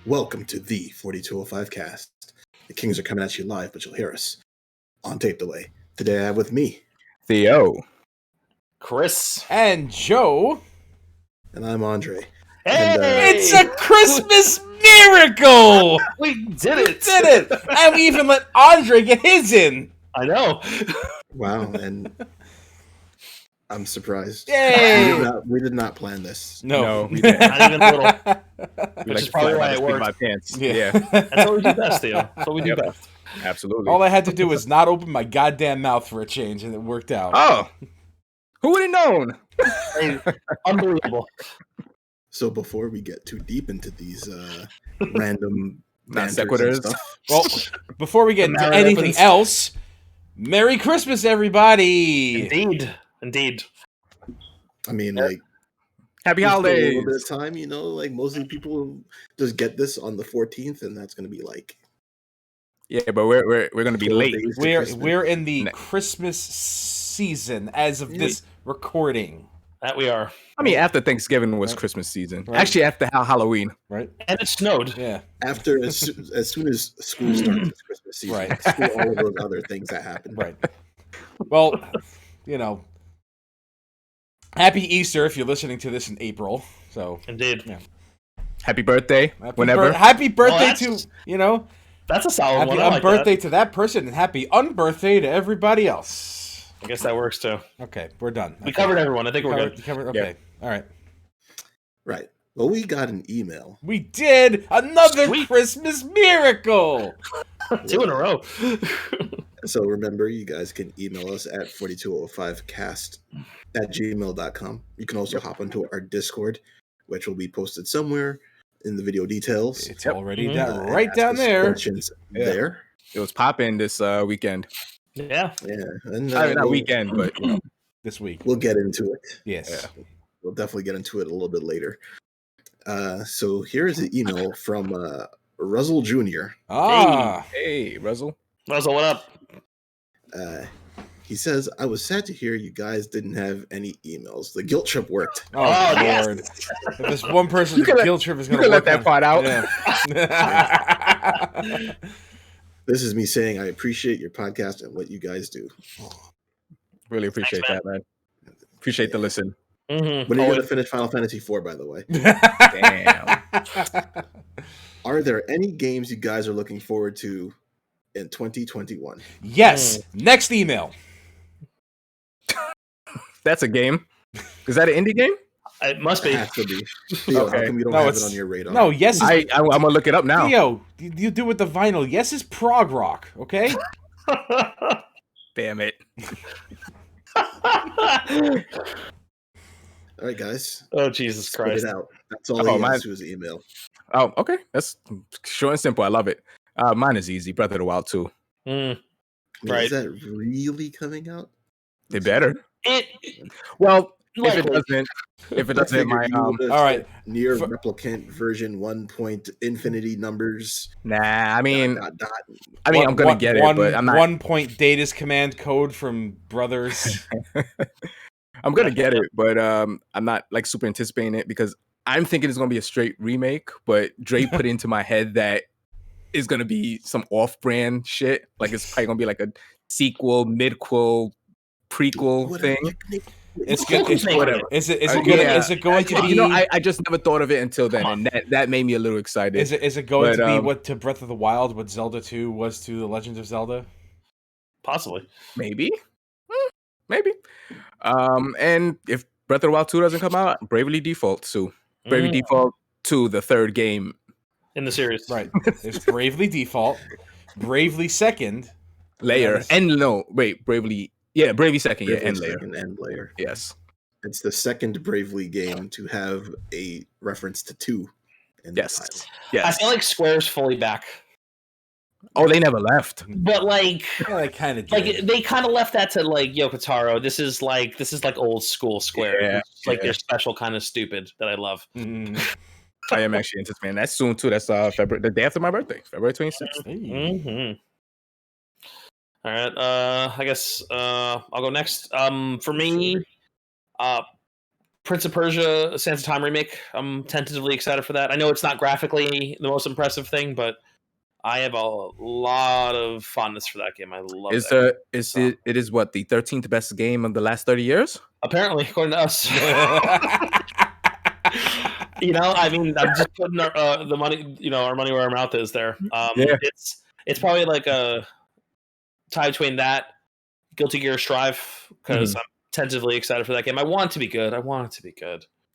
Welcome to the 4205 cast. The Kings are coming at you live, but you'll hear us on tape delay. Today I have with me Theo, Chris, and Joe. And I'm Andre. Hey! And, It's a Christmas miracle! We did it! Did it! And we even let Andre get his in. I know. Wow, and I'm surprised. Yay! We did not plan this. No, we didn't. Not even a little. We Which is probably why it worked. my pants. Yeah. That's what we do best, Theo. That's what we do Yep. best. Absolutely. All I had to do was not open my goddamn mouth for a change, and it worked out. Oh, who would have known? Hey, unbelievable. So before we get too deep into these random Non banters and sequiturs. stuff, Well, before we get into Mara anything opens. else, Merry Christmas, everybody! Indeed. I mean, Yeah. like, Happy just a holidays. little bit of time, you know, like mostly people just get this on the 14th, and that's going to be like Yeah, but we're gonna be 12 late. days to We're Christmas. we're in the Ne- Christmas season as of this recording, That we are. I mean, after Thanksgiving was Right. Christmas season. Right. Actually, after Halloween. right? And it snowed. Yeah. After as soon as school starts, it's Christmas season. Right. Screw all of those other things that happen. Right. Well, you know, happy Easter if you're listening to this in April. So, Indeed. Happy birthday, happy whenever. happy birthday that's- to, That's a solid happy one. I like unbirthday to that person and happy unbirthday to everybody else. that. I guess that works too. Okay, we're done. We covered everyone. I think we're good. Okay. All right. Right. Well, we got an email. We did another Sweet. Christmas miracle. 2 in a row. So remember, you guys can email us at 4205cast@gmail.com. You can also hop onto our Discord, which will be posted somewhere in the video details. It's Yep. already Mhm. down, And right ask down us there. Questions Yeah. there. It was popping this weekend. Yeah. Yeah. And I mean, not we'll, weekend, but you know. This week. we'll get into it. Yes. We'll definitely get into it a little bit later. So here is an email from Russell Jr. Ah. Hey, Russell. Russell, what up? He says, I was sad to hear you guys didn't have any emails. The guilt trip worked. Oh, yes. Lord. If there's one person You the can let- guilt trip is You going to can let that part out. Yeah. This is me saying I appreciate your podcast and what you guys do. Really appreciate Thanks, that, man. Appreciate the listen. Mm-hmm. When are you going to finish Final Fantasy IV, by the way? Damn. Are there any games you guys are looking forward to in 2021? Yes. Next email. That's a game. Is that an indie game? It must It be. has to be. Theo, Okay. how come you don't No, have it it's- on your radar? No, yes is I'm gonna look it up now. Theo, you do with the vinyl. Yes is prog rock, okay? Damn it. All right, guys. Oh, Jesus Spit Christ. it out. That's all Oh, he mine- has to his email. Oh, okay. That's short and simple. I love it. Mine is easy. Breath of the Wild 2. Mm. I mean, Right. Is that really coming out? They better. It, Well, likely. if it I doesn't, my figured you would've all right. said near For- replicant version 1.infinity numbers. nah. I mean, dot, dot, dot. I'm gonna get it, but I'm not. 1 point Data's command code from Brothers. I'm gonna get it, but I'm not like super anticipating it because I'm thinking it's gonna be a straight remake. But Dre put into my head that it's gonna be some off-brand shit. Like it's probably gonna be like a sequel, midquel, prequel Whatever. thing. It's good. It's Whatever. Is it good? Yeah. Is it going to be? You know, I just never thought of it until then, and that made me a little excited. Is it going But, to be what to Breath of the Wild, what Zelda 2 was to The Legend of Zelda? Possibly. Maybe. Maybe. And if Breath of the Wild 2 doesn't come out, Bravely Default 2. Bravely Mm. Default 2, the third game. In the series. Right. There's Bravely Default, Bravely Second. Layer. Yes. And no, wait, Bravely. Yeah, Bravely Second, yeah, Bravely and Layer. second end layer. Yes. It's the second Bravely game to have a reference to 2 in the title. Yes. I Yes. feel like Square's fully back. Oh, they never left. But like Yeah, I kind of like they kind of left that to like Yoko Taro. This is like old school Square. Yeah, It's like yeah. their special kind of stupid that I love. I am actually anticipating that soon too. That's February, the day after my birthday, February 26th. Mm-hmm. All right. I guess I'll go next. For me, Prince of Persia: Sands of Time remake. I'm tentatively excited for that. I know it's not graphically the most impressive thing, but I have a lot of fondness for that game. I love it. It is what, the 13th best game of the last 30 years? Apparently, according to us. I mean, I'm just putting the money, our money where our mouth is there. Yeah. It's probably like a tie between that, Guilty Gear Strive, because I'm tentatively excited for that game. I want it to be good.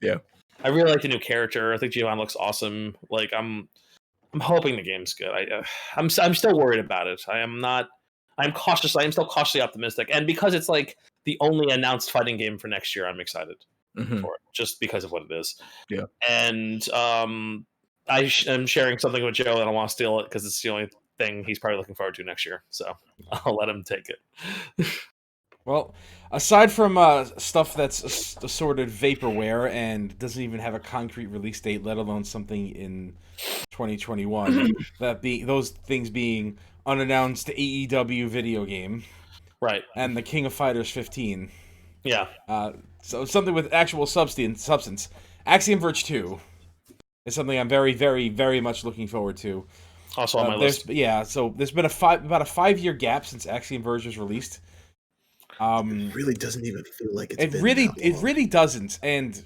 Yeah. I really like the new character. I think Giovanni looks awesome. Like I'm hoping the game's good. I'm still worried about it. I'm cautious. I am still cautiously optimistic, and because it's like the only announced fighting game for next year, I'm excited for it, just because of what it is. Yeah. And I'm sharing something with Joe, and I want to steal it because it's the only thing he's probably looking forward to next year. So I'll let him take it. Well, aside from stuff that's assorted vaporware and doesn't even have a concrete release date, let alone something in 2021, those things being unannounced AEW video game, right, and the King of Fighters 15. Yeah. So something with actual substance. Axiom Verge 2 is something I'm very, very, very much looking forward to. Also on my list. Yeah, so there's been about a 5-year gap since Axiom Verge was released. It really doesn't even feel like it really doesn't. And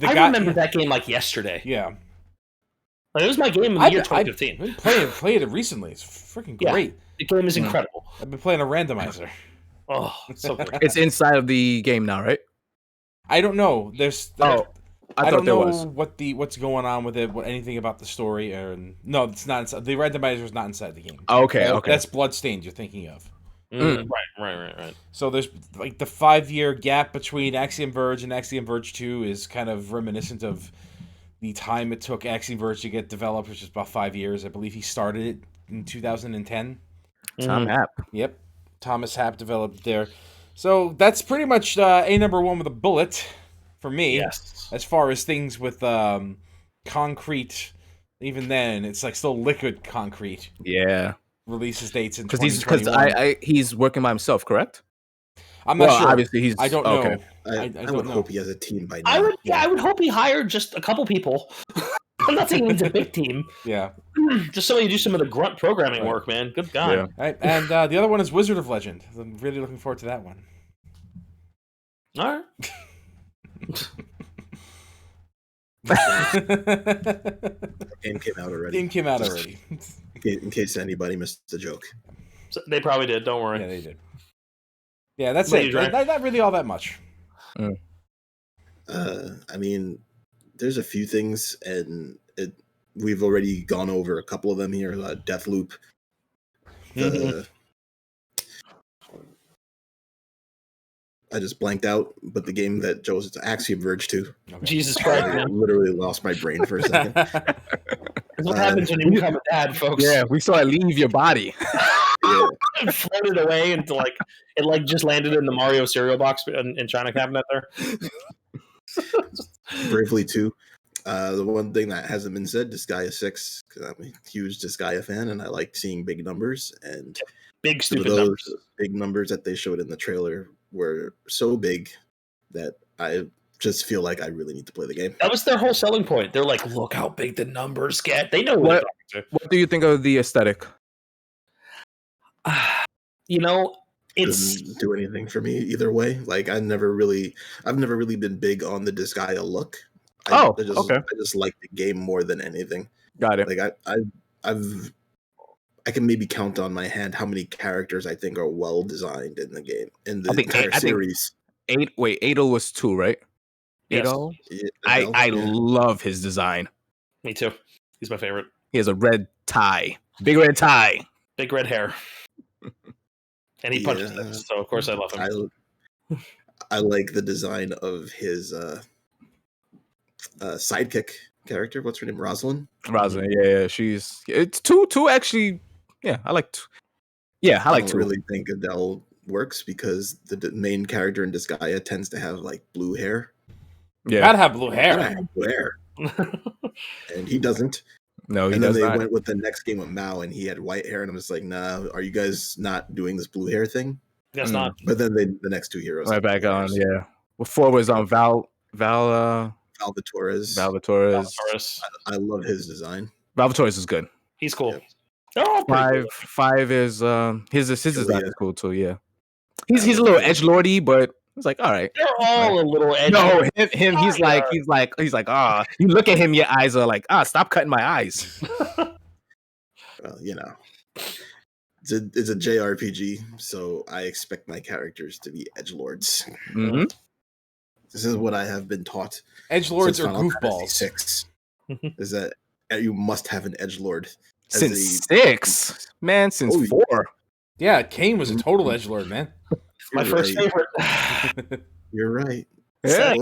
I remember that game like yesterday. Yeah. Like, it was my game in the year 2015. I've been playing it recently. It's freaking great. The game is incredible. I've been playing a randomizer. Oh, it's so good. It's inside of the game now, right? I don't know. I don't know what's going on with it. Anything about the story? No, it's not. Inside. The randomizer is not inside the game. Okay. That's Bloodstained you're thinking of. Right. So there's like the 5-year gap between Axiom Verge and Axiom Verge 2 is kind of reminiscent of the time it took Axiom Verge to get developed, which is about 5 years. I believe he started it in 2010. Tom Happ. Yep. Thomas Happ developed there. So that's pretty much a number one with a bullet for me. Yes. As far as things with concrete, even then, it's like still liquid concrete. Yeah. Releases dates in 2021. Because he's working by himself, correct? I'm not sure. Obviously, I don't know. Okay. I would hope he has a team by now. I would hope he hired just a couple people. I'm not saying he needs a big team. Yeah. Just somebody to do some of the grunt programming work, man. Good God. Yeah. Right. And the other one is Wizard of Legend. I'm really looking forward to that one. All right. Game came out already. In case anybody missed the joke. So they probably did. Don't worry. Yeah, they did. Yeah, that's it. Not really all that much. I mean, there's a few things, and we've already gone over a couple of them here. Deathloop. I just blanked out, but the game that Joe's Axiom Verge 2. Okay. Jesus Christ, I man. literally lost my brain for a second. That's what happens when you become a dad, folks. Yeah, we saw it leave your body. It floated away into it just landed in the Mario cereal box in China cabinet there. Bravely 2. The one thing that hasn't been said, Disgaea 6, because I'm a huge Disgaea fan, and I like seeing big numbers. And big stupid numbers. Big numbers that they showed in the trailer were so big that I just feel like I really need to play the game. That was their whole selling point. They're like, look how big the numbers get. They know what do you think of the aesthetic? It doesn't do anything for me either way. Like I've never really been big on the Disgaea look. I just like the game more than anything. Got it. Like I can maybe count on my hand how many characters I think are well designed in the game in the entire series. Adel was 2, right? Yes. Adel? I love his design. Me too. He's my favorite. He has a red tie, big red tie, big red hair, and he punches things. So of course I love him. I like the design of his sidekick character. What's her name? Rosalind. Yeah. It's two actually. Yeah, I like 2. Yeah, I like 2. I don't really think Adele works because the main character in Disgaea tends to have like blue hair. Yeah, gotta have blue hair. And he doesn't. No, he and does then they not. went with the next game with Mao, and he had white hair, and I'm just like, nah, are you guys not doing this blue hair thing? Guess not. But then the next 2 heroes right back on. Yeah, well, 4 was on Valvatorez. I love his design. Valvatorez is good. He's cool. Yep. Five is his design is cool too. Yeah, he's a little edgelordy, but it's like all right. They're all a little edgy. No, him. He's like you look at him, your eyes are like stop cutting my eyes. Well, it's a JRPG, so I expect my characters to be edgelords. Mm-hmm. This is what I have been taught. Edgelords are goofballs. 6 is that you must have an edgelord. Since 6, man, since 4. Yeah, Kane was a total edgelord, man. My first favorite. You're right. Yeah,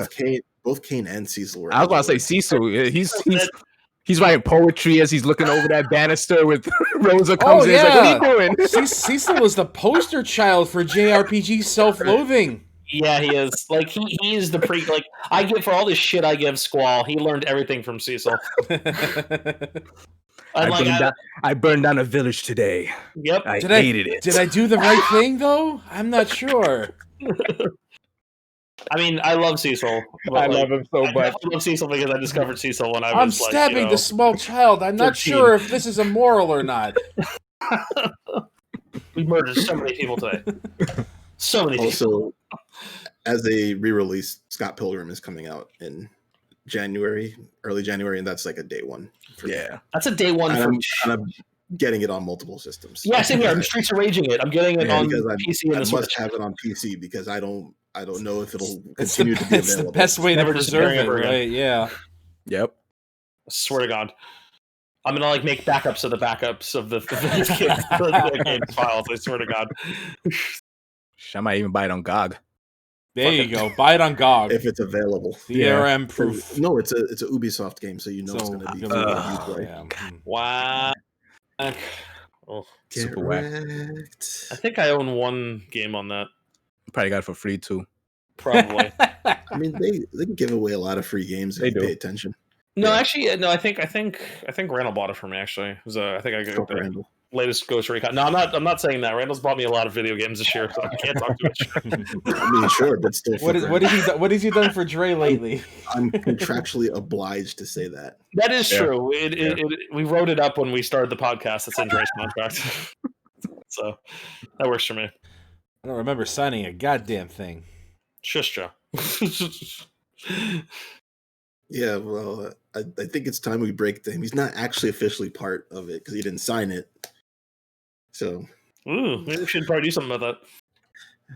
both Kane and Cecil were. I was about to say Cecil. He's writing poetry as he's looking over that banister with Rosa comes in. He's like, what are you doing? Cecil was the poster child for JRPG self-loathing. Yeah, he is. Like he's the like I give for all this shit I give Squall. He learned everything from Cecil. I burned down a village today. Yep. I hated it. Did I do the right thing though? I'm not sure. I mean, I love Cecil. I love him so much. I love Cecil because I discovered Cecil when I was I'm stabbing the small child. I'm not sure if this is immoral or not. We murdered so many people today. So many people. Also, as a re-release, Scott Pilgrim is coming out in early January, and that's like a day one. That's a day one. And I'm getting it on multiple systems. Yeah, same here. I'm Streets of Raging it. I'm getting it on PC and I the Switch. must have it on PC because I don't know if it'll continue to be available. It's the best way to preserve it, right? Yeah. Yep. I swear to God. I'm gonna make backups of the backups of the game files. I swear to God. I might even buy it on GOG. There you go. Buy it on GOG if it's available. DRM proof. No, it's a Ubisoft game, so it's going to be Wow. Super whack. I think I own one game on that. Probably got it for free too. Probably. I mean, they can give away a lot of free games if you pay attention. No, actually, no. I think Randall bought it for me. Actually, it was I think I got the latest Ghost Recon. No, I'm not saying that. Randall's bought me a lot of video games this year, so I can't talk too much. I mean, sure, but still. What has he done for Dre lately? I'm contractually obliged to say that. That is true. We wrote it up when we started the podcast. It's in Dre's contract, so that works for me. I don't remember signing a goddamn thing. Shush, Joe. Yeah, well, I think it's time we break him. He's not actually officially part of it because he didn't sign it. So, maybe we should probably do something about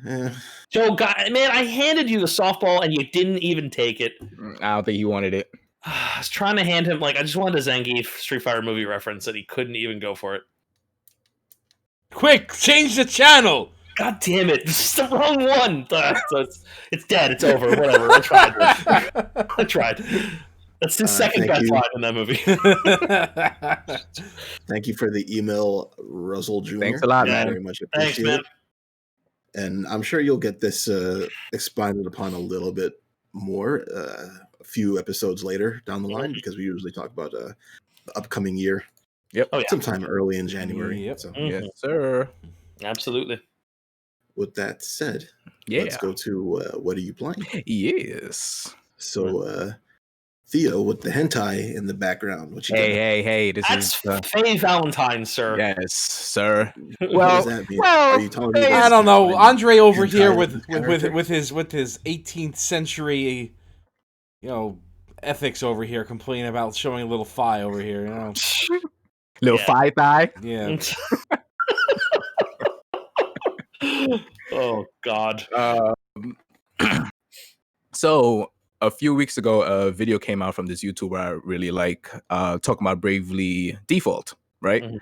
that. Joe, God, man, I handed you the softball and you didn't even take it. I don't think he wanted it. I was trying to hand him, I just wanted a Zangief Street Fighter movie reference, and he couldn't even go for it. Quick, change the channel! God damn it! This is the wrong one. So it's dead. It's over. Whatever. I tried. I tried. That's the second best line in that movie. Thank you for the email, Russell Jr. Thanks a lot, man. Very much appreciate it. And I'm sure you'll get this expanded upon a little bit more a few episodes later down the line because we usually talk about the upcoming year. Yep. Sometime early in January. Yep. So. Yes, sir. Absolutely. With that said, let's go to what are you playing? Yes. So, Theo, with the hentai in the background. What you hey! That's Faye Valentine, sir. Yes, sir. What does that mean? Are you telling me I don't know. Andre over here with his 18th century, ethics over here, complaining about showing a little thigh over here. Little thigh. Yeah. Oh God. So a few weeks ago, a video came out from this YouTuber I really like, talking about Bravely Default, right? Mm-hmm.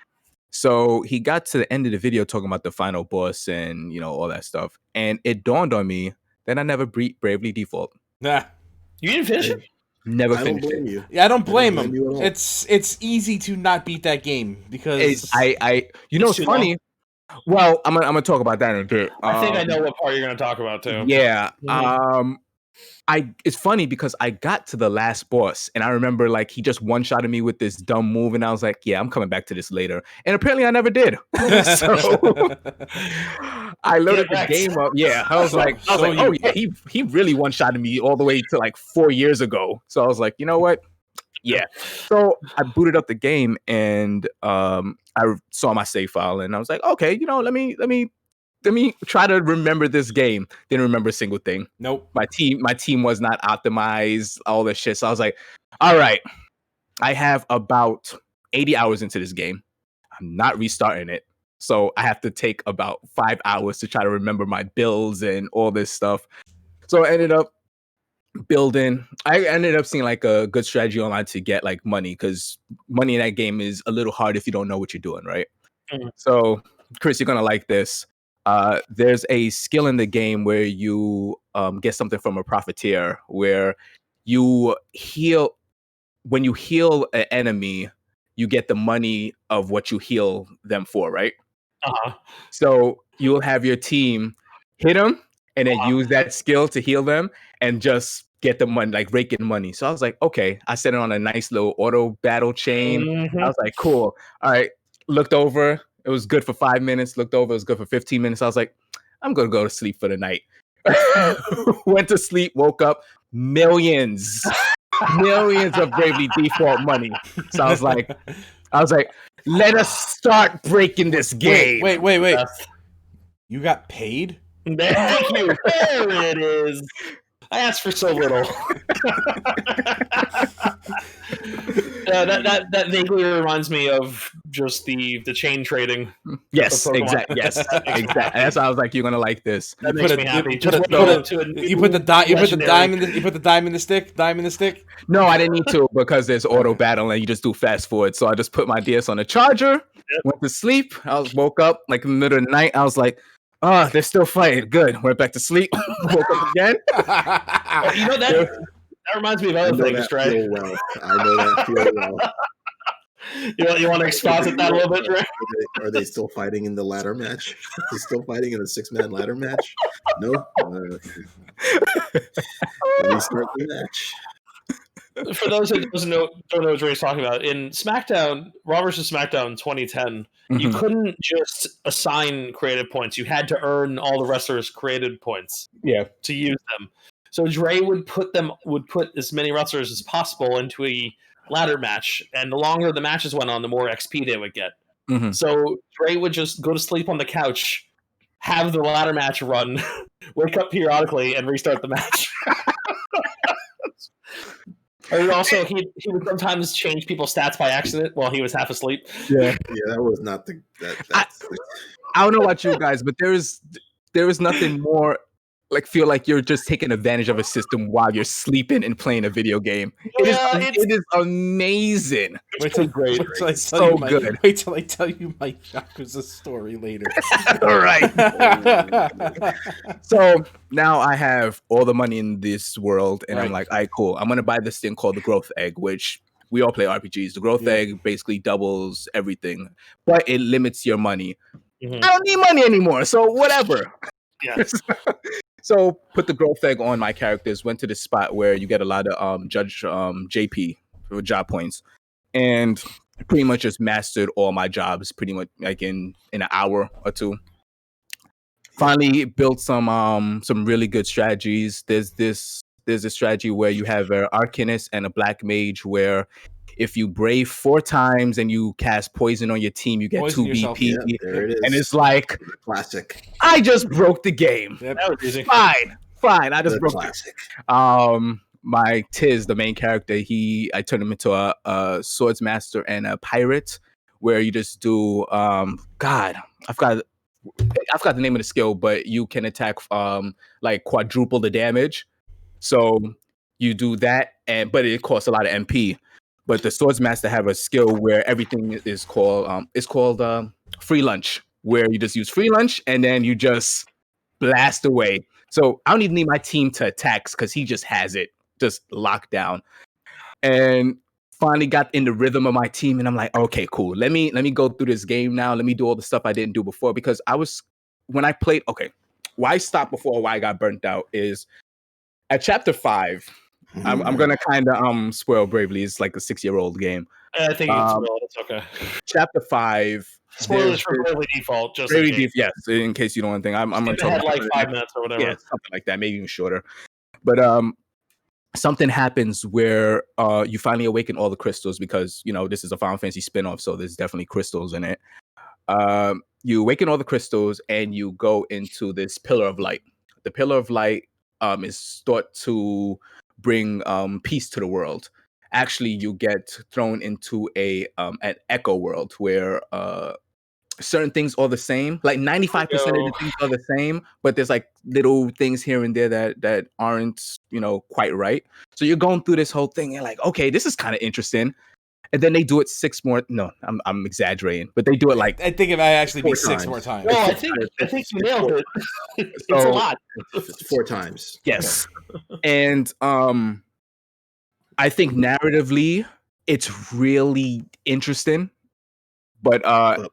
So he got to the end of the video talking about the final boss and all that stuff, and it dawned on me that I never beat Bravely Default. Nah, you didn't finish it. Never finished it. You. Yeah, I don't blame him. It's easy to not beat that game because it's funny. Long. Well, I'm gonna talk about that in a bit. I think I know what part you're gonna talk about too. Yeah. it's funny because I got to the last boss and I remember like he just one-shotted me with this dumb move and I was like, yeah, I'm coming back to this later. And apparently I never did. So I loaded the game up. Yeah. I was like, oh yeah, he really one-shotted me all the way to like 4 years ago. So I was like, you know what? Yeah. So I booted up the game and I saw my save file and I was like, okay, you know, let me try to remember this game. Didn't remember a single thing. Nope. My team was not optimized, all this shit. So I was like, all right, I have about 80 hours into this game. I'm not restarting it. So I have to take about 5 hours to try to remember my builds and all this stuff. So I ended up building. I ended up seeing like a good strategy online to get like money because money in that game is a little hard if you don't know what you're doing, right? Mm-hmm. So Chris, you're going to like this. There's a skill in the game where you get something from a profiteer where you heal. When you heal an enemy, you get the money of what you heal them for, right? Uh-huh. So you'll have your team hit them and then use that skill to heal them and just get the money, like rake in money. So I was like, okay, I set it on a nice little auto battle chain. Mm-hmm. I was like, cool. All right. Looked over. It was good for 5 minutes. Looked over. It was good for 15 minutes. I was like, I'm going to go to sleep for the night. Went to sleep, woke up, millions of Bravely Default money. So I was like, let us start breaking this game. Wait. You got paid? Thank you. There it is. I asked for so little. That vaguely reminds me of just the chain trading. Yes, exactly. Yes, exactly. That's why I was like, you're gonna like this. That makes me happy. You put the dime in the stick. No, I didn't need to because there's auto battle and you just do fast forward. So I just put my DS on the charger, went to sleep. Woke up like in the middle of the night. I was like, oh, they're still fighting. Good. Went back to sleep. Woke up again. You know that reminds me of other things, right? I know that feel well. You want to exposit that a little bit, Dre? Are they still fighting in the ladder match? Are they still fighting in a 6-man ladder match? No? Restart the match. For those who don't know what Dre's talking about, in SmackDown, Raw vs. SmackDown 2010, you couldn't just assign creative points. You had to earn all the wrestlers' creative points to use them. So Dre would put as many wrestlers as possible into a ladder match, and the longer the matches went on, the more XP they would get. Mm-hmm. So Dre would just go to sleep on the couch, have the ladder match run, wake up periodically, and restart the match. And also, he would sometimes change people's stats by accident while he was half asleep. Yeah, that was not the. I don't know about you guys, but there is nothing more like feel like you're just taking advantage of a system while you're sleeping and playing a video game. It is amazing. Wait till great. So good. Wait till I tell you my Yakuza story later. All right. So now I have all the money in this world, and I'm like, all right, cool. I'm gonna buy this thing called the growth egg, which we all play RPGs. The growth egg basically doubles everything, but it limits your money. Mm-hmm. I don't need money anymore, so whatever. Yes. So put the growth egg on my characters, went to the spot where you get a lot of Judge JP for job points, and pretty much just mastered all my jobs pretty much like in an hour or two. Finally built some really good strategies. There's a strategy where you have an Arcanist and a Black Mage where if you brave 4 times and you cast poison on your team, you get poison 2 BP. Yeah, there it is. And it's like classic. I just broke the game. That was easy. Fine. I just broke classic. My Tiz, the main character, I turned him into a swords master and a pirate, where you just do God, I've got the name of the skill, but you can attack like quadruple the damage. So you do that, but it costs a lot of MP. But the swords master have a skill where everything is called free lunch, where you just use free lunch and then you just blast away. So I don't even need my team to attack because he just has it just locked down. And finally got in the rhythm of my team, and I'm like, okay, cool. Let me go through this game now. Let me do all the stuff I didn't do before, because when I played. Okay, why I stopped before why I got burnt out is At chapter 5, I'm gonna kind of spoil Bravely. It's like a 6-year-old game. I think it's real. It's okay. Chapter 5. Spoilers for Bravely Default, just in Bravely case. Yes, in case you don't want to think. I'm gonna talk had about like 5 minutes or whatever. Yeah, something like that, maybe even shorter. But something happens where you finally awaken all the crystals because this is a Final Fantasy spinoff, so there's definitely crystals in it. You awaken all the crystals and you go into this pillar of light. The pillar of light is thought to bring peace to the world. Actually, you get thrown into an echo world where certain things are the same. Like 95% of the things are the same, but there's like little things here and there that aren't quite right. So you're going through this whole thing and like, okay, this is kind of interesting. And then they do it 6 more. No, I'm exaggerating, but they do it like I think it might actually be 6 times. more times. No, I think you nailed it. It's a lot. 4 times. Yes. And I think narratively it's really interesting. But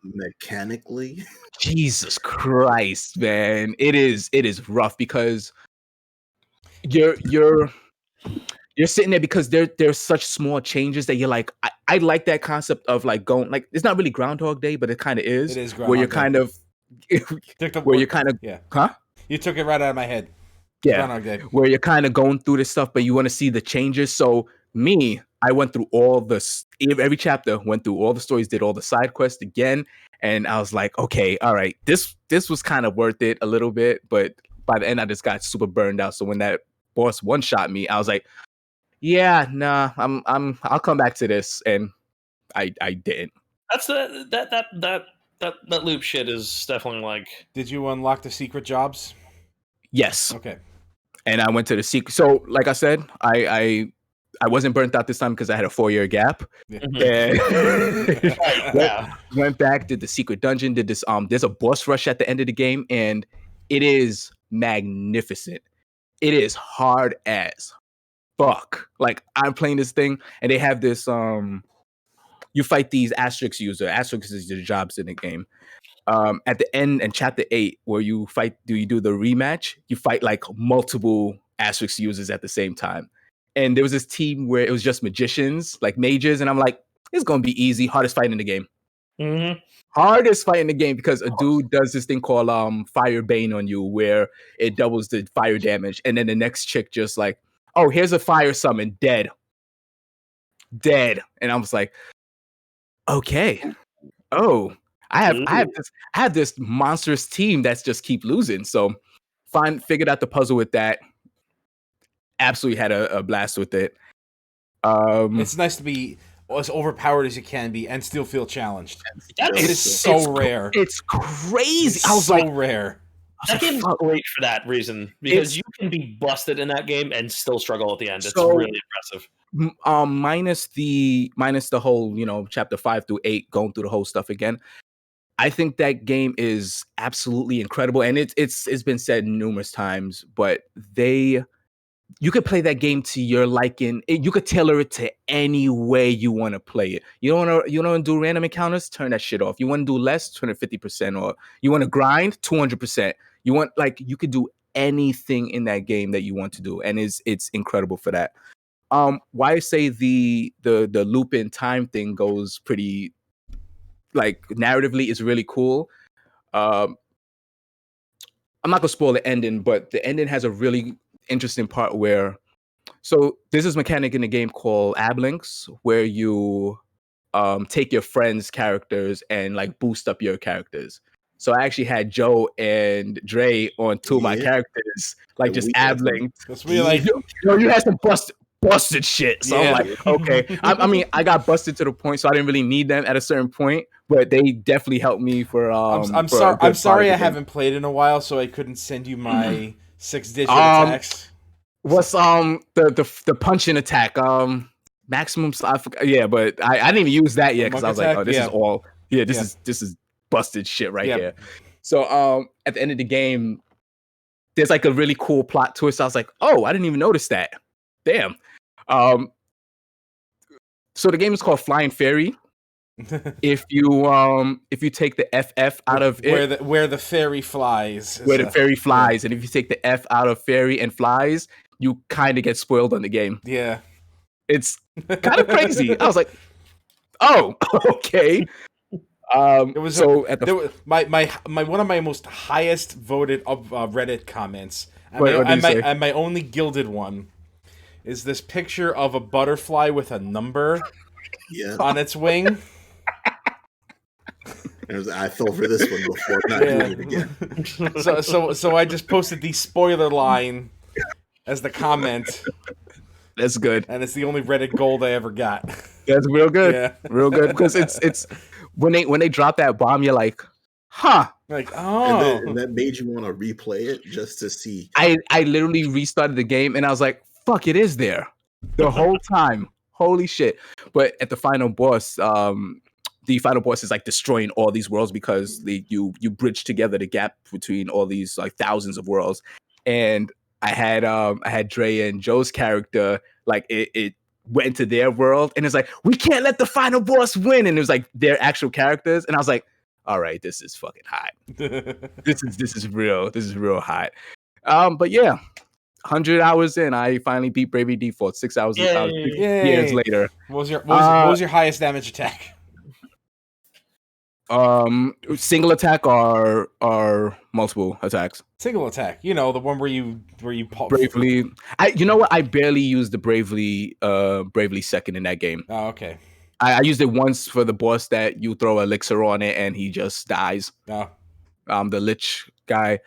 mechanically, Jesus Christ, man, it is rough because you're sitting there because there's such small changes that you're like, I like that concept of like going like it's not really Groundhog Day, but it kind of is. It is where you're kind of where you're kind of huh? You took it right out of my head. Yeah, Groundhog Day. Where you're kind of going through this stuff, but you want to see the changes. So I went through every chapter, went through all the stories, did all the side quests again, and I was like, okay, all right, this was kind of worth it a little bit, but by the end, I just got super burned out. So when that boss one-shot me, I was like, yeah, nah, I'll come back to this, and I didn't. That's that loop shit is definitely like. Did you unlock the secret jobs? Yes. Okay. And I went to the secret. So, like I said, I wasn't burnt out this time because I had a 4-year gap. Yeah. And went back, did the secret dungeon, did this. There's a boss rush at the end of the game, and it is magnificent. It is hard as fuck. Like I'm playing this thing, and they have this. You fight these asterisk user. Asterisk is your jobs in the game. At the end in chapter 8, where you do the rematch, you fight like multiple asterisk users at the same time. And there was this team where it was just magicians, like mages, and I'm like, it's gonna be easy. Hardest fight in the game. Mm-hmm. Hardest fight in the game because a dude does this thing called Fire Bane on you, where it doubles the fire damage, and then the next chick just like, oh, here's a fire summon, dead, and I was like, okay, oh. I have this monstrous team that's just keep losing. So figured out the puzzle with that. Absolutely had a blast with it. It's nice to be as overpowered as you can be and still feel challenged. It is so rare. It's crazy. I was so rare. That game is great for that reason because you can be busted in that game and still struggle at the end. It's really impressive. Minus the whole chapter 5 through 8 going through the whole stuff again. I think that game is absolutely incredible, and it's been said numerous times. But you could play that game to your liking. You could tailor it to any way you want to play it. You don't want to do random encounters? Turn that shit off. You want to do less? Turn it 50%. Or you want to grind? 200%. You could do anything in that game that you want to do, and it's incredible for that. Why I say the loop in time thing goes pretty. Like narratively, it's really cool. I'm not gonna spoil the ending, but the ending has a really interesting part where. So there's this mechanic in the game called ablinks, where you take your friends' characters and like boost up your characters. So I actually had Joe and Dre on 2 of my characters, like just ablinked. That's really like you had some busted shit. So I'm like, okay. I mean, I got busted to the point, so I didn't really need them at a certain point, but they definitely helped me for. I'm sorry, I haven't played in a while, so I couldn't send you my 6-digit attacks. What's the punching attack? Maximum. I forgot, yeah, but I didn't even use that yet because I was like, oh, this is all. Yeah, this is busted shit right here. So at the end of the game, there's like a really cool plot twist. I was like, oh, I didn't even notice that. Damn. So the game is called Flying Fairy. If you take the FF out of where the fairy flies, the fairy flies, and if you take the F out of fairy and flies, you kind of get spoiled on the game. Yeah. It's kind of crazy. I was like, oh, okay. It was so at the there was, my one of my most highest voted of Reddit comments. What did you say? And my only gilded one is this picture of a butterfly with a number on its wing. I fell for this one before, not doing it again. So I just posted the spoiler line as the comment. That's good. And it's the only Reddit gold I ever got. That's real good. Yeah. Real good, because it's when they drop that bomb, you're like, huh. Like, oh. And that made you want to replay it just to see. I literally restarted the game and I was like, fuck, it is there the whole time. Holy shit. But at the final boss, the final boss is like destroying all these worlds because you bridge together the gap between all these like thousands of worlds. And I had Dre and Joe's character, like it went into their world and it's like, we can't let the final boss win. And it was like their actual characters. And I was like, all right, this is fucking hot. This is real hot. But yeah, 100 hours in, I finally beat Bravely Default 6 hours years later. What was your highest damage attack? Single attack or multiple attacks? Single attack. You know, the one where you Bravely. You know what? I barely used the Bravely second in that game. Oh, okay. I used it once for the boss that you throw elixir on it and he just dies. Oh. The Lich guy.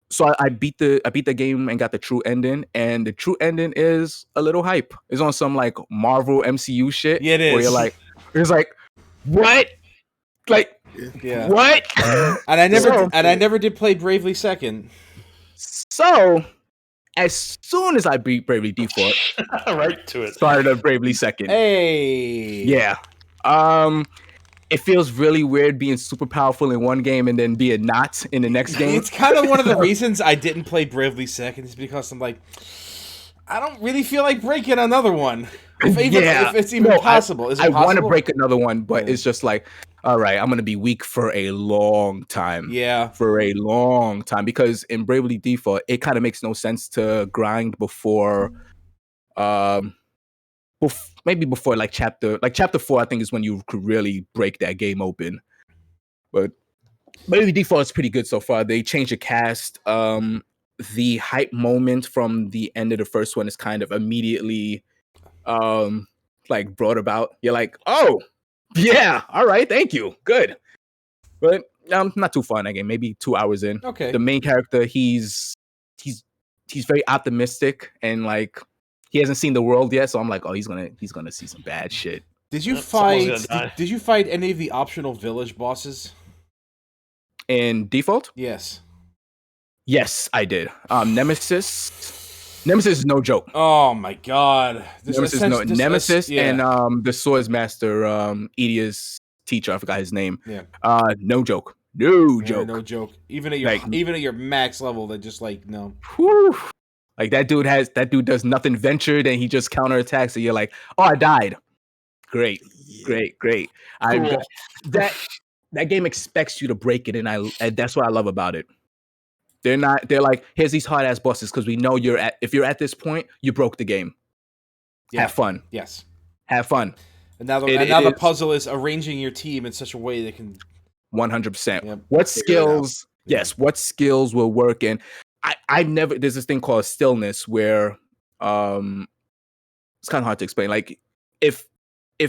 So I beat the game and got the true ending, and the true ending is a little hype. It's on some like Marvel MCU shit. Yeah, it is. Where you're like, it's like, what? Like, yeah, what? And I never did play Bravely Second. So as soon as I beat Bravely Default, right to it, started a Bravely Second. Hey, yeah. It feels really weird being super powerful in one game and then being not in the next game. It's kind of one of the reasons I didn't play Bravely Second is because I'm like, I don't really feel like breaking another one. If it's even possible. Is it possible? I want to break another one, but it's just like, all right, I'm going to be weak for a long time. Yeah. For a long time. Because in Bravely Default, it kind of makes no sense to grind before... maybe before like chapter 4, I think is when you could really break that game open. But Bravely Default is pretty good so far. They changed the cast. The hype moment from the end of the first one is kind of immediately like brought about. You're like, oh yeah, all right, thank you, good. But not too far in that game. Maybe 2 hours in. Okay. The main character, he's very optimistic and like. He hasn't seen the world yet, so I'm like, oh, he's gonna see some bad shit. Did you fight any of the optional village bosses in Default? Yes. Yes, I did. Nemesis is no joke. Oh my god. Nemesis and the Swords Master, Edia's teacher, I forgot his name. Yeah. No joke. No joke. No joke. Even at your max level, they're just like no. Whew. Like that dude does nothing ventured and he just counterattacks and you're like, oh, I died. Great. Cool. That game expects you to break it, and that's what I love about it. They're like, here's these hard ass bosses because we know if you're at this point, you broke the game. Yeah. Have fun. Yes. Have fun. And now the puzzle is arranging your team in such a way that can 100%. Yep. What skills? Yes, what skills will work in. I've never. There's this thing called stillness where it's kind of hard to explain. Like if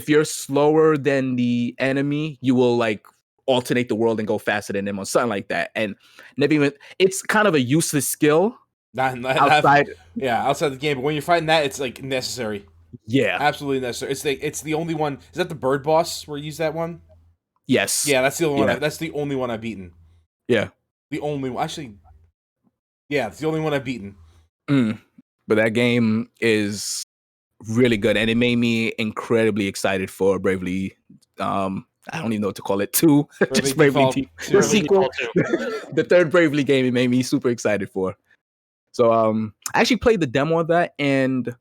you're slower than the enemy, you will like alternate the world and go faster than them or something like that. And never even. It's kind of a useless skill outside the game. But when you're fighting that, it's like necessary. Yeah, absolutely necessary. It's the only one. Is that the bird boss where you use that one? Yes. Yeah, that's the only one. That's the only one I've beaten. Yeah. The only one. Actually. Yeah, it's the only one I've beaten. But that game is really good, and it made me incredibly excited for Bravely. I don't even know what to call it. 2, just Bravely 2. The sequel, the third Bravely game. It made me super excited for. So I actually played the demo of that, and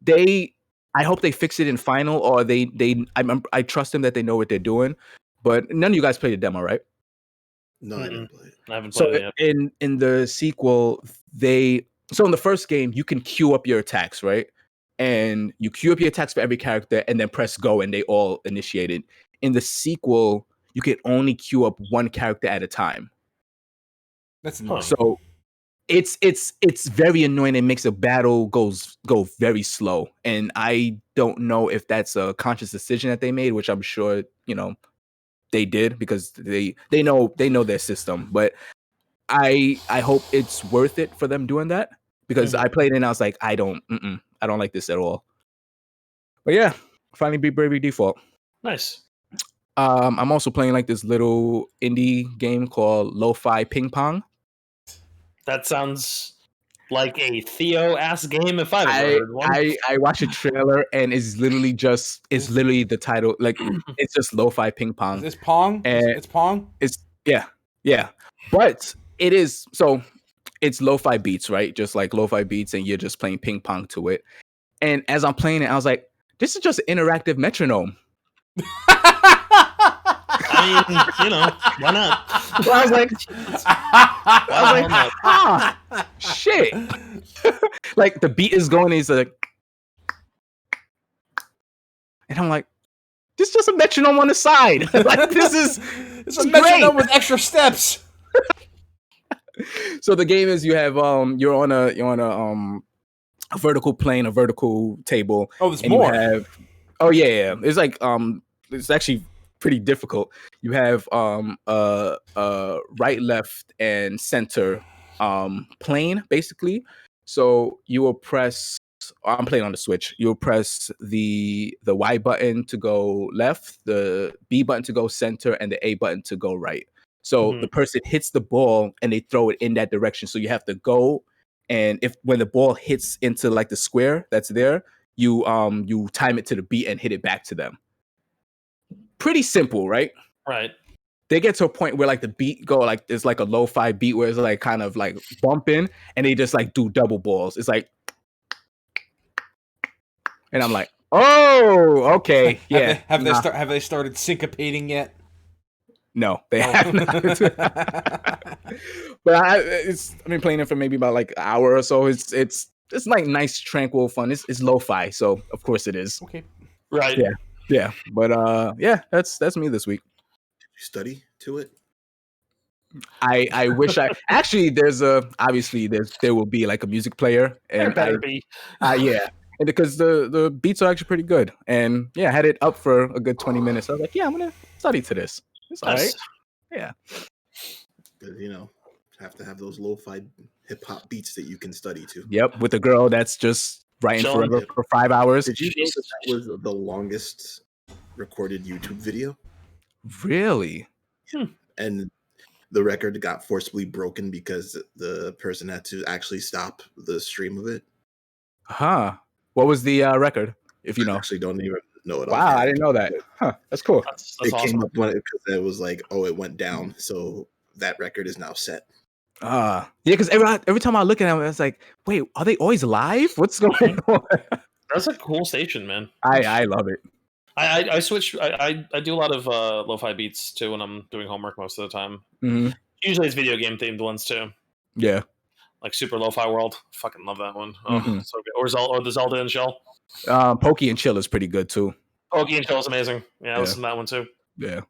I hope they fix it in final, or I trust them that they know what they're doing. But none of you guys played the demo, right? No, I didn't play it. I haven't So played it yet. in the sequel, in the first game you can queue up your attacks, right? And you queue up your attacks for every character, and then press go, and they all initiated. In the sequel, you can only queue up one character at a time. That's annoying. So it's very annoying. It makes a battle go very slow, and I don't know if that's a conscious decision that they made, which I'm sure they did, because they know their system. But I hope it's worth it for them doing that, because I played it and I was like, I don't like this at all. But yeah, finally beat Bravely Default. Nice. I'm also playing like this little indie game called Lo-Fi Ping Pong. That sounds like a Theo ass game if I've ever heard one. I watched a trailer, and it's literally the title. Like, it's just Lo-Fi Ping Pong. Is this Pong? It's Pong? Yeah. But it is, so it's lo-fi beats, right? Just like lo-fi beats, and you're just playing ping pong to it. And as I'm playing it, I was like, this is just an interactive metronome. I mean, why not? So I was like, shit. Like, the beat is going, and he's like, and I'm like, this is just a metronome on the side. Like, it's a metronome with extra steps. So the game is, you have you're on a vertical plane, a vertical table. Oh, there's more. Yeah. It's like it's actually pretty difficult. You have right, left, and center plane, basically. So you will press. I'm playing on the Switch. You'll press the Y button to go left, the B button to go center, and the A button to go right. So the person hits the ball and they throw it in that direction. So you have to go, and when the ball hits into like the square that's there, you time it to the beat and hit it back to them. Pretty simple, right? Right. They get to a point where like the beat go like, there's like a lo-fi beat where it's like kind of like bumping, and they just like do double balls. It's like, and I'm like, oh, okay, yeah. Have they started syncopating yet? No, they have not. But I've been playing it for maybe about like an hour or so. It's like nice, tranquil fun. It's lo-fi, so of course it is. Okay. Right. Yeah. But yeah, that's me this week. Did you study to it? I wish I actually there will be like a music player, and There better be. Yeah. And because the beats are actually pretty good. And yeah, I had it up for a good 20 minutes. I was like, yeah, I'm gonna study to this. It's all right. Yeah. But have to have those lo-fi hip hop beats that you can study to. Yep, with a girl that's just writing forever for 5 hours. Did you know that was the longest recorded YouTube video? Really? And the record got forcibly broken because the person had to actually stop the stream of it. Huh. What was the record? If you know. I actually don't even know it. Wow, I didn't know that. Huh. That's cool. That's it awesome. came up when it was like, oh, it went down, so that record is now set. Yeah, because every time I look at them, it's like, wait, are they always live? What's going on? That's a cool station, man. I love it. I switch. I do a lot of lo-fi beats too when I'm doing homework most of the time. Mm-hmm. Usually it's video game themed ones too. Yeah. Like Super Lo-Fi World. Fucking love that one. Oh, so good. Or the Zelda and Shell. Pokey and Chill is pretty good too. Pokey and Shell is amazing. Yeah, I listened to that one too. Yeah.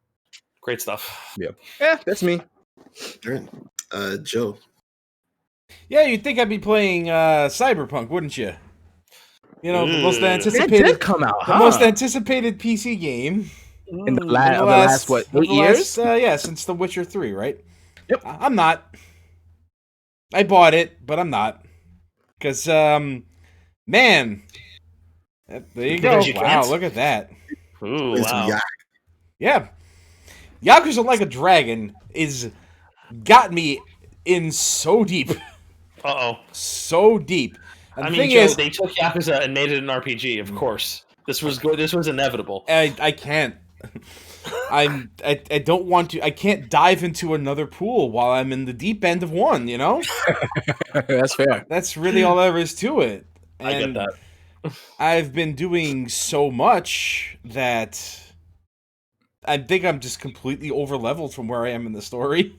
Great stuff. Yeah, that's me. All right. Joe. Yeah, you'd think I'd be playing Cyberpunk, wouldn't you? The most anticipated. That did come out. The most anticipated PC game in the last what, 8 years? Since The Witcher 3, right? Yep. I'm not. I bought it, but I'm not. Because, man, there you go. Wow, look at that. Ooh, wow. Yeah. Yakuza Like a Dragon got me in so deep. Uh-oh. So deep. And I the mean, thing is, they took Yakuza and made it an RPG, of course. This was inevitable. I can't. I don't want to. I can't dive into another pool while I'm in the deep end of one. That's fair. That's really all there is to it. And I get that. I've been doing so much that I think I'm just completely over leveled from where I am in the story.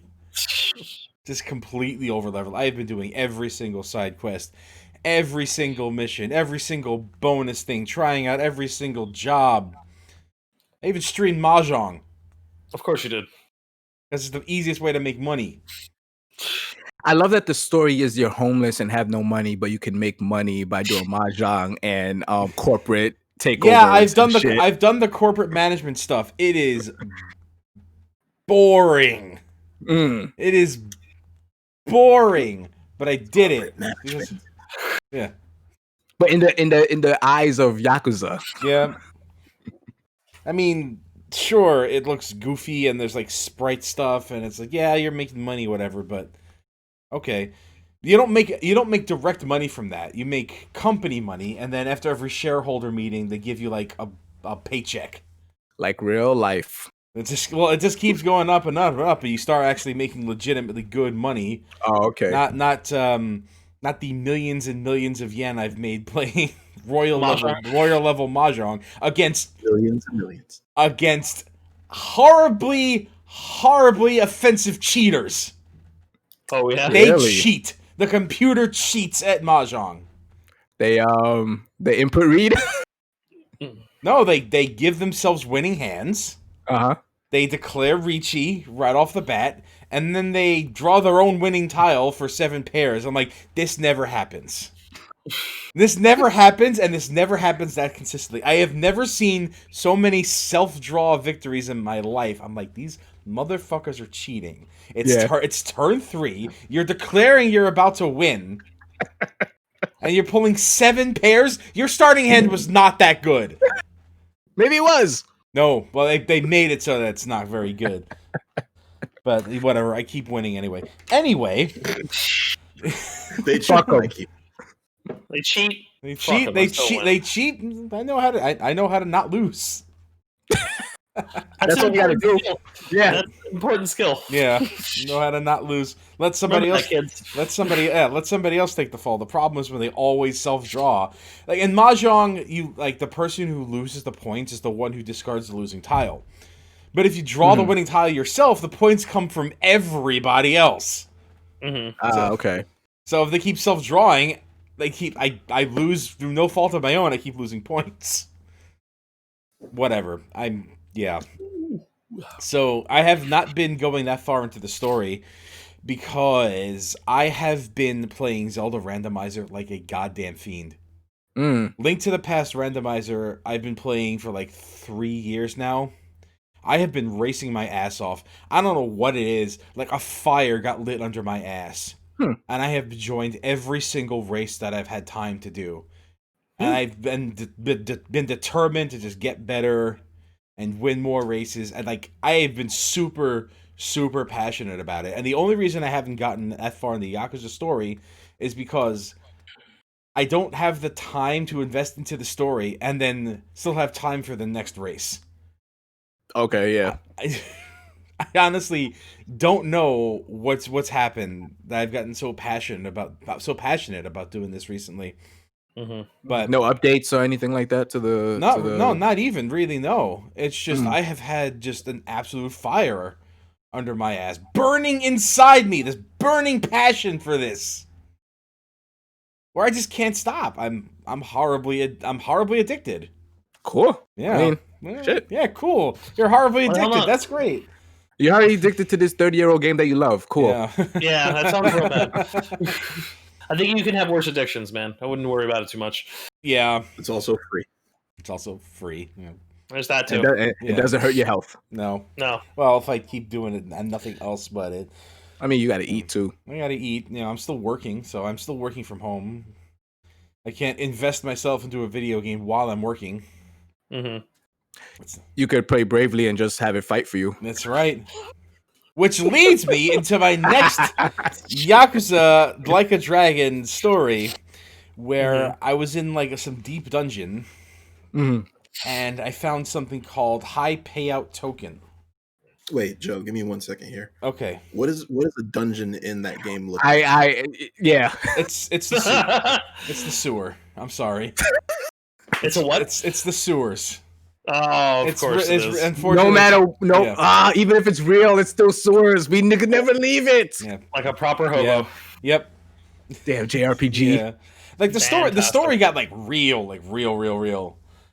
Just completely over leveled. I've been doing every single side quest, every single mission, every single bonus thing, trying out every single job. I even streamed Mahjong. Of course you did. Because it's the easiest way to make money. I love that the story is you're homeless and have no money, but you can make money by doing mahjong and corporate takeovers. Yeah, I've done the corporate management stuff. It is boring. It is boring, but I did it. Because, yeah. But in the eyes of Yakuza. Yeah. I mean, sure, it looks goofy and there's like sprite stuff and it's like, yeah, you're making money, whatever, but okay. You don't make direct money from that. You make company money, and then after every shareholder meeting, they give you like a paycheck. Like real life. It just keeps going up and up and up, and you start actually making legitimately good money. Oh, okay. Not the millions and millions of yen I've made playing royal level mahjong against Millions and millions. Against horribly offensive cheaters. Oh yeah. They Really? cheat. The computer cheats at mahjong. They input read. No, they give themselves winning hands. They declare Ricci right off the bat, and then they draw their own winning tile for 7 pairs. I'm like, this never happens. This never happens, and this never happens that consistently. I have never seen so many self-draw victories in my life. I'm like, these motherfuckers are cheating. It's turn 3. You're declaring you're about to win, and you're pulling 7 pairs. Your starting hand was not that good. Maybe it was. No, well, they made it so that it's not very good. But whatever, I keep winning anyway. Anyway. They cheat. They cheat. They cheat. They cheat. I know how to not lose. That's what you gotta do. Yeah, that's an important skill. Yeah, know how to not lose. Let somebody else. Let somebody else take the fall. The problem is when they always self-draw. Like in mahjong, the person who loses the points is the one who discards the losing tile. But if you draw the winning tile yourself, the points come from everybody else. Okay. So if they keep self-drawing, I lose through no fault of my own. I keep losing points. Whatever. Yeah. So I have not been going that far into the story because I have been playing Zelda Randomizer like a goddamn fiend. Link to the Past Randomizer, I've been playing for like 3 years now. I have been racing my ass off. I don't know what it is. Like a fire got lit under my ass. And I have joined every single race that I've had time to do. And I've been determined to just get better and win more races. And I have been super, super passionate about it. And the only reason I haven't gotten that far in the Yakuza story is because I don't have the time to invest into the story and then still have time for the next race. Okay, yeah. I honestly don't know what's happened that I've gotten so passionate about doing this recently. But no updates or anything like that to the not even really. No, it's just I have had just an absolute fire under my ass, burning inside me. This burning passion for this, where I just can't stop. I'm horribly addicted. Cool. Yeah. I mean, shit. Yeah, cool. You're horribly addicted. That's great. You're already addicted to this 30-year-old game that you love. Cool. Yeah, that sounds real bad. I think you can have worse addictions, man. I wouldn't worry about it too much. Yeah. It's also free. Yeah. There's that too. It doesn't hurt your health. No. No. Well, if I keep doing it and nothing else but it. I mean, you got to eat too. I got to eat. I'm still working, so I'm still working from home. I can't invest myself into a video game while I'm working. You could play bravely and just have it fight for you. That's right. Which leads me into my next Yakuza Like a Dragon story, where I was in some deep dungeon, and I found something called High Payout Token. Wait, Joe, give me 1 second here. Okay. What is a dungeon in that game look like? Yeah. It's the sewer. It's the sewer. I'm sorry. It's a what? It's the sewers. Oh, of course it is. No matter, even if it's real, it still soars. We could never leave it. Yeah. Like a proper hobo. Yeah. Yep. Damn JRPG. Yeah. Like the story got like real.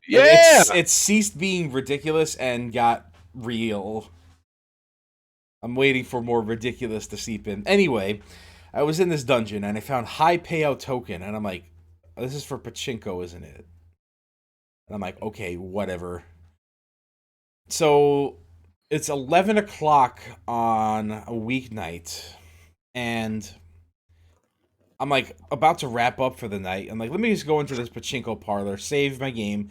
Yeah. It ceased being ridiculous and got real. I'm waiting for more ridiculous to seep in. Anyway, I was in this dungeon and I found high payout token, and I'm like, this is for pachinko, isn't it? And I'm like, okay, whatever. So it's 11 o'clock on a weeknight, and I'm like about to wrap up for the night. I'm like, let me just go into this pachinko parlor, save my game,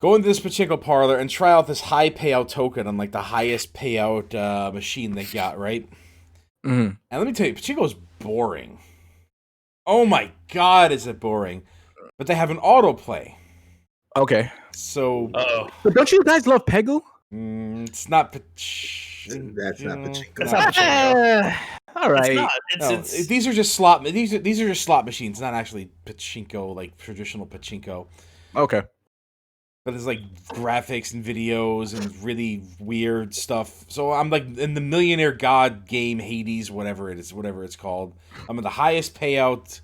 go into this pachinko parlor and try out this high payout token on like the highest payout machine they got, right? Mm-hmm. And let me tell you, pachinko's boring. Oh my god, is it boring? But they have an autoplay. Okay. So, but don't you guys love Peggle? It's not. That's not pachinko. That's not pachinko. All right. These are just slot. These are just slot machines, not actually pachinko, like traditional pachinko. Okay. But there's like graphics and videos and really weird stuff. So I'm like in the Millionaire God game, Hades, whatever it's called. I'm in the highest payout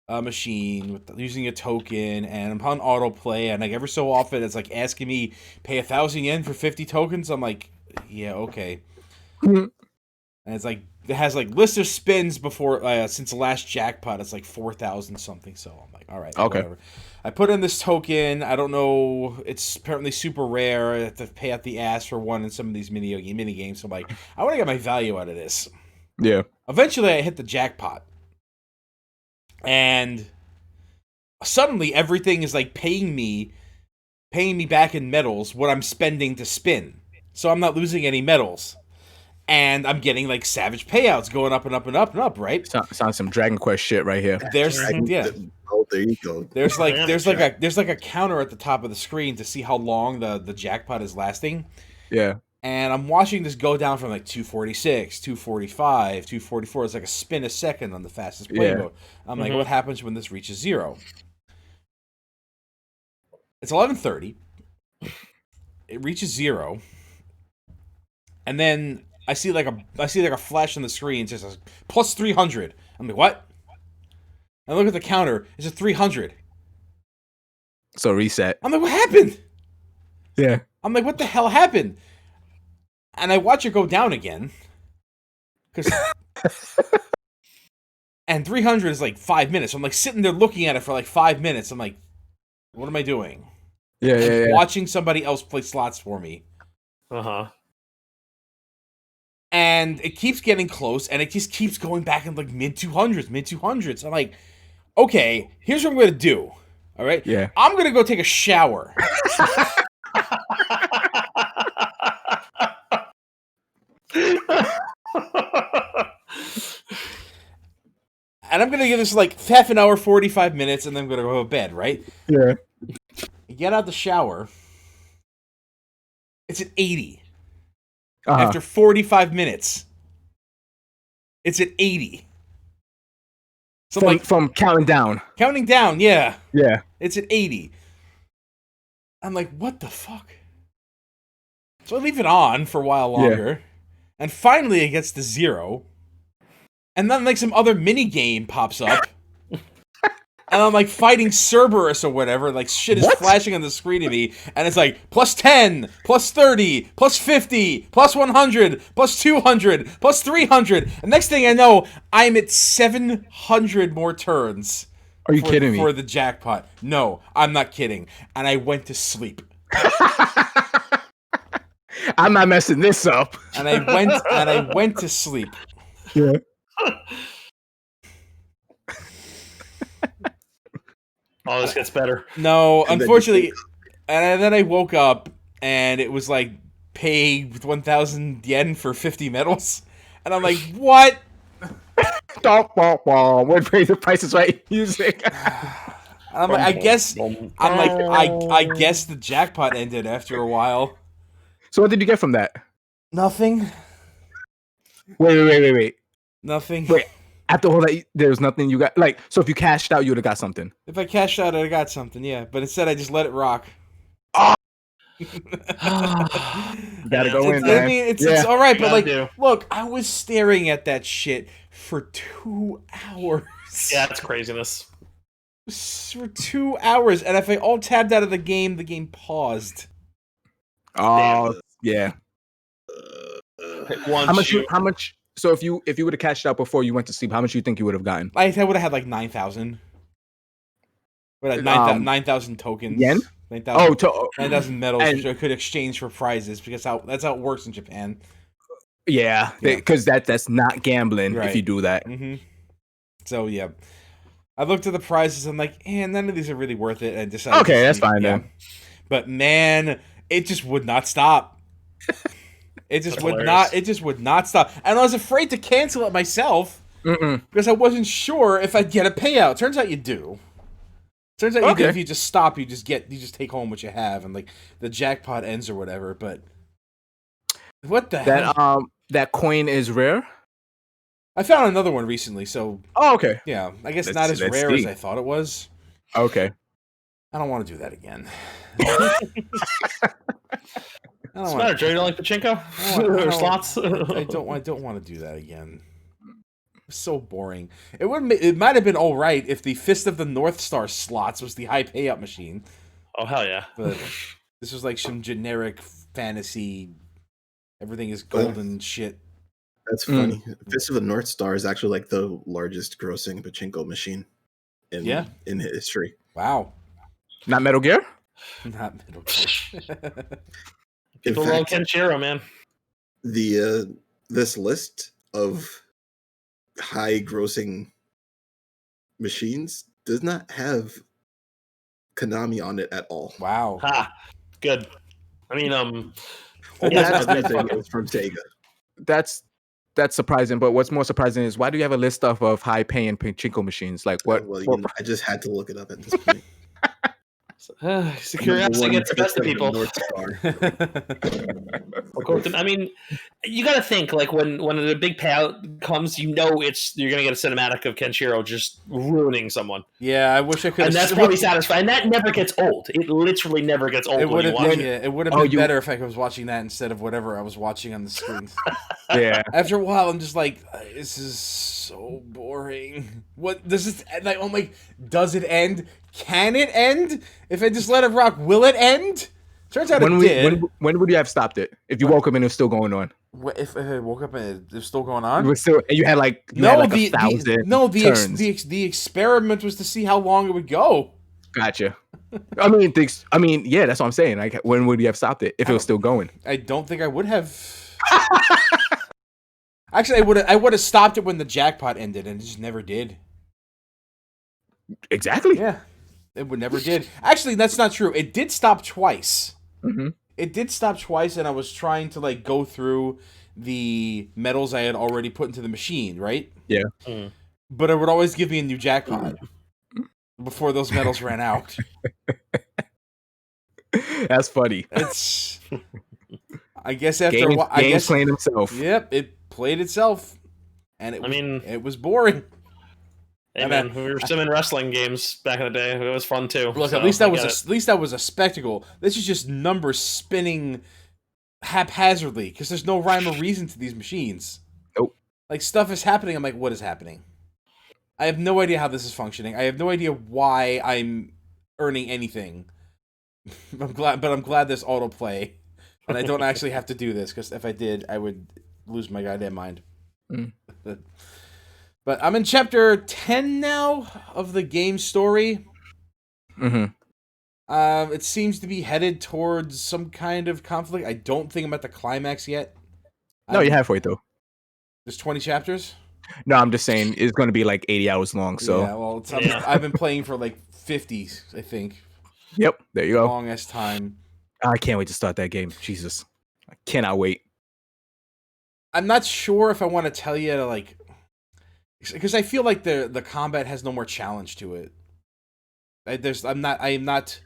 machine using a token, and I'm on autoplay, and like every so often it's like asking me pay 1,000 yen for 50 tokens. I'm like, yeah, okay. And it's like it has like list of spins before since the last jackpot. It's like 4,000 something. So I'm like, all right, okay. Whatever. I put in this token. I don't know. It's apparently super rare. I have to pay out the ass for one in some of these mini games. So I'm like, I want to get my value out of this. Yeah. Eventually, I hit the jackpot. And suddenly everything is like paying me back in medals what I'm spending to spin. So I'm not losing any medals. And I'm getting like savage payouts going up and up and up and up, right? Sounds some Dragon Quest shit right here. There's Oh, there you go. There's like a counter at the top of the screen to see how long the jackpot is lasting. Yeah. And I'm watching this go down from like 246, 245, 244. It's like a spin a second on the fastest play mode. I'm like, what happens when this reaches 0? It's 11:30. It reaches 0. And then I see like a flash on the screen. It says plus 300. I'm like, what? I look at the counter. It's a 300. So reset. I'm like, what happened? Yeah. I'm like, what the hell happened? And I watch it go down again. And 300 is like 5 minutes. So I'm like sitting there looking at it for like 5 minutes. I'm like, what am I doing? Yeah. Watching somebody else play slots for me. And it keeps getting close, and it just keeps going back in like mid 200s. I'm like, okay, here's what I'm gonna do. All right, yeah, I'm gonna go take a shower. And I'm gonna give this like half an hour, 45 minutes, and then I'm gonna go to bed. Right? Yeah. You get out the shower. It's at 80. After 45 minutes, it's at 80. So from counting down. Counting down, yeah. Yeah. It's at 80. I'm like, what the fuck? So I leave it on for a while longer. Yeah. And finally it gets to 0. And then like some other mini game pops up. And I'm like fighting Cerberus or whatever. Like shit is flashing on the screen at me. And it's like plus 10, plus 30, plus 50, plus 100, plus 200, plus 300. And next thing I know, I'm at 700 more turns. Are you kidding me? For the jackpot. No, I'm not kidding. And I went to sleep. I'm not messing this up. And I went to sleep. Yeah. Oh, this gets better. No, unfortunately, and then I woke up and it was like pay 1,000 yen for 50 medals, and I'm like, what? What the Price is Right music? I'm like, I guess the jackpot ended after a while. So what did you get from that? Nothing. Wait. Nothing. Wait. After all that, there was nothing you got. Like, so if you cashed out, you would have got something. If I cashed out, I got something, yeah. But instead, I just let it rock. Oh, Gotta go in, I man. mean, it's all right, but Gotta like, do. look, I was staring at that shit for 2 hours. Yeah, it's craziness. For 2 hours, and if I all tabbed out of the game paused. Oh, yeah. Once How much? you, How much? So if you would have cashed out before you went to sleep, how much do you think you would have gotten? I would have had like 9,000. Would have 9,000 tokens. Yen? 9,000. Oh, 9,000 medals, and- which I could exchange for prizes because that's how it works in Japan. yeah, because that's not gambling if you Right. do that. Mm-hmm. So yeah, I looked at the prizes. I'm like, none of these are really worth it. And I decided. Okay, to that's sleep. fine Yeah. then. But man, it just would not stop. It just That's would hilarious. not. It just would not stop. And I was afraid to cancel it myself Mm-mm. because I wasn't sure if I'd get a payout. Turns out you do. Turns out you do. Okay. If you just stop, you just take home what you have, and like the jackpot ends or whatever. But what the hell? That coin is rare. I found another one recently, so Oh, okay. yeah, I guess Let's- not as let's rare as see. I thought it was. Okay. I don't want to do that again. I don't what's the want. matter, Joe? You don't like pachinko I or don't- slots? I don't want to do that again. It's so boring. It might have been all right if the Fist of the North Star slots was the high payout machine, Oh hell yeah! but this was like some generic fantasy. Everything is golden shit. That's funny. Fist of the North Star is actually like the largest grossing pachinko machine in history. Wow, Not Metal Gear. not Metal Gear. In People love fact, Kenshiro, man. the this list of high grossing machines does not have Konami on it at all. Wow. Ha, good. I mean, Almost Yeah, everything fucking- is from Sega. That's surprising. But what's more surprising is why do you have a list of high paying pachinko machines? Like what? Well, what- I just had to look it up at this point. curiosity Number gets the best of Fist people. North Star. I mean, you got to think like when the big payout comes, you're gonna get a cinematic of Kenshiro just ruining someone, Yeah, I wish I could. and that's probably satisfying. And that never gets old. It literally never gets old. It when would you have watch been. it. Yeah, it would have Oh, been you- better if I was watching that instead of whatever I was watching on the screen. Yeah. After a while, I'm just like, this is so boring. What does this? Like, I'm like, does it end? Can it end? If I just let it rock, will it end? Turns out it did. When would you have stopped it if you woke up and it was still going on? If I woke up and it was still going It on? was still, and you had like a thousand turns. The experiment was to see how long it would go. Gotcha. I mean, yeah, that's what I'm saying. Like, when would you have stopped it if it was still going? I don't think I would have. Actually, I would have stopped it when the jackpot ended, and it just never did. Exactly. Yeah, it would never did. Actually, that's not true. It did stop twice. Mm-hmm. It did stop twice, and I was trying to like go through the medals I had already put into the machine, right? Yeah. Mm. But it would always give me a new jackpot before those medals ran out. That's funny. It's. I guess after Game, a while, I game's guess. playing himself. Yep, it played itself, and it. I mean- it was boring. Hey, I man, mean, we were simming wrestling games back in the day. It was fun too. Look, so at least that I was get it. at least that was a spectacle. This is just numbers spinning haphazardly because there's no rhyme or reason to these machines. Nope. Like stuff is happening. I'm like, what is happening? I have no idea how this is functioning. I have no idea why I'm earning anything. I'm glad there's autoplay, and I don't actually have to do this because if I did, I would lose my goddamn mind. Mm. But I'm in chapter 10 now of the game story. Mm-hmm. It seems to be headed towards some kind of conflict. I don't think I'm at the climax yet. No, you're halfway through. There's 20 chapters. No, I'm just saying it's going to be like 80 hours long. So, Yeah, well, Yeah. I've been playing for like 50, I think. yep, there you go. Longest time. I can't wait to start that game. Jesus, I cannot wait. I'm not sure if I want to tell you to like, because I feel like the combat has no more challenge to it. I am not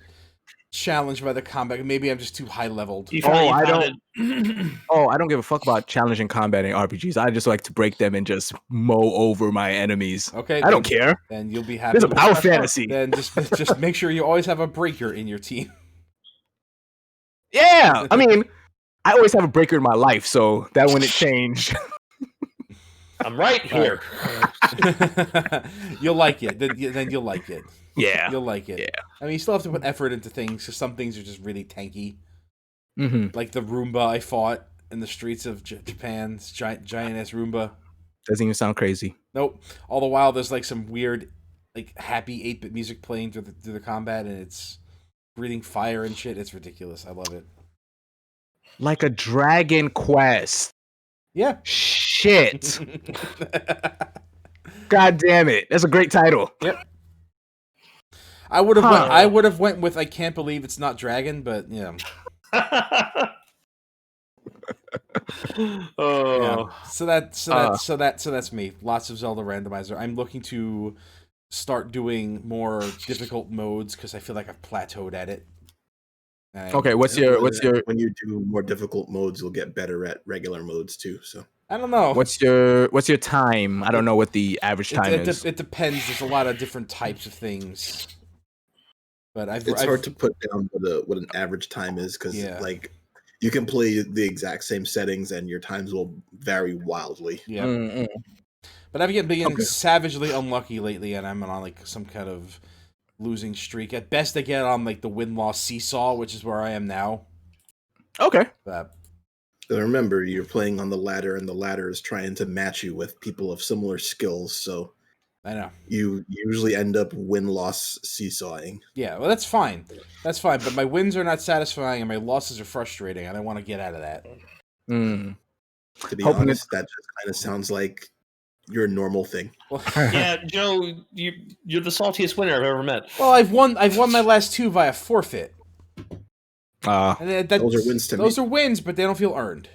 challenged by the combat. Maybe I'm just too high leveled. You Oh, found- you I found don't- it- Oh, I don't give a fuck about challenging combat in RPGs. I just like to break them and just mow over my enemies. Okay, I don't care. Then you'll be happy. There's a with power that. fantasy. Then just make sure you always have a breaker in your team. Yeah, Yeah, I mean, I always have a breaker in my life, so that wouldn't change. I'm right here. You'll like it. Then you'll like it. Yeah. You'll like it. Yeah. I mean, you still have to put effort into things, because some things are just really tanky. Mm-hmm. Like the Roomba I fought in the streets of Japan's giant-ass Roomba. Doesn't even sound crazy. Nope. All the while, there's like some weird, like happy 8-bit music playing through the combat, and it's breathing fire and shit. It's ridiculous. I love it. Like a Dragon Quest. Yeah. Shit. God damn it. That's a great title. Yep. I would have went with I can't believe it's not Dragon, but yeah. Oh. Yeah. So that's me. Lots of Zelda randomizer. I'm looking to start doing more difficult modes because I feel like I've plateaued at it. Okay, what's your when you do more difficult modes, you'll get better at regular modes too. So I don't know. What's your time? I don't know what the average time is. It depends. There's a lot of different types of things. But it's hard to put down what an average time is because like you can play the exact same settings and your times will vary wildly. Yeah. Mm-mm. But I've been getting savagely unlucky lately, and I'm on like some kind of losing streak. At best, I get on like the win-loss seesaw, which is where I am now. Okay. But remember, you're playing on the ladder, and the ladder is trying to match you with people of similar skills. So I know you usually end up win-loss seesawing. Yeah, well, that's fine. That's fine. But my wins are not satisfying, and my losses are frustrating. And I want to get out of that. Mm. To be honest, that just kind of sounds like your normal thing. Yeah, Joe, you're the saltiest winner I've ever met. Well, I've won my last two via forfeit. Those are wins to me. Those are wins, but they don't feel earned.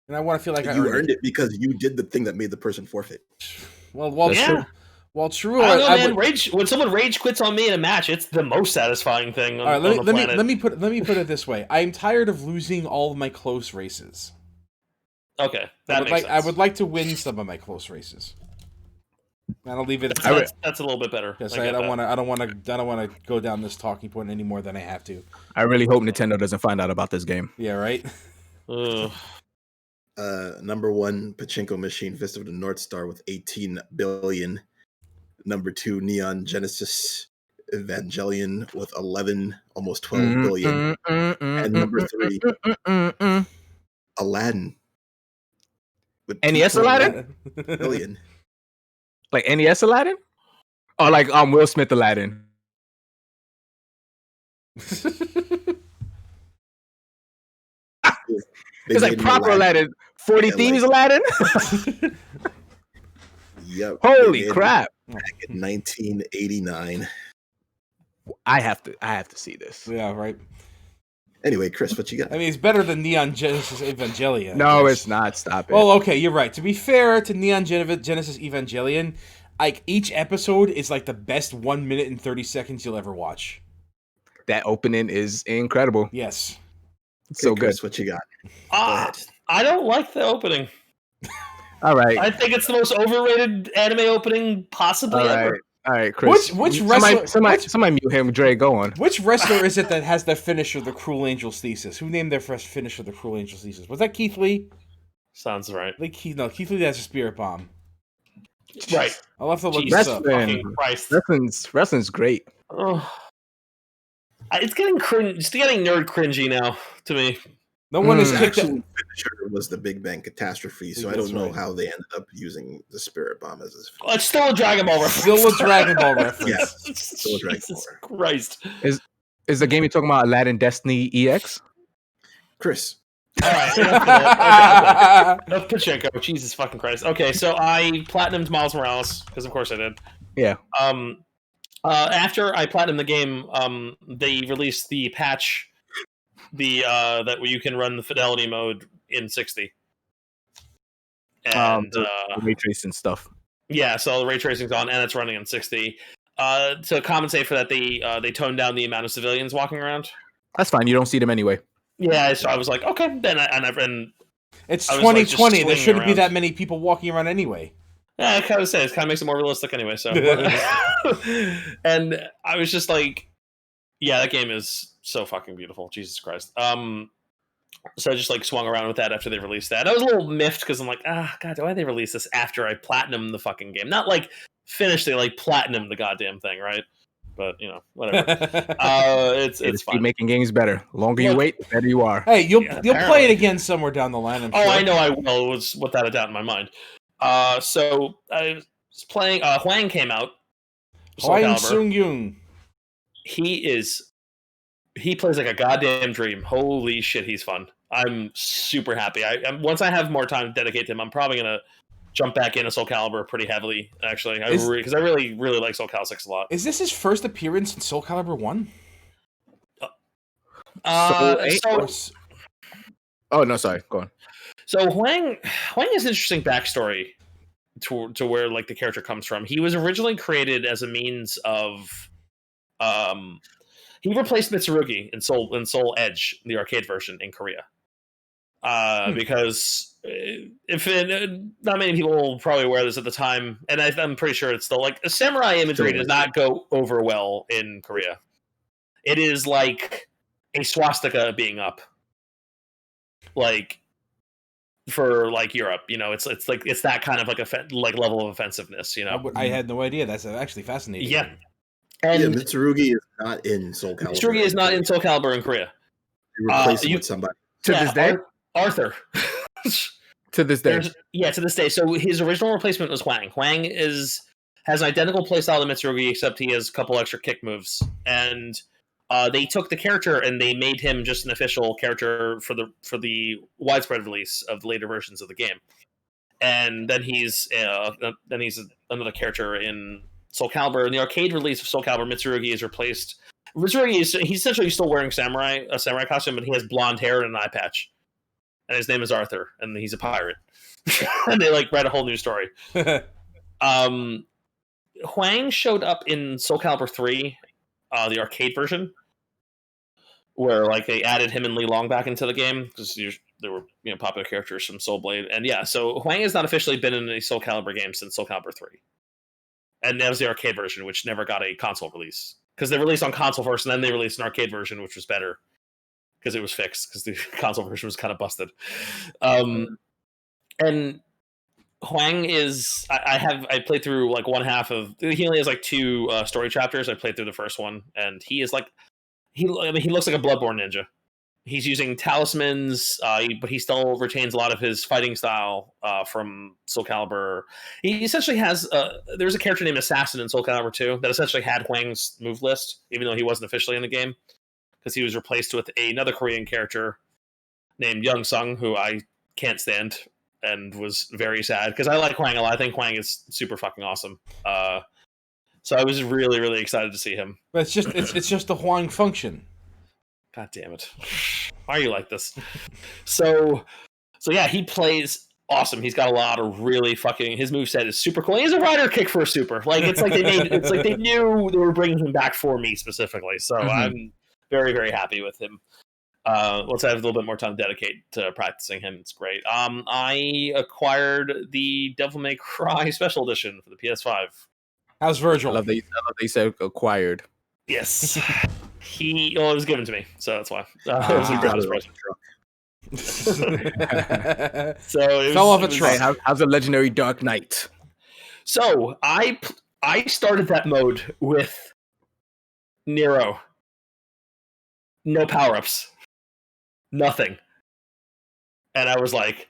And I want to feel like you earned it because you did the thing that made the person forfeit. Well, yeah. True. Well, true. I don't know, man. When someone rage quits on me in a match, it's the most satisfying thing on the planet. Let me put it this way. I'm tired of losing all of my close races. Okay, that makes sense. I would like to win some of my close races. And I'll leave it at that's a little bit better. Because I don't want to go down this talking point any more than I have to. I really hope Nintendo doesn't find out about this game. Yeah, right. Number one, Pachinko Machine, Fist of the North Star with 18 billion. Number two, Neon Genesis Evangelion with 11, almost 12 billion. And number three, Aladdin. With NES Aladdin? Billion. Like NES Aladdin? Or like Will Smith Aladdin? It's like proper Aladdin. 40 Thieves Aladdin? Yep. Holy crap. Back in 1989. I have to see this. Yeah, right. Anyway, Chris, what you got? I mean, it's better than Neon Genesis Evangelion. No, it's not. Stop it. Well, okay, you're right. To be fair to Neon Genesis Evangelion, like each episode is like the best 1 minute and 30 seconds you'll ever watch. That opening is incredible. Yes. So good. Chris, what you got? Go I don't like the opening. All right. I think it's the most overrated anime opening possibly ever. All right, Chris. Which wrestler? Somebody mute him. Dre, go on. Which wrestler is it that has the finisher, the Cruel Angel's Thesis? Who named their first finisher, the Cruel Angel's Thesis? Was that Keighley? Sounds right. Like Keighley has a spirit bomb. Right. I'll have to look Jesus this up. Wrestling's great. Oh. It's getting nerd cringy now to me. No one has The kicked actual finisher was the Big Bang Catastrophe, so I don't know how they ended up using the Spirit Bomb as his. Well, it's still a Dragon Ball reference. Still a Dragon Ball reference. Yeah, still a Dragon Jesus Ball. Christ. Is the game you're talking about Aladdin Destiny EX? Chris. All right. Enough Pachinko. Jesus fucking Christ. Okay, so I platinumed Miles Morales because of course I did. Yeah. After I platinumed the game, they released the patch, that you can run the fidelity mode in 60. And ray tracing stuff. Yeah, so the ray tracing's on and it's running in 60. To compensate for that, they toned down the amount of civilians walking around. That's fine. You don't see them anyway. Yeah, so I was like, okay, then it's 2020. There shouldn't be that many people walking around anyway. Yeah, I kind of say it kind of makes it more realistic anyway. So, and I was just like, yeah, that game is so fucking beautiful. Jesus Christ. So I just like swung around with that after they released that. I was a little miffed because I'm like, God, why did they release this after I platinum the fucking game? Not like finished, they like platinum the goddamn thing, right? But whatever. It's fine. Keep making games better. The longer you wait, the better you are. Hey, you'll play it again somewhere down the line. I'm sure. I know I will. It was without a doubt in my mind. So I was playing. Huang came out. Huang Sung-yoon. He plays like a goddamn dream. Holy shit, he's fun. I'm super happy. Once I have more time to dedicate to him, I'm probably gonna jump back into Soul Calibur pretty heavily. Actually, because I really like Soul Calibur 6 a lot. Is this his first appearance in Soul Calibur 1? Oh no, sorry. Go on. So Huang has an interesting backstory to where like the character comes from. He was originally created as a means of he replaced Mitsurugi in Soul Edge, the arcade version in Korea. Because not many people will probably aware this at the time, and I'm pretty sure it's still like samurai imagery does not go over well in Korea. It is like a swastika being up, like for like Europe. It's like it's that kind of like level of offensive-ness. I had no idea. That's actually fascinating. Yeah. And Mitsurugi is not in Soul Calibur. Mitsurugi is not in Soul Calibur in Korea. You replace him with somebody. To this day? Arthur. To this day. To this day. So his original replacement was Huang. Huang has an identical playstyle to Mitsurugi, except he has a couple extra kick moves. And they took the character and they made him just an official character for the widespread release of the later versions of the game. And then he's another character in Soul Calibur. In the arcade release of Soul Calibur, Mitsurugi is replaced. He's essentially still wearing a samurai costume, but he has blonde hair and an eye patch. And his name is Arthur, and he's a pirate. And they like write a whole new story. Huang showed up in Soul Calibur 3, the arcade version, where like they added him and Li Long back into the game because there were popular characters from Soul Blade, and so Huang has not officially been in a Soul Calibur game since Soul Calibur 3. And that was the arcade version, which never got a console release. Because they released on console first, and then they released an arcade version, which was better. Because it was fixed, because the console version was kind of busted. And Huang is... I played through like one half of... He only has like 2 story chapters. I played through the first one, and he is like... He looks like a Bloodborne ninja. He's using talismans, but he still retains a lot of his fighting style from Soul Calibur. He essentially has... there's a character named Assassin in Soul Calibur 2 that essentially had Huang's move list, even though he wasn't officially in the game, because he was replaced with another Korean character named Young Sung, who I can't stand, and was very sad, because I like Huang a lot. I think Huang is super fucking awesome. So I was really, really excited to see him. But it's just the Huang function. God damn it. Why are you like this? So yeah, he plays awesome. He's got a lot of really fucking... His moveset is super cool. He has a rider kick for a super. Like, it's like they knew they were bringing him back for me specifically. So I'm very, very happy with him. Once I have a little bit more time to dedicate to practicing him, it's great. I acquired the Devil May Cry Special Edition for the PS5. How's Virgil? I love that you said acquired. Yes. It was given to me, so that's why. It was a Christmas present. So it fell off a truck. Hey, how's a legendary Dark Knight? So I started that mode with Nero. No power-ups. Nothing. And I was like,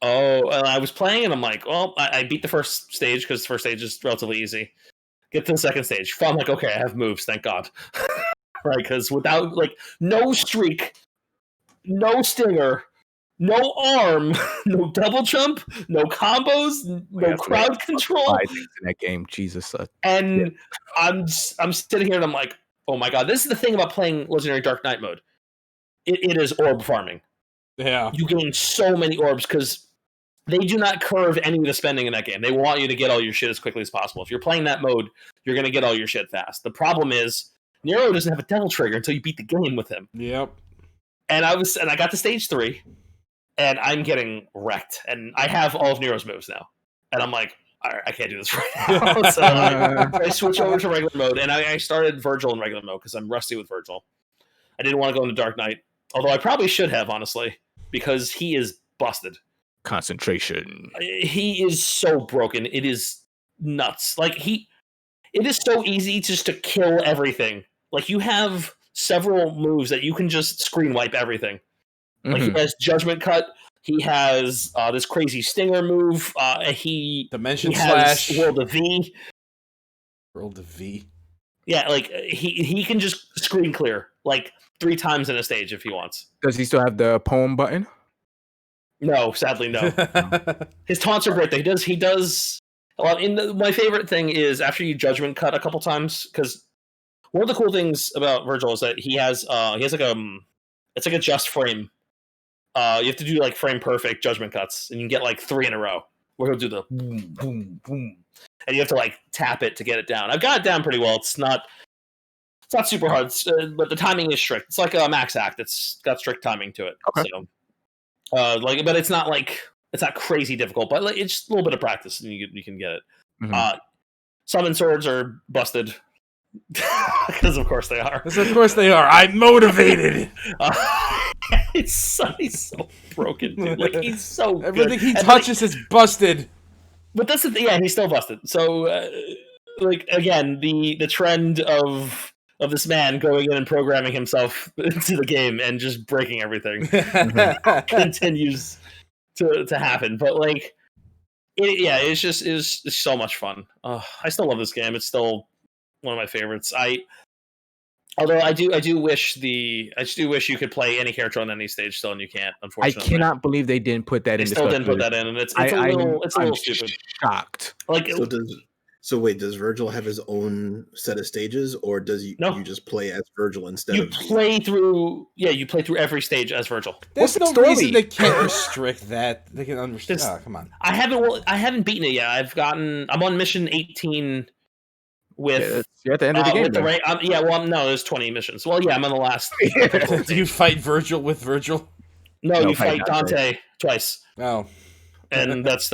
oh, and I was playing and I'm like, well, I beat the first stage because the first stage is relatively easy. Get to the second stage. I'm like, okay, I have moves, thank God. Right, because without, like, no streak, no stinger, no arm, no double jump, no combos, no crowd control. In that game, Jesus. And I'm sitting here and I'm like, oh my God, this is the thing about playing Legendary Dark Knight mode. It is orb farming. Yeah. You gain so many orbs because they do not curve any of the spending in that game. They want you to get all your shit as quickly as possible. If you're playing that mode, you're going to get all your shit fast. The problem is, Nero doesn't have a devil trigger until you beat the game with him. Yep. And I got to stage 3, and I'm getting wrecked. And I have all of Nero's moves now. And I'm like, all right, I can't do this right now. So I switch over to regular mode, and I started Virgil in regular mode because I'm rusty with Virgil. I didn't want to go into Dark Knight. Although I probably should have, honestly, because he is busted. Concentration. He is so broken. It is nuts. Like it is so easy just to kill everything. Like you have several moves that you can just screen wipe everything. Like he has Judgment Cut. He has this crazy Stinger move. Dimension has Slash. World of V. World of V. Yeah, like he can just screen clear like 3 times in a stage if he wants. Does he still have the poem button? No, sadly no. His taunts are great. He does. Well, my favorite thing is after you Judgment Cut a couple times, because one of the cool things about Virgil is that he has like it's like a just frame. You have to do like frame perfect Judgment Cuts, and you can get like 3 in a row. Where he'll do the boom, boom, boom, and you have to like tap it to get it down. I've got it down pretty well. It's not super hard, but the timing is strict. It's like a Max Act. It's got strict timing to it. Okay. So, but it's not crazy difficult. But like, it's just a little bit of practice, and you can get it. Summon swords are busted. Because of course they are. I'm motivated. He's so broken, dude. Like he's so everything good. he touches is busted. But that's the thing. Yeah, he's still busted. So, like again, the trend of this man going in and programming himself into the game and just breaking everything continues to happen. But like, it's so much fun. I still love this game. It's still one of my favorites. Although I do wish you could play any character on any stage still, and you can't. Unfortunately, I cannot believe they didn't put that in. They still didn't put that in, and it's a little stupid. Shocked. Like, so wait, does Virgil have his own set of stages, or does you just play as Virgil instead? You play through every stage as Virgil. There's no reason they can't restrict that. They can understand. Come on. I haven't beaten it yet. I'm on mission 18. You're at the end of the game. No, there's 20 missions. Well, yeah, I'm on the last. Do you fight Virgil with Virgil? No, you fight Dante twice. Oh, and there's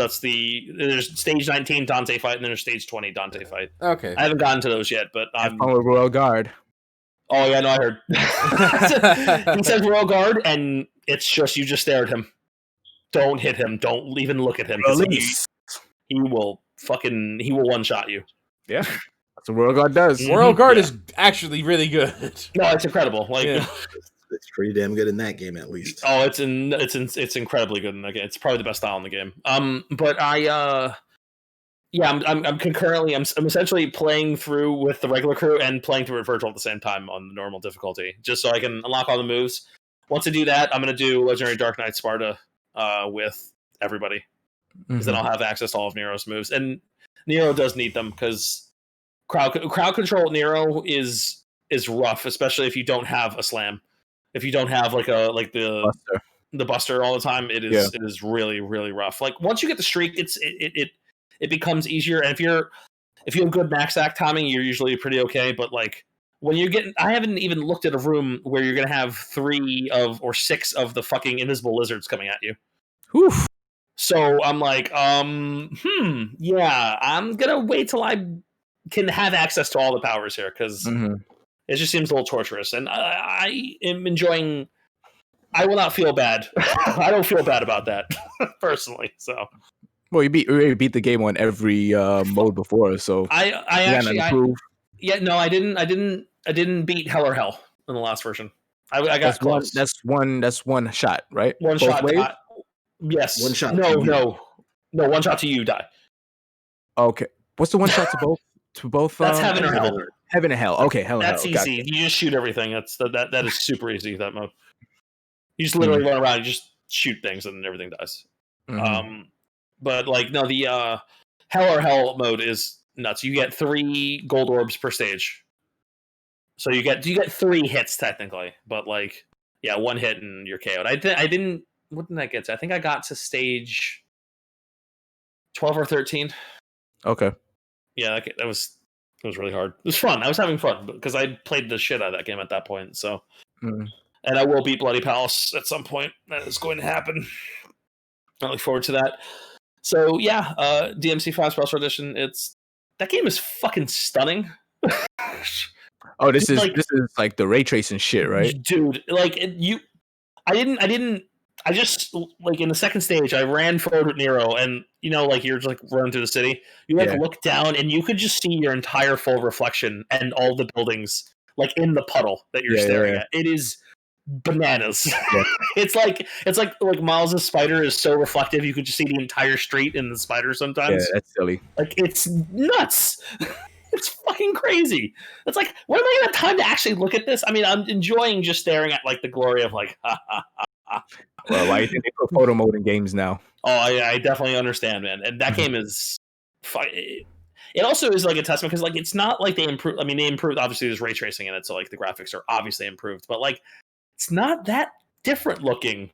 stage 19 Dante fight, and then there's stage 20 Dante fight. Okay, I haven't gotten to those yet, but I'm with Royal Guard. Oh yeah, no, I heard. He says Royal Guard, and it's just you just stare at him. Don't hit him. Don't even look at him. He will one shot you. Yeah. That's what Royal Guard does. Royal Guard is actually really good. No, it's incredible. Like it's pretty damn good in that game, at least. Oh, it's incredibly good in that game. It's probably the best style in the game. But I'm concurrently. I'm essentially playing through with the regular crew and playing through with Virgil at the same time on the normal difficulty, just so I can unlock all the moves. Once I do that, I'm gonna do Legendary Dark Knight Sparta with everybody, because then I'll have access to all of Nero's moves. And Nero does need them because crowd control Nero is rough, especially if you don't have a slam. If you don't have the buster all the time, it is really, really rough. Like once you get the streak, it becomes easier. And if you have good max act timing, you're usually pretty okay. But like when you're I haven't even looked at a room where you're gonna have 3 or 6 of the fucking invisible lizards coming at you. Whew. So I'm like, I'm gonna wait till I can have access to all the powers here, because it just seems a little torturous, and I am enjoying. I will not feel bad. I don't feel bad about that personally. So, well, you beat the game on every mode before, so I didn't beat Hell or Hell in the last version. I got that's close. That's one shot, right? One Both shot. ways? Yes. One shot. No. One shot to you die. Okay. What's the one shot to both? To both. That's Heaven or Hell. Heaven and Hell. Okay, Hell. That's Hell. easy. You just shoot everything. That is super easy. That mode. You just literally run around. You just shoot things, and everything dies. But like no, the Hell or Hell mode is nuts. You get 3 gold orbs per stage. So you get 3 hits technically, but like one hit and you're KO'd. I didn't. What did I get to? I think I got to stage 12 or 13. Okay. Yeah, that was really hard. It was fun. I was having fun because I played the shit out of that game at that point. So, and I will beat Bloody Palace at some point. That is going to happen. I look forward to that. So yeah, DMC 5 Special Edition. That game is fucking stunning. Oh, this is like the ray tracing shit, right? Dude, like I just like in the second stage, I ran forward with Nero, and like you're just like running through the city. You like look down, and you could just see your entire full reflection and all the buildings like in the puddle that you're staring at. It is bananas. Yeah. it's like Miles' spider is so reflective you could just see the entire street in the spider sometimes. Yeah, that's silly. Like it's nuts. It's fucking crazy. It's like, when am I gonna have time to actually look at this? I mean, I'm enjoying just staring at like the glory of like Well, why do you think they put photo mode in games now? Oh, I definitely understand, man. And that game is it also is like a testament because like it's not like they improved. I mean, they improved. Obviously, there's ray tracing in it, so like the graphics are obviously improved. But like, it's not that different looking.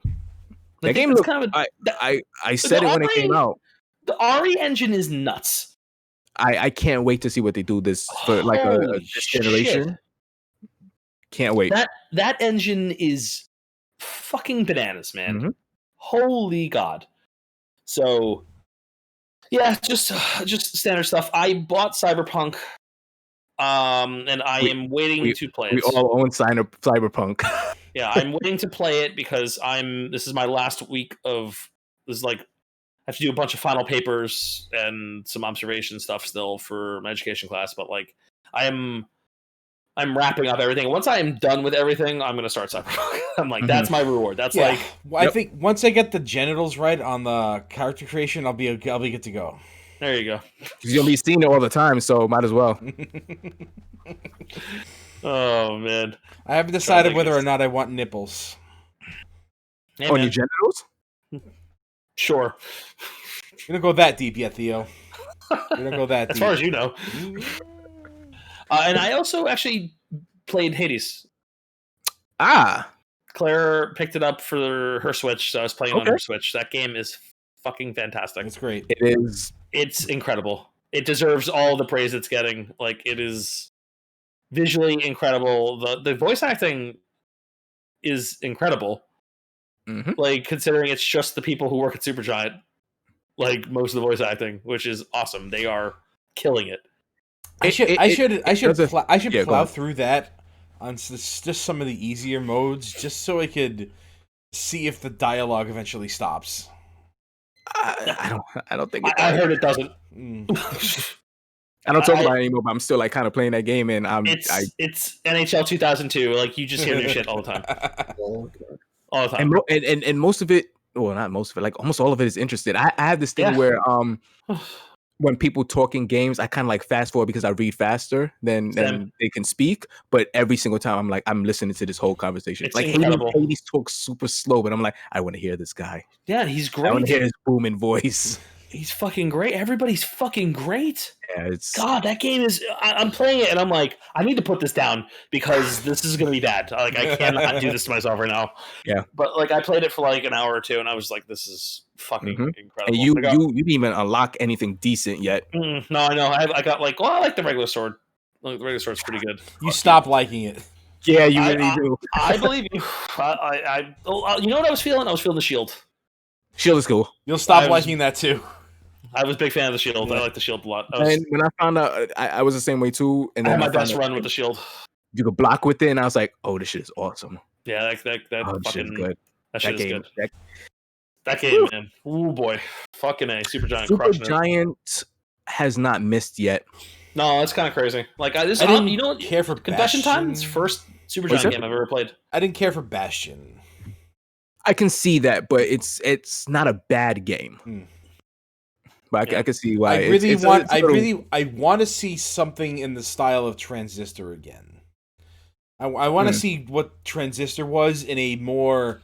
Like, that game looks kind of. I said it when it came out. The RE engine is nuts. I can't wait to see what they do this for like this generation. Can't wait. That engine is fucking bananas, man. Mm-hmm. Holy God. So yeah, just standard stuff. I bought Cyberpunk, and I am waiting to play it. We all own Cyberpunk. Yeah, I'm waiting to play it because this is my last week of this. Like, I have to do a bunch of final papers and some observation stuff still for my education class. But like, I'm wrapping up everything. Once I am done with everything, I'm going to start Cyberpunk. I'm like, that's my reward. That's like. Well, I think once I get the genitals right on the character creation, I'll be good to go. There you go. You'll be seeing it all the time, so might as well. Oh man, I haven't decided whether or not I want nipples. Hey, on your genitals? Sure. You don't go that deep yet, Theo. You don't go that deep. As far as you know. And I also actually played Hades. Claire picked it up for her Switch, so I was playing on her Switch. That game is fucking fantastic. It's great. It is. It's incredible. It deserves all the praise it's getting. Like, it is visually incredible. The voice acting is incredible. Mm-hmm. Like, considering it's just the people who work at Supergiant, like most of the voice acting, which is awesome. They are killing it. I should plow through that on just some of the easier modes, just so I could see if the dialogue eventually stops. I don't think I heard it doesn't. I don't talk about it anymore, but I'm still like kind of playing that game, and it's NHL 2002. Like, you just hear new shit all the time. All the time. And most of it, well, not most of it, like almost all of it is interesting. I have this thing where when people talk in games, I kind of like fast forward because I read faster than they can speak. But every single time I'm listening to this whole conversation. It's like Hades talks super slow, but I'm like, I want to hear this guy. Yeah, he's great. I want to hear his booming voice. He's fucking great. Everybody's fucking great. Yeah, God, that game is. I'm playing it and I'm like, I need to put this down because this is gonna be bad. Like, I cannot do this to myself right now. Yeah. But like, I played it for like an hour or two and I was like, this is fucking incredible. And you didn't even unlock anything decent yet. No, I know. I got like, I like the regular sword. Like, the regular sword's pretty good. You stop liking it. Yeah, you really do. I believe you. You know what I was feeling? I was feeling the shield. Shield is cool. You'll stop liking that too. I was a big fan of the shield. I like the shield a lot. And when I found out, I was the same way too. And then I had my best run with the shield. You could block with it, and I was like, "Oh, this shit is awesome." Yeah, that fucking shit is good. That shit is good. That game, man. Ooh boy, fucking A. Supergiant has not missed yet. No, that's kind of crazy. Like, I didn't care for Confession Bastion. Time's first Supergiant game I've ever played. I didn't care for Bastion. I can see that, but it's not a bad game. But I can see why. I want to see something in the style of Transistor again. I want to see what Transistor was in a more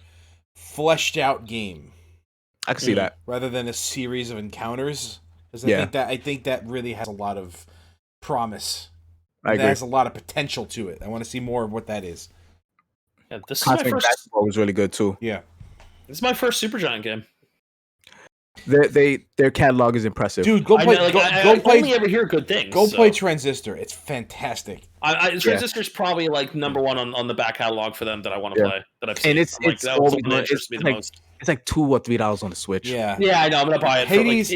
fleshed out game. I can see that rather than a series of encounters. Because I think that really has a lot of promise. I agree. That has a lot of potential to it. I want to see more of what that is. Yeah, this is my first. Basketball was really good too. Yeah, this is my first Supergiant game. Their catalog is impressive, dude. Go play. I only ever hear good things. Play Transistor. It's fantastic. Transistor's probably like number one on the back catalog for them that I want to play. That I've seen. And it's like $2 or $3 on the Switch. Yeah, I know. I'm gonna buy it. Hades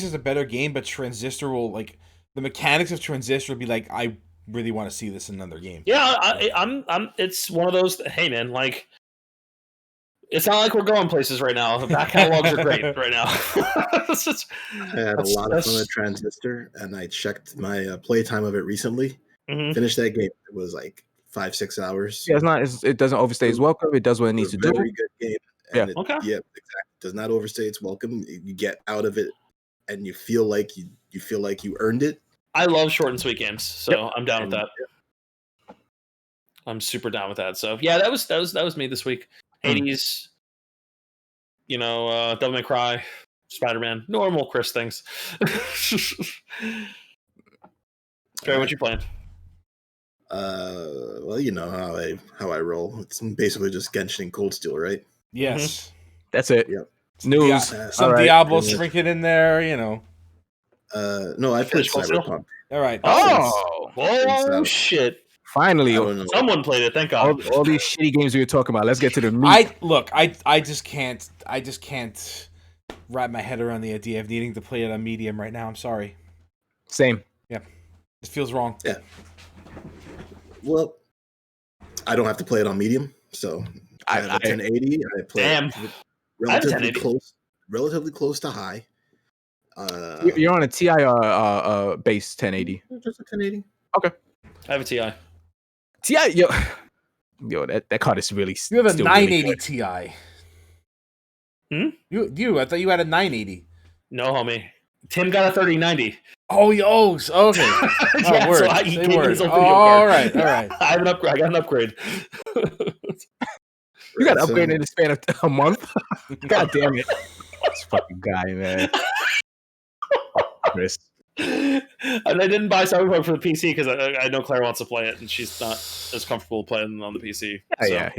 is a better game, but Transistor will like the mechanics of Transistor will be like, I really want to see this in another game. Yeah, I'm. It's one of those. Hey man, like, It's not like we're going places right now. The back catalogs are great right now. I had a lot of fun with Transistor, and I checked my playtime of it recently. Finished that game. It was like 5-6 hours. Yeah, it doesn't overstay its welcome. It does what it needs to do. Very good game. And Yeah. Okay. Yeah, exactly. Does not overstay its welcome. You get out of it, and you feel like you earned it. I love short and sweet games, so I'm down with that. Yeah. I'm super down with that. So yeah, that was me this week. Hades, Devil May Cry, Spider-Man, normal Chris things. Barry, what you playing? Well, you know how I roll. It's basically just Genshin and Cold Steel, right? Yes. That's it. Yep. News. Some All right. Diablo sprinkled in there, No, I played Cold Steel? Cyberpunk. All right. Oh shit! Finally, Someone played it. Thank God. all these shitty games we were talking about. Let's get to the meat. I just can't wrap my head around the idea of needing to play it on medium right now. I'm sorry. Same. Yeah. It feels wrong. Yeah. Well, I don't have to play it on medium, so I have a 1080. I play relatively close to high. You're on a TI base 1080. Just a 1080. Okay. I have a TI. TI, yo, that card is really. You have a still 980 really Ti. Hmm? I thought you had a 980. No, homie. Tim got a 3090. Oh, okay. Yeah, word. so he gave me his own video all card. right. I have an upgrade. I got an upgrade. You got to upgrade in the span of a month. God damn it! This fucking guy, man. Chris. And I didn't buy Cyberpunk for the PC because I know Claire wants to play it, and she's not as comfortable playing on the PC. So. Yeah.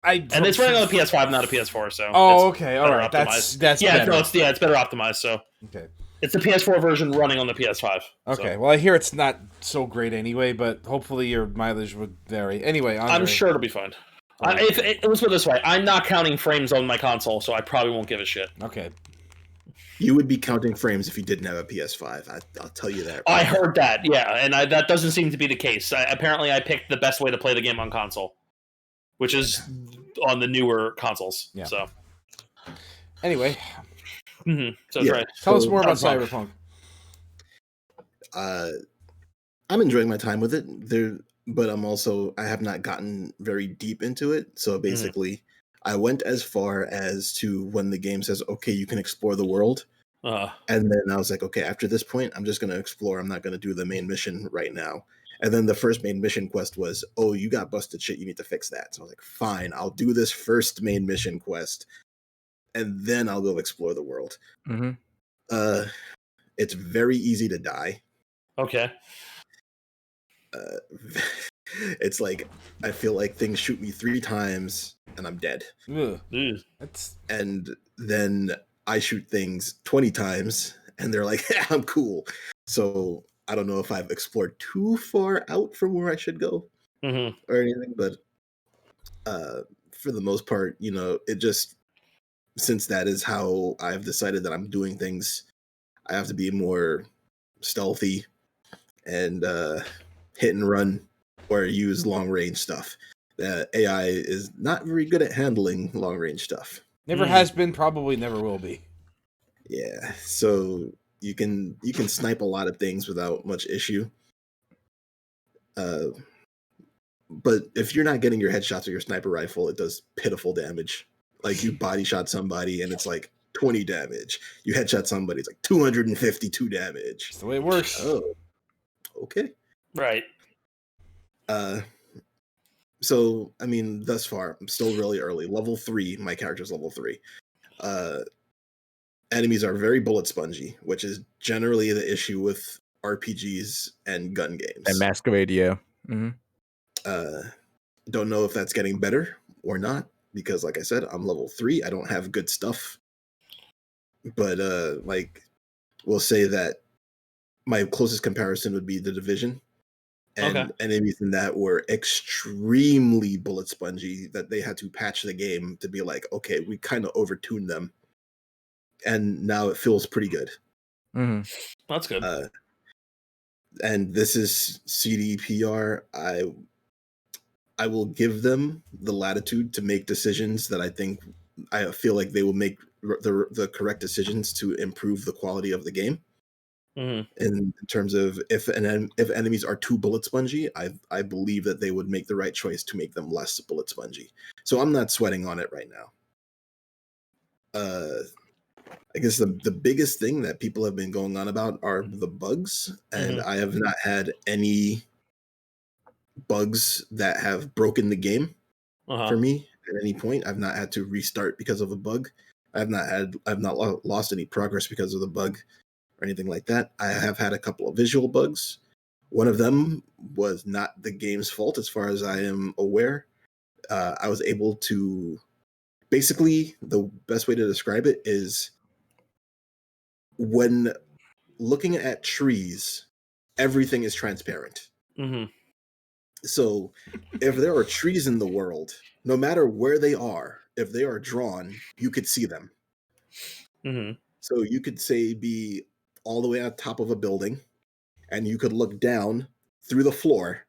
And it's running on the PS5, not a PS4. So. Okay. All right. Optimized. That's yeah. better. It's better optimized. So. Okay. It's the PS4 version running on the PS5. Okay. So. Well, I hear it's not so great anyway, but hopefully your mileage would vary. Anyway, Andre. I'm sure it'll be fine. Let's put it this way: I'm not counting frames on my console, so I probably won't give a shit. Okay. You would be counting frames if you didn't have a PS5. I'll tell you that. I heard that, yeah, and that doesn't seem to be the case. Apparently, I picked the best way to play the game on console, which is on the newer consoles. Yeah. So. Anyway. So that's right. Tell us more about Cyberpunk. I'm enjoying my time with it. But I have not gotten very deep into it. So basically, I went as far as to when the game says, okay, you can explore the world. And then I was like, okay, after this point, I'm just going to explore. I'm not going to do the main mission right now. And then the first main mission quest was, oh, you got busted shit. You need to fix that. So I was like, fine, I'll do this first main mission quest. And then I'll go explore the world. It's very easy to die. Okay. It's like I feel like things shoot me 3 times and I'm dead. And then I shoot things 20 times and they're like, yeah, I'm cool. So I don't know if I've explored too far out from where I should go or anything, but for the most part, it just, since that is how I've decided that I'm doing things, I have to be more stealthy and hit and run or use long range stuff. The AI is not very good at handling long range stuff. Never has been, probably never will be. Yeah, so you can snipe a lot of things without much issue. But if you're not getting your headshots with your sniper rifle, it does pitiful damage. Like you body shot somebody and it's like 20 damage. You headshot somebody, it's like 252 damage. That's the way it works. Oh, okay. Right. So, I mean, thus far, I'm still really early. Level 3, my character's level 3. Enemies are very bullet spongy, which is generally the issue with RPGs and gun games. And Masquerade, yeah. Don't know if that's getting better or not, because like I said, I'm level 3. I don't have good stuff. But, we'll say that my closest comparison would be The Division. And enemies in that were extremely bullet spongy that they had to patch the game to be like, okay, we kind of overtuned them. And now it feels pretty good. That's good. And this is CDPR. I will give them the latitude to make decisions that I think I feel like they will make the correct decisions to improve the quality of the game. In terms of if enemies are too bullet spongy, I believe that they would make the right choice to make them less bullet spongy. So I'm not sweating on it right now. I guess the biggest thing that people have been going on about are the bugs, and I have not had any bugs that have broken the game for me at any point. I've not had to restart because of a bug. I've not lost any progress because of the bug or anything like that. I have had a couple of visual bugs. One of them was not the game's fault, as far as I am aware. I was able to, basically, the best way to describe it is when looking at trees, everything is transparent. So if there are trees in the world, no matter where they are, if they are drawn, you could see them. So you could say be all the way on top of a building, and you could look down through the floor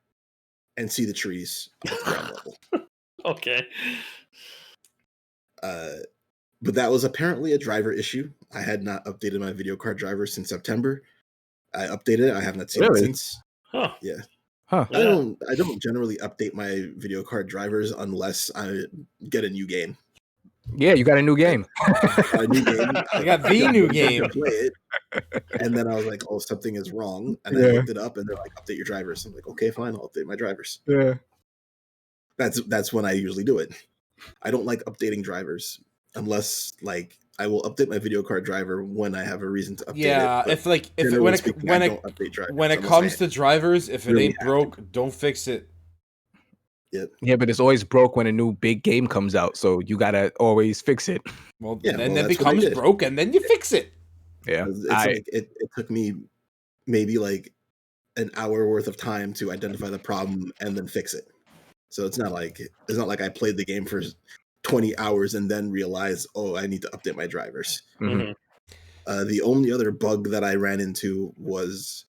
and see the trees at the ground level. Okay. But that was apparently a driver issue. I had not updated my video card driver since September. I updated it. I have not seen it since. Yeah. I don't generally update my video card drivers unless I get a new game. Yeah, you got a new game. A new game. I got the new game. Play it. And then I was like, oh, something is wrong. And I looked it up, and they're like, update your drivers. I'm like, okay, fine, I'll update my drivers. Yeah. That's when I usually do it. I don't like updating drivers unless, like, I will update my video card driver when I have a reason to update it. Yeah, when it comes to drivers, if it ain't broke, don't fix it. Yeah, but it's always broke when a new big game comes out, so you gotta always fix it. Well, then it becomes broke, and then you fix it. Yeah, it took me maybe like an hour worth of time to identify the problem and then fix it. So it's not like I played the game for 20 hours and then realized, oh, I need to update my drivers. The only other bug that I ran into was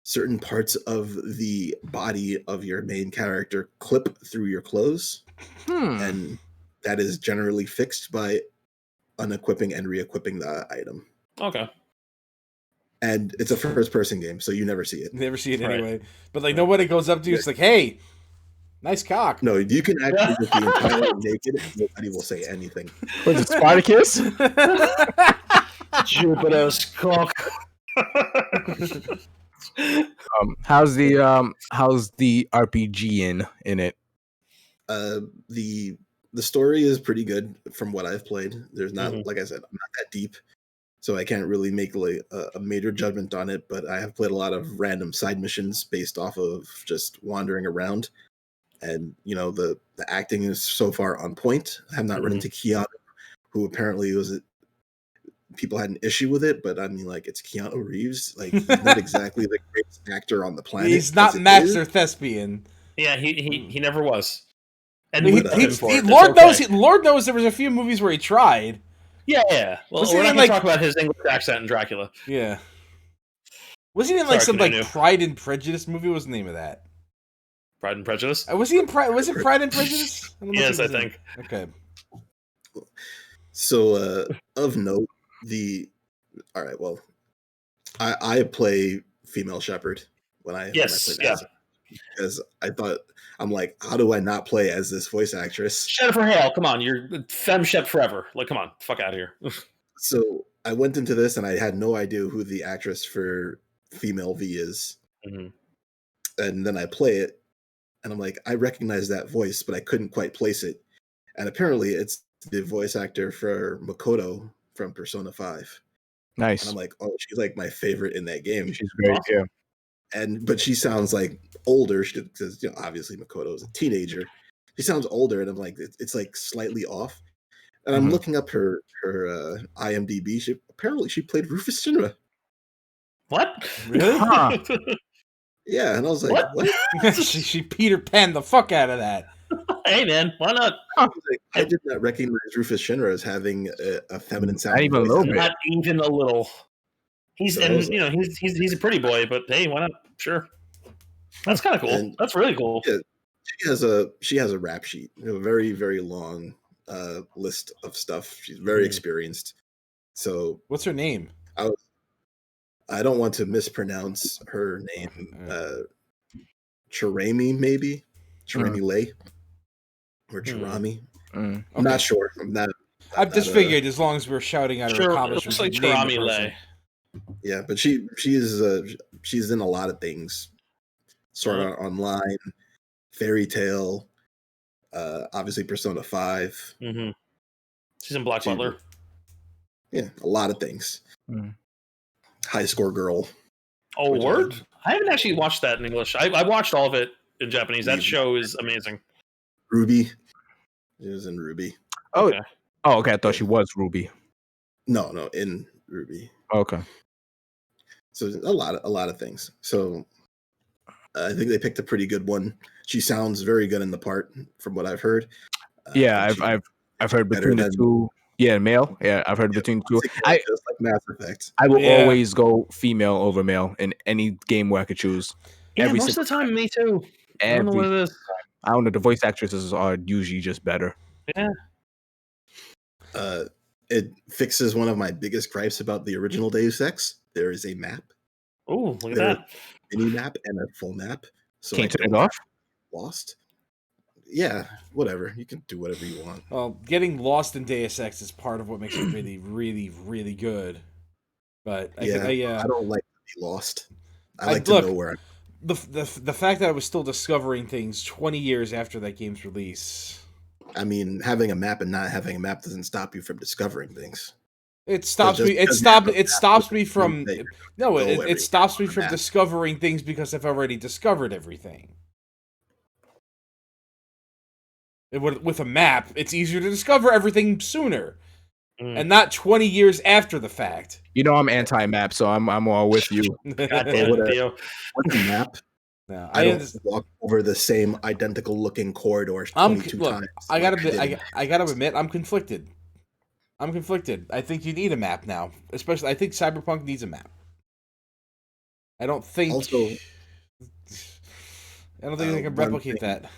certain parts of the body of your main character clip through your clothes. And that is generally fixed by unequipping and re-equipping the item. Okay. And it's a first-person game, so you never see it. Never see it anyway. But like nobody goes up to you, it's like, hey, nice cock. No, you can actually just be entirely naked and nobody will say anything. Was it Spartacus? Jupiter's cock. How's the RPG in it? The story is pretty good from what I've played. There's not, like I said, I'm not that deep, so I can't really make like a major judgment on it. But I have played a lot of random side missions based off of just wandering around, and the acting is so far on point. I have not run into Keanu, who apparently people had an issue with it, but I mean, like, it's Keanu Reeves. Like, he's not exactly the greatest actor on the planet. He's not Master Thespian. Yeah, he never was. And Lord knows there was a few movies where he tried. Yeah. Well, we're not going to talk about his English accent in Dracula. Yeah. Was he in like some like Pride and Prejudice movie? What was the name of that? Pride and Prejudice? Was he in Was it Pride and Prejudice? Yes, I think. Okay. So, of note, all right, well, I play female shepherd when I play as it, because I'm like, how do I not play as this voice actress? Jennifer Hale, come on, you're femme shep forever. Like, come on, fuck out of here. So I went into this and I had no idea who the actress for female V is, and then I play it, and I'm like, I recognize that voice, but I couldn't quite place it, and apparently it's the voice actor for Makoto from Persona 5. Nice. And I'm like, oh, she's like my favorite in that game. She's great, yeah. But she sounds like older because obviously Makoto is a teenager. She sounds older, and I'm like, it's like slightly off. And I'm looking up her IMDb. She played Rufus Shinra. What? Really? Huh. Yeah, and I was like, what? she Peter Pan the fuck out of that. Hey man, why not? I did not recognize Rufus Shinra as having a feminine sound. Not even a little bit. Not even a little. He's a pretty boy, but hey, why not? Sure. That's kind of cool. That's really cool. Yeah, she has a rap sheet, a very, very long list of stuff. She's very experienced. So What's her name? I don't want to mispronounce her name. Cherami, maybe Cherami Lay or Cherami. I'm not sure. I've just figured as long as we're shouting out her accomplishments, looks like Cherami Lay. Yeah, but she's in a lot of things. Sword Art Online, Fairy Tale, obviously Persona 5. Mm-hmm. She's in Black Butler. Yeah, a lot of things. High Score Girl. Oh, word! I haven't actually watched that in English. I watched all of it in Japanese. That show is amazing. Ruby. She was in Ruby. Oh, okay. Oh, okay. I thought she was Ruby. No, in Ruby. Okay. So a lot of things. So I think they picked a pretty good one. She sounds very good in the part, from what I've heard. Yeah, I've heard between the two. Yeah, male. Yeah, I've heard between the two. Just like Mass Effect. I will always go female over male in any game where I could choose. Yeah, most of the time, me too. I don't know what it is. I don't know. The voice actresses are usually just better. Yeah. It fixes one of my biggest gripes about the original Deus Ex. There is a map. Oh, look at that. Mini map and a full map. So can't turn it off. Lost. Yeah, whatever. You can do whatever you want. Well, getting lost in Deus Ex is part of what makes it really, really, really good. But I don't like to be lost. I like to know where I'm. The fact that I was still discovering things 20 years after that game's release. I mean, having a map and not having a map doesn't stop you from discovering things. It stops me. It stops me from. No, it stops me from discovering things because I've already discovered everything. With a map, it's easier to discover everything sooner, and not 20 years after the fact. You know, I'm anti-map, so I'm all with you. God damn it, Theo. What's a map? No, I don't walk over the same identical looking corridors 22 times. I gotta admit, I'm conflicted. I think you need a map now, especially. I think Cyberpunk needs a map. I don't think they can replicate that.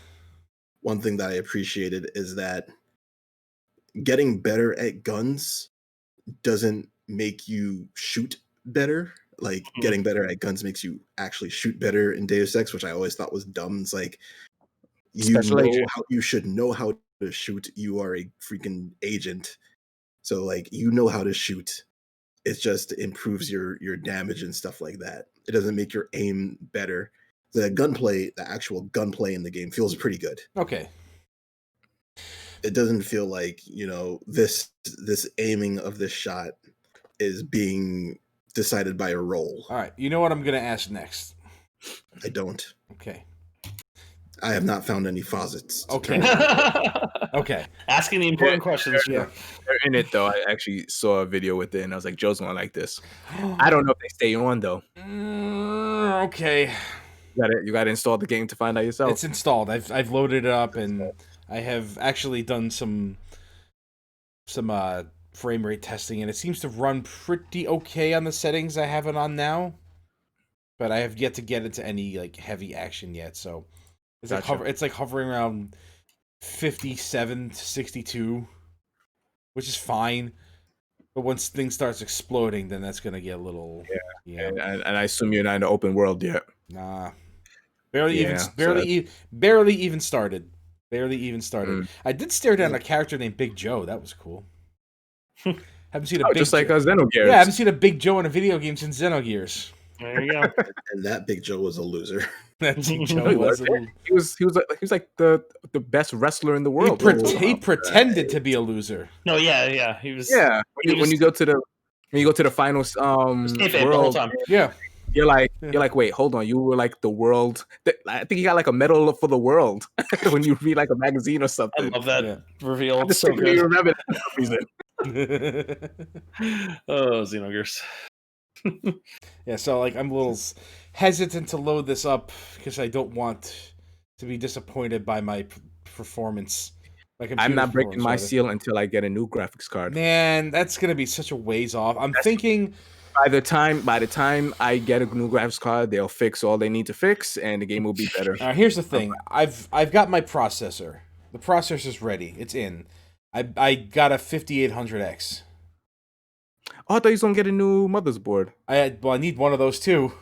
One thing that I appreciated is that getting better at guns doesn't make you shoot better. Like, getting better at guns makes you actually shoot better in Deus Ex, which I always thought was dumb. It's like, you should know how to shoot. You are a freaking agent. So, like, you know how to shoot. It just improves your damage and stuff like that. It doesn't make your aim better. The actual gunplay in the game feels pretty good. Okay. It doesn't feel like, this aiming of this shot is being decided by a roll. All right. You know what I'm going to ask next? I don't. Okay. I have not found any faucets. Okay. Okay. Asking the important questions. They're in it, though. I actually saw a video with it, and I was like, Joe's going to like this. I don't know if they stay on, though. Okay. You got to install the game to find out yourself. It's installed. I've loaded it up, and I have actually done some frame rate testing, and it seems to run pretty okay on the settings I have it on now. But I have yet to get into any like heavy action yet, so it's like hovering around 57 to 62, which is fine. But once things starts exploding, then that's gonna get a little. Yeah. And I assume you're not in the open world yet. Nah, barely even started. Barely even started. I did stare down a character named Big Joe. That was cool. Haven't seen a just like Xenogears. Yeah, I haven't seen a Big Joe in a video game since Xenogears. There you go. And that Big Joe was a loser. That Big Joe was. He was like the best wrestler in the world. He pretended to be a loser. No, yeah, he was. Yeah, when you go to the finals world, the whole time. Yeah. You're like, wait, hold on. You were like the world. I think you got like a medal for the world when you read like a magazine or something. I love that reveal. It's so good. You remember that for some reason. Oh, Xenogears. Yeah, so like I'm a little hesitant to load this up because I don't want to be disappointed by my performance. I'm not breaking my seal until I get a new graphics card. Man, that's gonna be such a ways off. I'm thinking by the time I get a new graphics card, they'll fix all they need to fix, and the game will be better. Here's the thing: I've got my processor. The processor's ready. It's in. I got a 5800X. Oh, I thought you was gonna get a new motherboard. I need one of those too.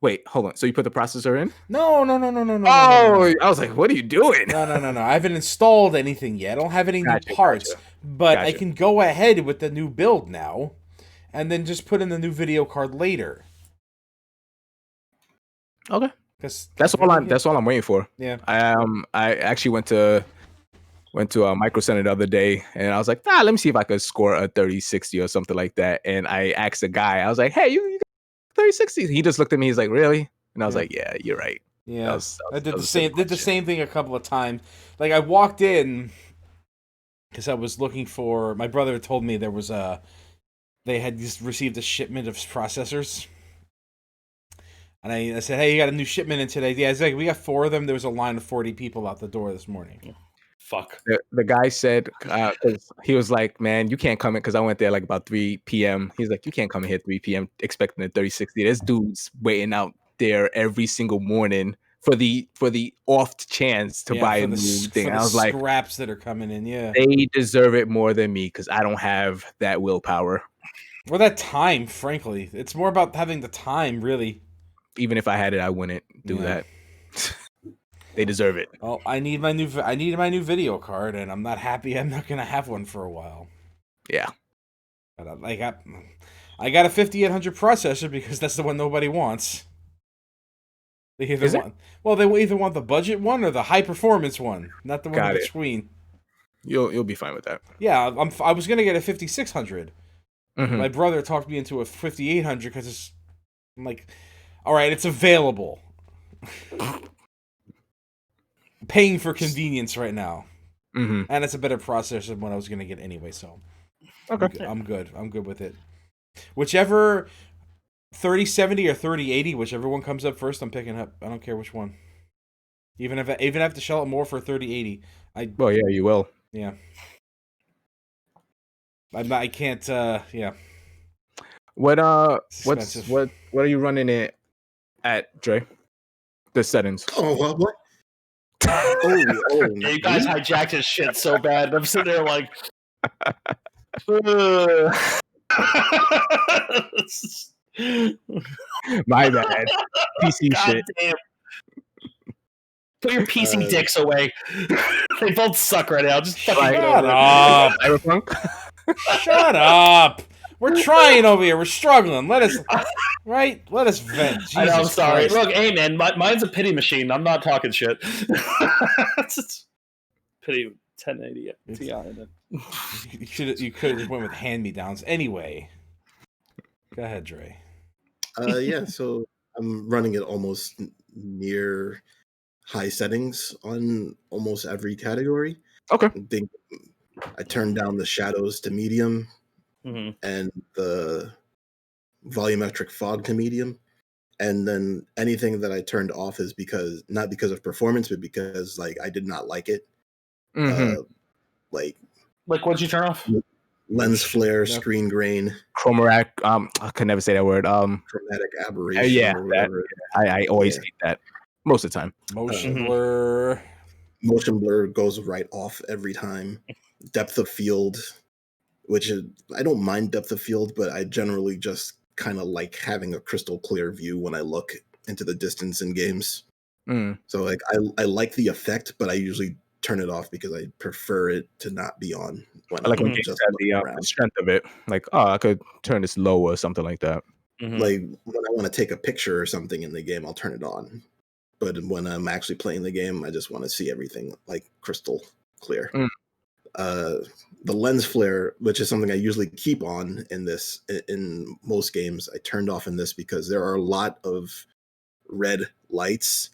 Wait, hold on. So you put the processor in? No. Oh, I was like, what are you doing? No. I haven't installed anything yet. I don't have any new parts, but I can go ahead with the new build now, and then just put in the new video card later. Okay. Because That's all I'm waiting for. Yeah. I actually went to a Micro Center the other day, and I was like, let me see if I could score a 3060 or something like that. And I asked the guy, I was like, hey, you got 3060? He just looked at me. He's like, really? And I was like, yeah, you're right. Yeah, I did the same thing a couple of times. Like I walked in because I was looking for. My brother told me there was they had just received a shipment of processors, and I said, "Hey, you got a new shipment in today?" Yeah, it's like we got 4 of them. There was a line of 40 people out the door this morning. Fuck. The guy said, because he was like, man, you can't come in, because I went there like about 3 p.m. He's like, you can't come in here 3 p.m. expecting a 3060. There's dudes waiting out there every single morning for the off chance to buy a new thing. I was like, scraps that are coming in, yeah. They deserve it more than me because I don't have that willpower. Or that time, frankly. It's more about having the time, really. Even if I had it, I wouldn't do that. They deserve it. Well, I need my new video card, and I'm not happy I'm not gonna have one for a while. Yeah. But I got a 5800 processor because that's the one nobody wants. They either they either want the budget one or the high performance one, not the one in between. You'll be fine with that. Yeah, I was gonna get a 5600. Mm-hmm. My brother talked me into a 5800 because I'm like, all right, it's available. Paying for convenience right now, and it's a better processor than what I was gonna get anyway. So, okay, I'm good. I'm good with it. Whichever 3070 or 3080, whichever one comes up first, I'm picking up. I don't care which one. Even if I have to shell out more for 3080, well, yeah, you will. Yeah. I can't. Yeah. What are you running it at, Dre? The settings. Oh, what? Yeah, you guys hijacked his shit so bad. I'm sitting there like, my bad. PC God shit. Damn. Put your PC dicks away. They both suck right now. Just fucking shut up. Cyberpunk. Shut up. We're trying over here. We're struggling. Let us vent. Jesus I know, I'm sorry. Christ. Look, hey man, mine's a pity machine. I'm not talking shit. Pity 1080 Ti. You could have just went with hand-me-downs. Anyway. Go ahead, Dre. Yeah, so I'm running it almost near high settings on almost every category. Okay. I think I turned down the shadows to medium and the volumetric fog to medium. And then anything that I turned off is not because of performance, but because like I did not like it. Like what'd you turn off? Lens flare, screen grain, chromatic. I can never say that word. Chromatic aberration. Yeah, or whatever. I always hate that most of the time. Motion blur. Motion blur goes right off every time. Depth of field, which is, I don't mind depth of field, but I generally just kind of like having a crystal clear view when I look into the distance in games. So like I like the effect, but I usually turn it off because I prefer it to not be on when I like I'm when just the strength of it. Like, I could turn this lower or something like that. Like when I want to take a picture or something in the game, I'll turn it on. But when I'm actually playing the game, I just want to see everything like crystal clear. The lens flare, which is something I usually keep on in most games, I turned off in this because there are a lot of red lights,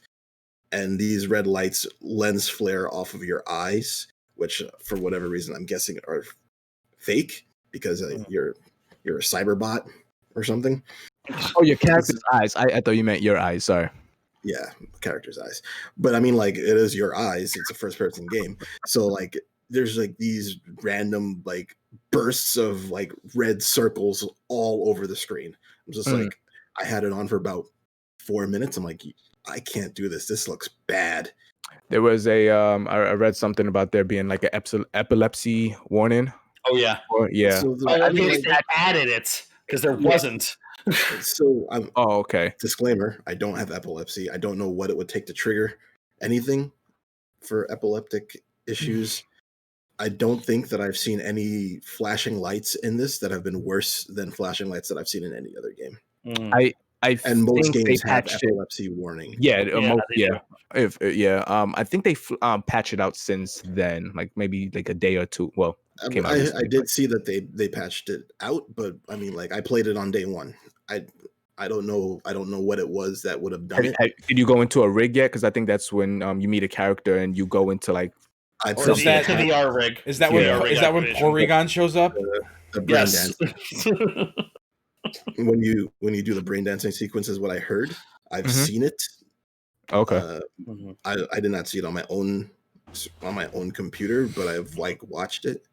and these red lights lens flare off of your eyes, which for whatever reason I'm guessing are fake because you're a cyberbot or something. Oh, your character's eyes. I thought you meant your eyes. Sorry. Yeah, character's eyes. But I mean, like, it is your eyes. It's a first-person game. So, like, there's, like, these random, like, bursts of, like, red circles all over the screen. I'm just like, I had it on for about 4 minutes. I'm like, I can't do this. This looks bad. There was a I read something about there being like an epilepsy warning. Oh yeah. Or yeah. So Oh, I at mean, least they added it because there Yeah. wasn't. so I'm Oh, okay. disclaimer: I don't have epilepsy. I don't know what it would take to trigger anything for epileptic issues. I don't think that I've seen any flashing lights in this that have been worse than flashing lights that I've seen in any other game. Mm. And most think they games have patched it. epilepsy warning. Yeah, Yeah, they do. If I think they patched it out since then, like maybe like a day or two. Well, came out I recently, did but- see that they patched it out, but I mean, like I played it on day one. I don't know what it was that would have done it. Did you go into a rig yet? Because I think that's when you meet a character and you go into like I Or took is that- to the R rig. Is that Yeah. when is that when Porygon shows up? the brain Yes. dance. When you do the brain dancing sequence is what I heard. I've Mhm. seen it. okay. Mhm. I did not see it on my own computer, but I've like watched it.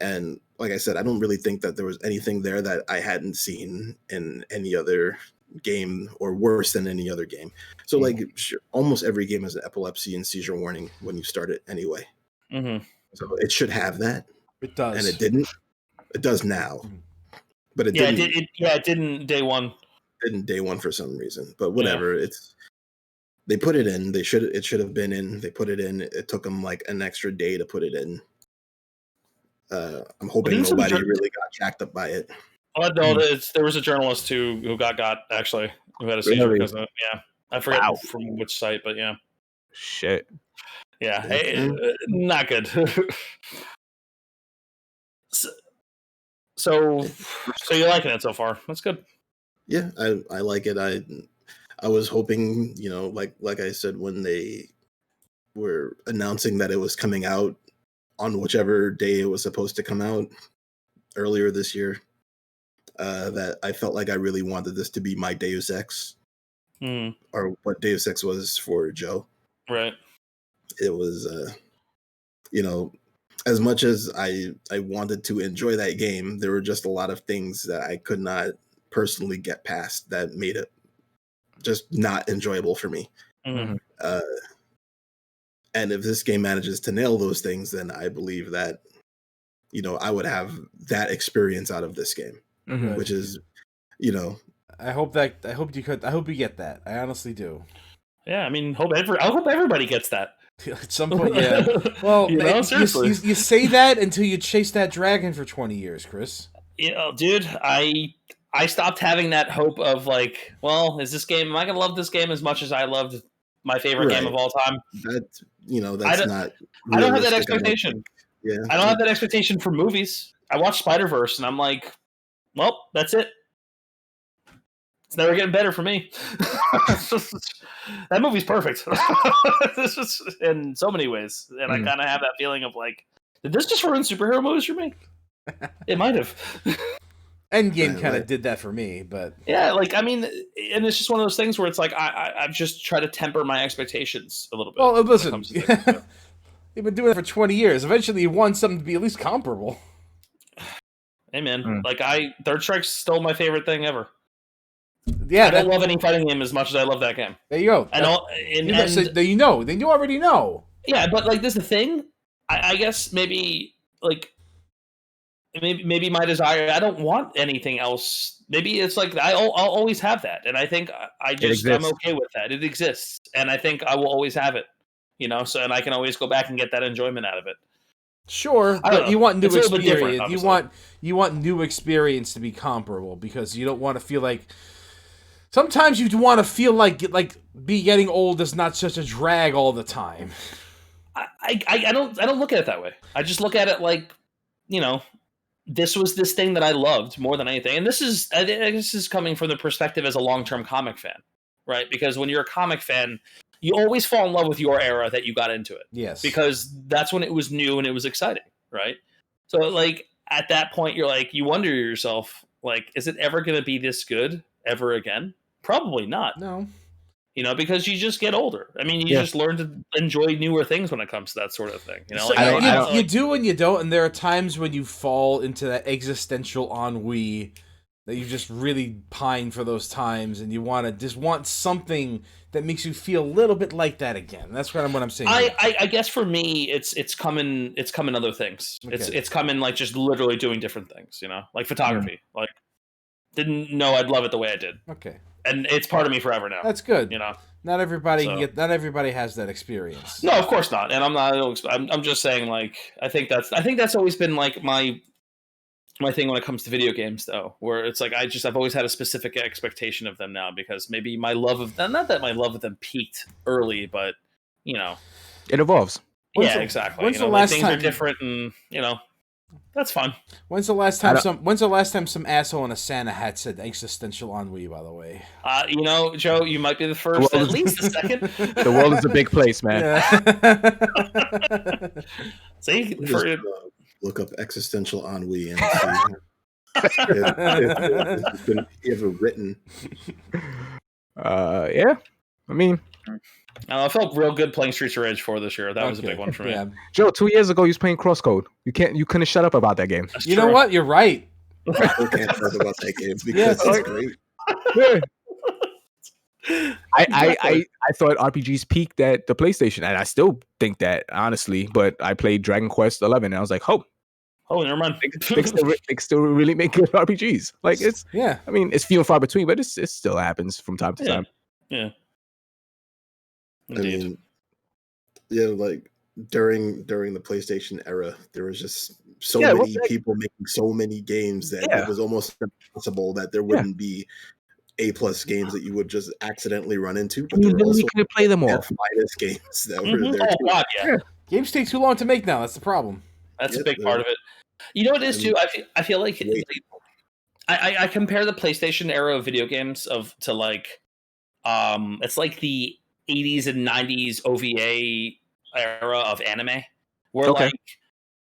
And like I said, I don't really think that there was anything there that I hadn't seen in any other game or worse than any other game. So like sure, almost every game has an epilepsy and seizure warning when you start it anyway. Mhm. So it should have that, It does. and it didn't. It does now, but it Yeah, didn't. it didn't day one. Didn't day one for some reason. But whatever. They put it in. It should have been in. They put it in. It took them like an extra day to put it in. I'm hoping Didn't some nobody jour- really got jacked up by it. Oh, no, there was a journalist who got actually who had a seizure Really? because of yeah. I forget Wow. from which site, but yeah, Shit. yeah, Okay. not good. so you're liking it so far? That's good. Yeah, I like it. I was hoping, like I said, when they were announcing that it was coming out on whichever day it was supposed to come out earlier this year, that I felt like I really wanted this to be my Deus Ex, Mm, or what Deus Ex was for Joe. right. It was, as much as I wanted to enjoy that game, there were just a lot of things that I could not personally get past that made it just not enjoyable for me. Mhm. And if this game manages to nail those things, then I believe that, I would have that experience out of this game, Mhm. which is, I hope you get that. I honestly do. Yeah, I mean, I hope everybody gets that. At some point, yeah. Well, You know, you seriously. you say that until you chase that dragon for 20 years, Chris. Dude, I stopped having that hope of like, well, am I gonna love this game as much as I loved my favorite game Right. of all time? that's I that's don't- not. I don't have that realistic, expectation. Yeah, I don't have that expectation for movies. I watched Spider-Verse and I'm like, well, that's it. It's never getting better for me. That movie's perfect. This is in so many ways. And I kind of have that feeling of like, did this just ruin superhero movies for me? It might have. Endgame kind Right. of did that for me, but Yeah, like, I mean, and it's just one of those things where it's like, I've just tried to temper my expectations a little bit. well, when it listen, comes to things, so. you've been doing it for 20 years. Eventually, you want something to be at least comparable. Hey, man, Mm. like, Third Strike's still my favorite thing ever. Yeah, I don't love any fighting game as much as I love that game. there you go. And You already know. yeah, but like, this is the thing. I guess maybe my desire. I don't want anything else. Maybe it's like I'll always have that, and I think I'm exists. okay with that. It exists, and I think I will always have it. So and I can always go back and get that enjoyment out of it. Sure, I don't but know. you want new It's a little bit different, experience. obviously. You want new experience to be comparable because you don't want to feel like. Sometimes you want to feel like be getting old is not such a drag all the time. I don't look at it that way. I just look at it like, this was this thing that I loved more than anything. And this is coming from the perspective as a long-term comic fan, right? Because when you're a comic fan, you always fall in love with your era that you got into it. Yes, Because that's when it was new and it was exciting, right? So like at that point, you're like, you wonder to yourself, like, is it ever going to be this good ever again? Probably not. no. Because you just get older. I mean, you Yeah. just learn to enjoy newer things when it comes to that sort of thing. So Like, you do and you don't, and there are times when you fall into that existential ennui that you just really pine for those times, and you want something that makes you feel a little bit like that again. That's what I'm saying. I guess for me, it's coming other things. Okay. It's coming like just literally doing different things. Like photography. Like didn't know I'd love it the way I did. Okay. And it's part of me forever now. That's good. Not everybody So. Not everybody has that experience. No, of course not. And I'm just saying, like, I think that's always been like my thing when it comes to video games, though, where it's like I've always had a specific expectation of them now, because maybe my love of them, not that my love of them peaked early, but it evolves. Exactly. When's the last things time are different, and that's fun. When's the last time some asshole in a Santa hat said existential ennui? By the way, Joe, you might be the first, at least the second. The world is a big place, man. Yeah. See, look up existential ennui and see if it's been ever written. Yeah. I mean, I felt real good playing Streets of Rage 4 this year. That was a big one for me. Yeah. Joe, 2 years ago, you was playing Crosscode. You couldn't shut up about that game. That's You true. know what? You're right. I still can't talk about that game because it's great. Yeah. I thought RPGs peaked at the PlayStation, and I still think that, honestly. But I played Dragon Quest 11, and I was like, oh, never mind. they still really make good RPGs. Like it's Yeah. I mean, it's few and far between, but it still happens from time to time. Yeah. I mean, yeah, like during the PlayStation era, there was just so many people making so many games that it was almost impossible that there wouldn't be A+ games that you would just accidentally run into. But You there were also couldn't play them all. F- games that were there. Oh God, yeah. Games take too long to make now. That's the problem. That's a big part of it. You know what it is too? I feel like I compare the PlayStation era of video games to like it's like the 80s and 90s OVA era of anime, where like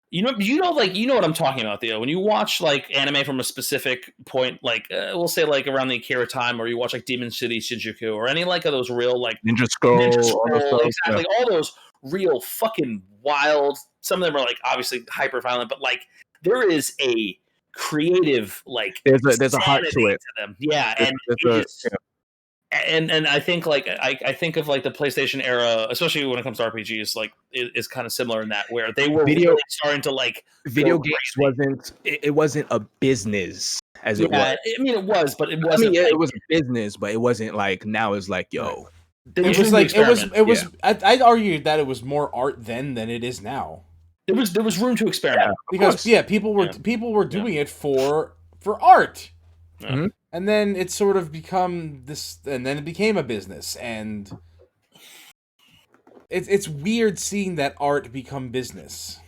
you know what I'm talking about, Theo. When you watch like anime from a specific point, like we'll say like around the Akira time, or you watch like Demon City Shinjuku, or any like of those real like Ninja Scroll, exactly, all those real fucking wild. Some of them are like obviously hyper violent, but like there is a creative like there's a heart to it. them. Yeah, and I think like I think of like the PlayStation era, especially when it comes to RPGs, like is kind of similar in that, where they were really starting to like video games wasn't a business as it was. I mean it was, but it wasn't. It was a business, but it wasn't like now. It's like it was. I'd argue that it was more art then than it is now. There was room to experiment because people were doing it for art. Yeah. Mm-hmm. And then it sort of became a business, and it's weird seeing that art become business.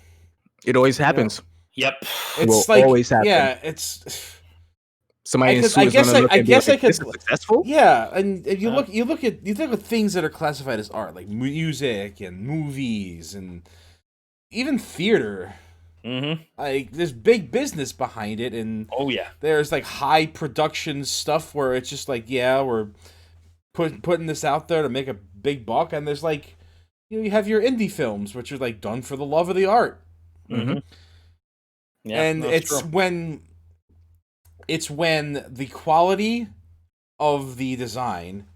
It always happens. Yep, it's like always happen. Yeah, it's somebody. I guess I could successful. Yeah, and if you look at things that are classified as art, like music and movies and even theater. Mm-hmm. Like there's big business behind it, and there's like high production stuff where it's just like we're putting this out there to make a big buck, and there's like you have your indie films which are like done for the love of the art. Mm-hmm. Yeah, and it's when the quality of the design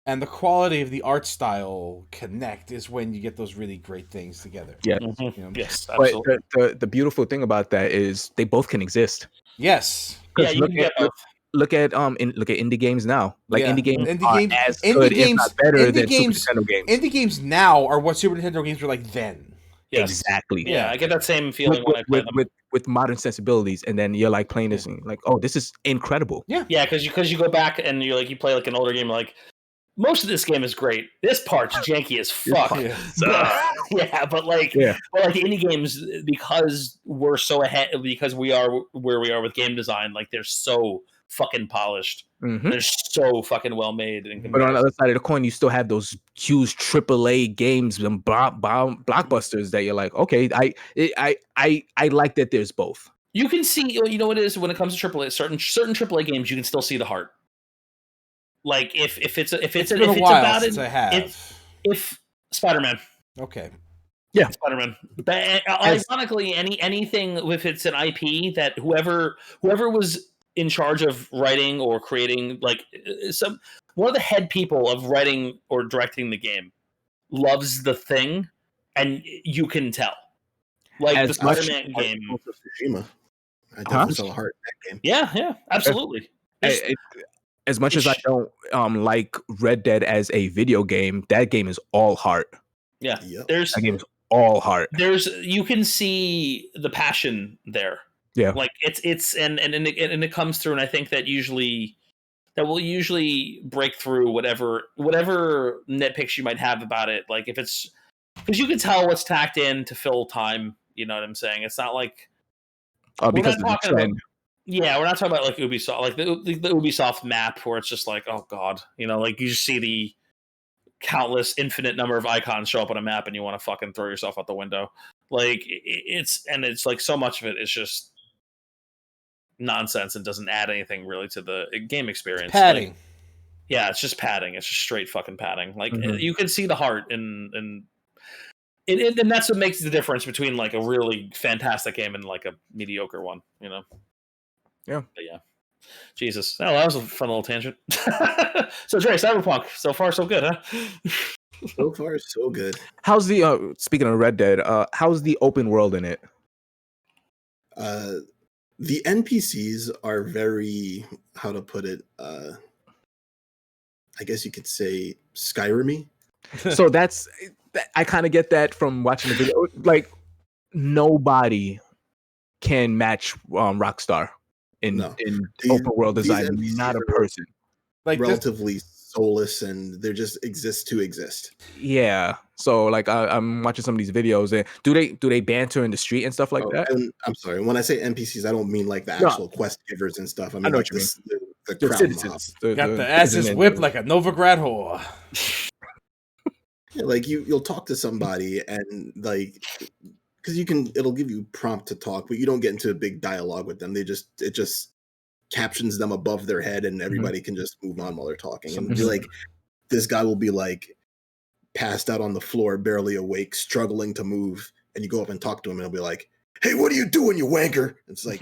and the quality of the art style connect is when you get those really great things together. Yeah. Mm-hmm. Yes, absolutely. But the beautiful thing about that is they both can exist. Yes. Yeah, you can get both. Look at indie games now. Like indie games are as good, if not better than Super Nintendo games. Indie games now are what Super Nintendo games were like then. Yes. Exactly. Yeah, I get that same feeling when I play them. With modern sensibilities, and then you're like playing this and like, oh, this is incredible. Yeah, because you go back and you play like an older game, like most of this game is great. This part's janky as fuck. But the indie games, because we're so ahead, because we are where we are with game design, like they're so fucking polished. Mm-hmm. They're so fucking well made. But on the other side of the coin, you still have those huge AAA games and blockbusters that you're like, okay, I like that there's both. You can see, you know what it is when it comes to AAA, certain AAA games, you can still see the heart. Like if Spider-Man. Okay. Yeah, Spider-Man. But ironically, anything if it's an IP that whoever was in charge of writing or creating, like one of the head people of writing or directing the game loves the thing, and you can tell. Like As the Spider-Man Art game. of Tsushima. I definitely saw a heart in that game. Yeah, absolutely. As much as I don't like Red Dead as a video game, that game is all heart. Yeah, Yep. That game is all heart. You can see the passion there. Yeah, like it's and it comes through, and I think that will usually break through whatever nitpicks you might have about it. Like if it's because you can tell what's tacked in to fill time. You know what I'm saying? It's not like because we're not talking about. Yeah, we're not talking about like Ubisoft, like the Ubisoft map where it's just like, oh god, like you just see the countless infinite number of icons show up on a map and you want to fucking throw yourself out the window. Like it's like so much of it is just nonsense and doesn't add anything really to the game experience. Padding. Like, yeah, it's just padding. It's just straight fucking padding. Like Mhm. you can see the heart and that's what makes the difference between like a really fantastic game and like a mediocre one. Yeah. But yeah. Jesus. Oh, that was a fun little tangent. So Dre, Cyberpunk. So far, so good, huh? So far, so good. How's the speaking of Red Dead? How's the open world in it? The NPCs are very, how to put it, I guess you could say Skyrim-y. So I kind of get that from watching the video. Like nobody can match Rockstar in open world design. Not a person. Like relatively soulless, and they just exist to exist. Yeah. So like I'm watching some of these videos, and do they banter in the street and stuff like that? And I'm sorry, when I say NPCs, I don't mean like the actual quest givers and stuff. I mean know like what you the The crowd citizens. got the asses whipped like a Novigrad whore. Yeah, like you'll talk to somebody and like because it'll give you prompt to talk, but you don't get into a big dialogue with them. It just captions them above their head, and everybody can just move on while they're talking. And be like, this guy will be like passed out on the floor, barely awake, struggling to move, and you go up and talk to him, and he'll be like, "Hey, what are you doing, you wanker?" It's like,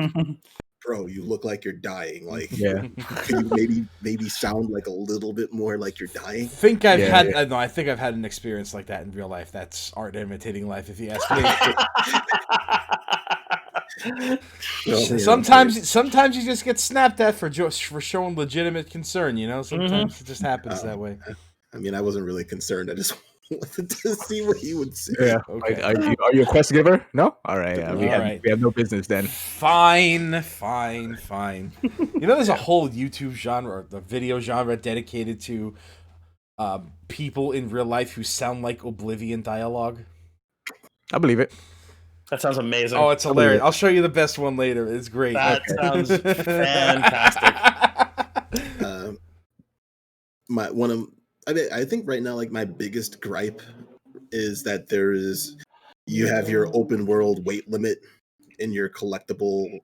bro, you look like you're dying. Like, Yeah. can you maybe sound like a little bit more like you're dying? I think I've had an experience like that in real life. That's art imitating life, if you ask me. Sometimes you just get snapped at for showing legitimate concern. Sometimes it just happens that way. I mean, I wasn't really concerned. I just wanted to see what he would say. Yeah. Okay. Are you a quest giver? No. All right. Yeah, we have no business then. Fine. There's a whole YouTube genre, the video genre dedicated to people in real life who sound like Oblivion dialogue. I believe it. That sounds amazing. Oh, it's hilarious. I'll show you the best one later. It's great. That sounds fantastic. I think right now, like my biggest gripe is that you have your open world weight limit in your collectible,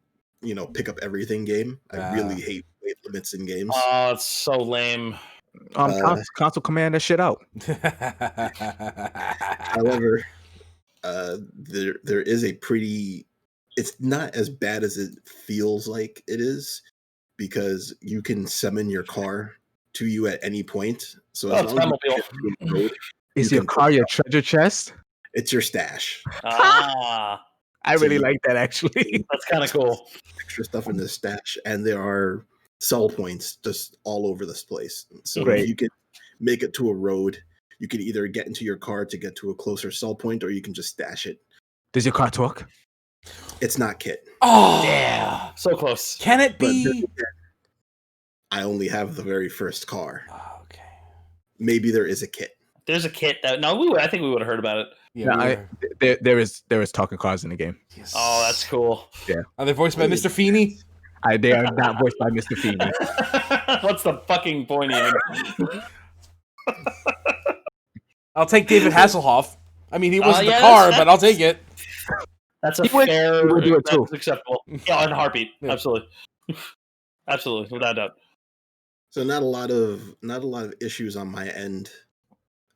pick up everything game. I really hate weight limits in games. Oh, it's so lame. Console command that shit out. However, there is a pretty. It's not as bad as it feels like it is, because you can summon your car to you at any point. So as long as you get to the road, is your car your treasure chest? It's your stash. Ah, I really like that, actually. That's kind of cool. Extra stuff in the stash, and there are sell points just all over this place. So Great. if you can make it to a road, you can either get into your car to get to a closer sell point, or you can just stash it. Does your car talk? It's not Kit. Oh, yeah, so close. Can it be? I only have the very first car. Oh, okay. Maybe there is a Kit. There's a Kit that I think we would have heard about it. Yeah, there is talking cars in the game. Yes. Oh, that's cool. Yeah. Are they voiced by Mr. Feeney? They are not voiced by Mr. Feeney. What's the fucking point even? I'll take David Hasselhoff. I mean, he wasn't the yeah, car, but I'll take it. That's a He would do it too. That's acceptable. Yeah, in a heartbeat. Yeah. Absolutely. Absolutely, without doubt. So not a lot of issues on my end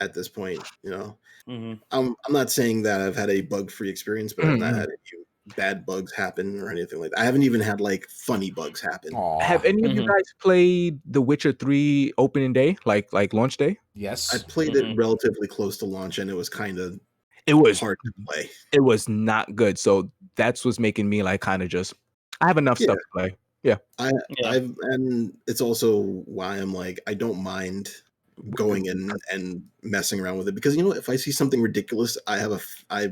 at this point. Mm-hmm. I'm not saying that I've had a bug-free experience, but I've not had any bad bugs happen or anything like that. I haven't even had like funny bugs happen. Aw. Have any of you guys played The Witcher 3 opening day, like launch day? Yes. I played it relatively close to launch, and it was kind of It hard to play. It was not good. So that's what's making me like kind of just. I have enough stuff to play. And it's also why I'm like, I don't mind going in and messing around with it, because if I see something ridiculous, I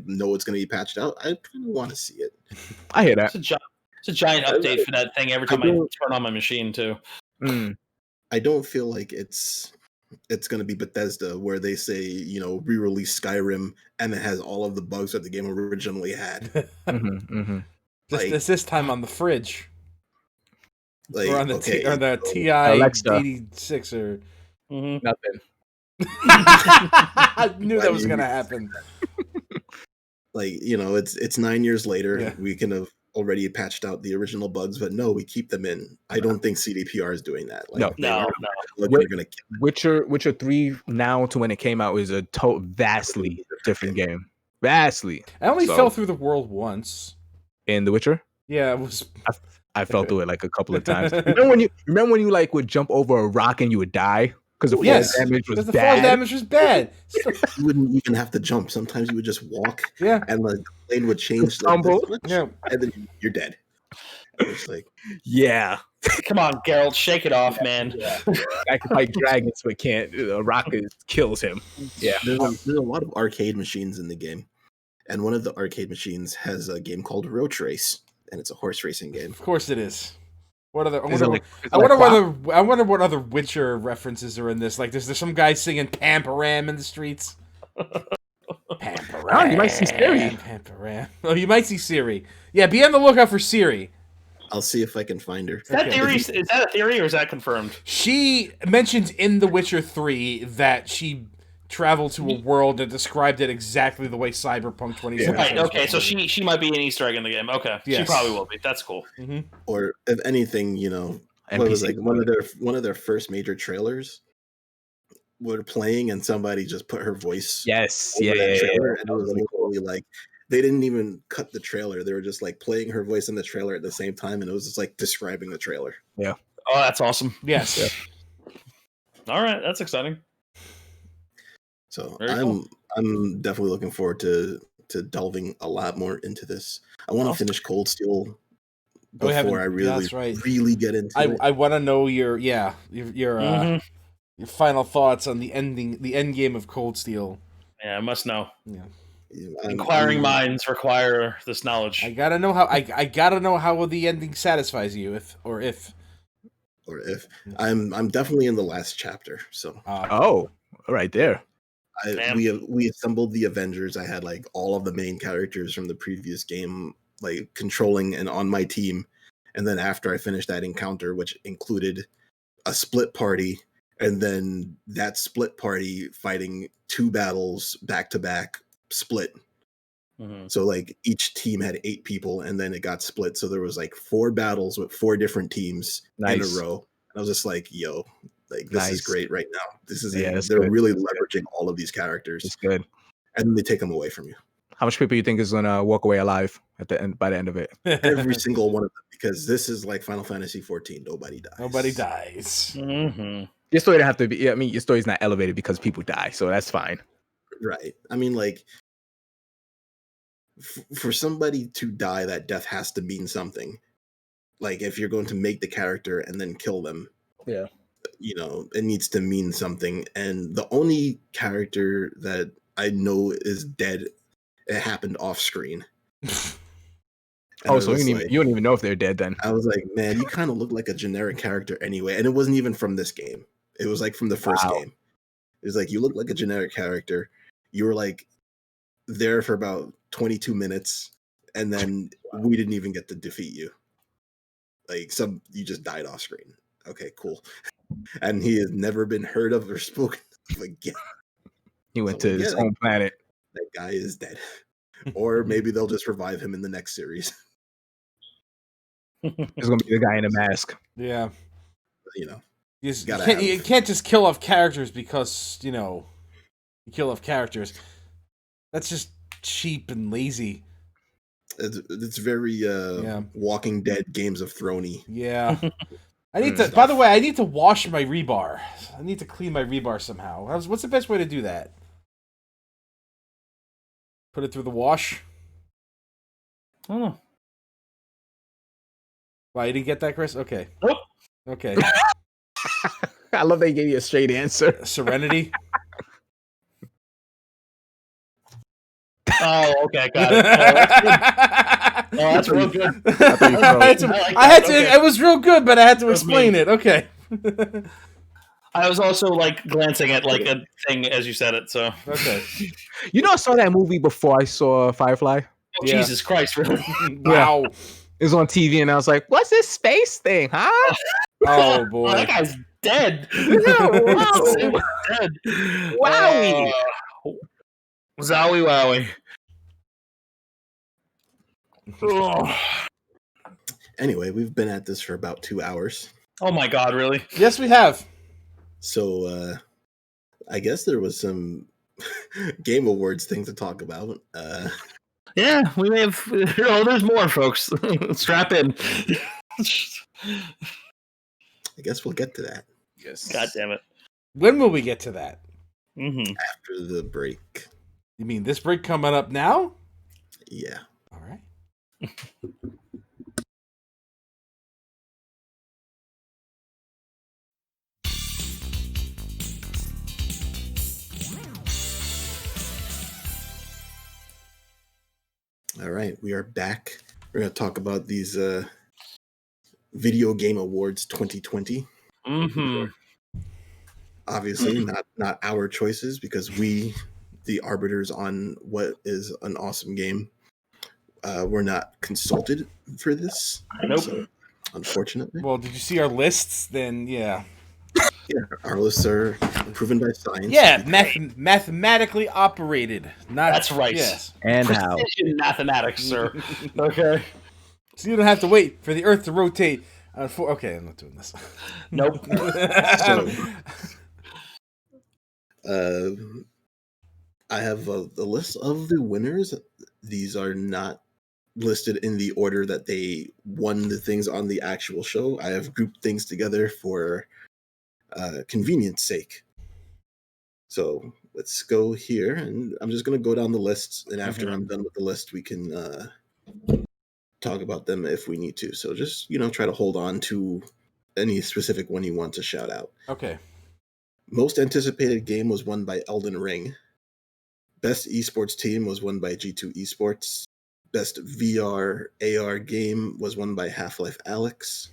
know it's going to be patched out. I kind of want to see it. I hear that. It's a giant update for that thing every time I turn on my machine too. I don't feel like it's going to be Bethesda where they say, re-release Skyrim and it has all of the bugs that the game originally had. This time on the fridge. Like, or on the TI Alexa. 86 or Nothing. I knew that was gonna happen. Like, it's 9 years later. Yeah. We can have already patched out the original bugs, but no, we keep them in. I don't think CDPR is doing that. Like, No. Witcher 3 now to when it came out is a vastly different game. Vastly. I only fell through the world once. In The Witcher? Yeah, it was. I fell through it like a couple of times. Remember when you like would jump over a rock and you would die because the fall damage was the bad. fall damage was bad. You wouldn't even have to jump. Sometimes you would just walk. Yeah, and the plane would change. Stumble. And then you're dead. It's like, yeah. Come on, Geralt, shake it off, man. I can fight dragons, but can't. A rock kills him. Yeah. There's a lot of arcade machines in the game, and one of the arcade machines has a game called Roach Race, and it's a horse racing game. Of course it is. What other? I wonder what other Witcher references are in this. Like, there's some guy singing Pamparam in the streets. Pamparam. Oh, you might see Siri. Pamparam. Oh, you might see Siri. Yeah, be on the lookout for Siri. I'll see if I can find her. Is that a theory or is that confirmed? She mentions in The Witcher 3 that she traveled to a world that described it exactly the way Cyberpunk 2077. Right, okay, so she might be an Easter egg in the game. Okay, yes. She probably will be. That's cool. Mm-hmm. Or if anything, what was like one of their first major trailers were playing, and somebody just put her voice. Yes, and it was literally like they didn't even cut the trailer; they were just like playing her voice in the trailer at the same time, and it was just like describing the trailer. Yeah. Oh, that's awesome. Yes. Yeah. All right, that's exciting. So Very I'm definitely looking forward to delving a lot more into this. I want to finish Cold Steel before I really get into it. I want to know your final thoughts on the end game of Cold Steel. Yeah, I must know. Yeah. Inquiring minds require this knowledge. I gotta know how the ending satisfies you, if. I'm definitely in the last chapter. So right there. We assembled the Avengers. I had like all of the main characters from the previous game like controlling and on my team, and then after I finished that encounter, which included a split party, and then that split party fighting 2 battles back to back split. Mm-hmm. So like each team had 8 people, and then it got split. So there was like 4 battles with 4 different teams in a row. And I was just like, yo, like this is great right now. This is they're really leveraging all of these characters. It's good. And then they take them away from you. How much people you think is gonna walk away alive at the end by the end of it? Every single one of them, because this is like Final Fantasy 14. Nobody dies. Mm-hmm. Your story don't have to be. I mean, your story's not elevated because people die, so that's fine. Right. I mean, like for somebody to die, that death has to mean something. Like if you're going to make the character and then kill them, it needs to mean something. And the only character that I know is dead, it happened off screen. So you don't even know if they're dead then. I was like, man, you kind of look like a generic character anyway. And it wasn't even from this game. It was like from the first game. It was like, you look like a generic character. You were like there for about 22 minutes. And then we didn't even get to defeat you. Like you just died off screen. Okay, cool. And he has never been heard of or spoken of again. He went to his own planet. That guy is dead. Or maybe they'll just revive him in the next series. It's gonna be the guy in a mask. Yeah. You can't just kill off characters because, you kill off characters. That's just cheap and lazy. It's very Walking Dead, Games of Thrones-y. Yeah. I need to. By the way, I need to wash my rebar. I need to clean my rebar somehow. What's the best way to do that? Put it through the wash. I don't know. Wow, you didn't get that, Chris? Okay. Nope. Okay. I love they gave you a straight answer. Serenity. Oh, okay, got it. Oh, that's real good. I had to. It was real good, but I had to explain it. Okay. I was also like glancing at like a thing as you said it. So okay. You know, I saw that movie before I saw Firefly. Oh, yeah. Jesus Christ! Really? Wow. It was on TV, and I was like, "What's this space thing, huh?" Oh boy, that guy's dead. Wow. Dead. Wowie. Zowie wowie. Anyway, we've been at this for about 2 hours. Oh my God! Really? Yes, we have. So I guess there was some Game Awards thing to talk about. Yeah, we may have. Oh, there's more, folks. Strap in. I guess we'll get to that. Yes. God damn it. When will we get to that? Mm-hmm. After the break. You mean this break coming up now? Yeah. All right. All right, we are back. We're going to talk about these Video Game Awards 2020. Mm-hmm. Obviously, not our choices, because we, the arbiters on what is an awesome game, were not consulted for this. Nope. So, unfortunately. Well, did you see our lists? Then yeah. Yeah, our lists are proven by science. Yeah, mathematically operated. Not That's right. Yes. And Precision mathematics, sir. Okay. So you don't have to wait for the Earth to rotate. Okay, I'm not doing this. Nope. I have the list of the winners. These are not listed in the order that they won the things on the actual show. I have grouped things together for convenience sake. So let's go here, and I'm just going to go down the list, and after I'm done with the list, we can talk about them if we need to. So just, try to hold on to any specific one you want to shout out. Okay. Most anticipated game was won by Elden Ring. Best esports team was won by G2 Esports. Best VR AR game was won by Half-Life Alyx.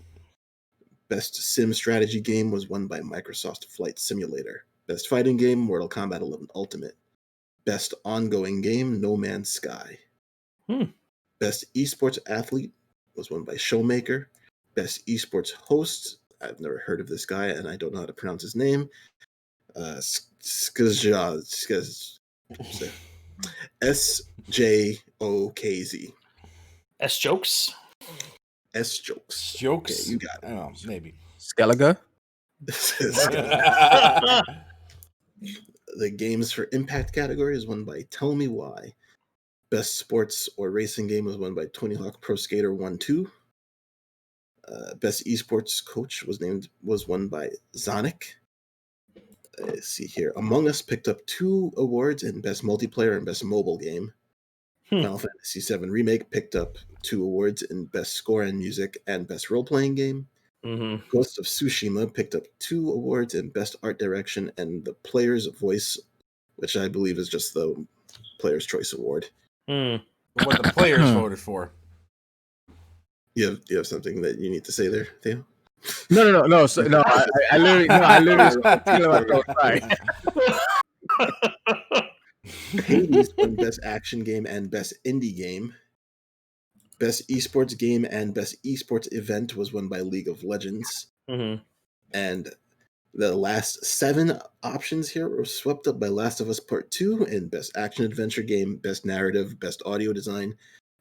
Best sim strategy game was won by Microsoft Flight Simulator. Best fighting game, Mortal Kombat 11 Ultimate. Best ongoing game, No Man's Sky. Best esports athlete was won by Showmaker. Best esports host, I've never heard of this guy, and I don't know how to pronounce his name. SJOKZ. S-Jokes? S-Jokes. Jokes? Okay, you got it. I don't know, maybe. Skellige? This is the games for impact category is won by Tell Me Why. Best sports or racing game was won by Tony Hawk Pro Skater 1-2. Best esports coach was won by Zonic. Let's see here. Among Us picked up 2 awards in Best Multiplayer and Best Mobile Game. Final Fantasy VII Remake picked up 2 awards in Best Score and Music and Best Role-Playing Game. Ghost of Tsushima picked up 2 awards in Best Art Direction and the Player's Voice, which I believe is just the Player's Choice Award. What the players voted for. You have something that you need to say there, Theo? No. So, no, I literally. Sorry. Hades won Best Action Game and Best Indie Game. Best Esports Game and Best Esports Event was won by League of Legends. And the last 7 options here were swept up by Last of Us Part 2 in Best Action Adventure Game, Best Narrative, Best Audio Design,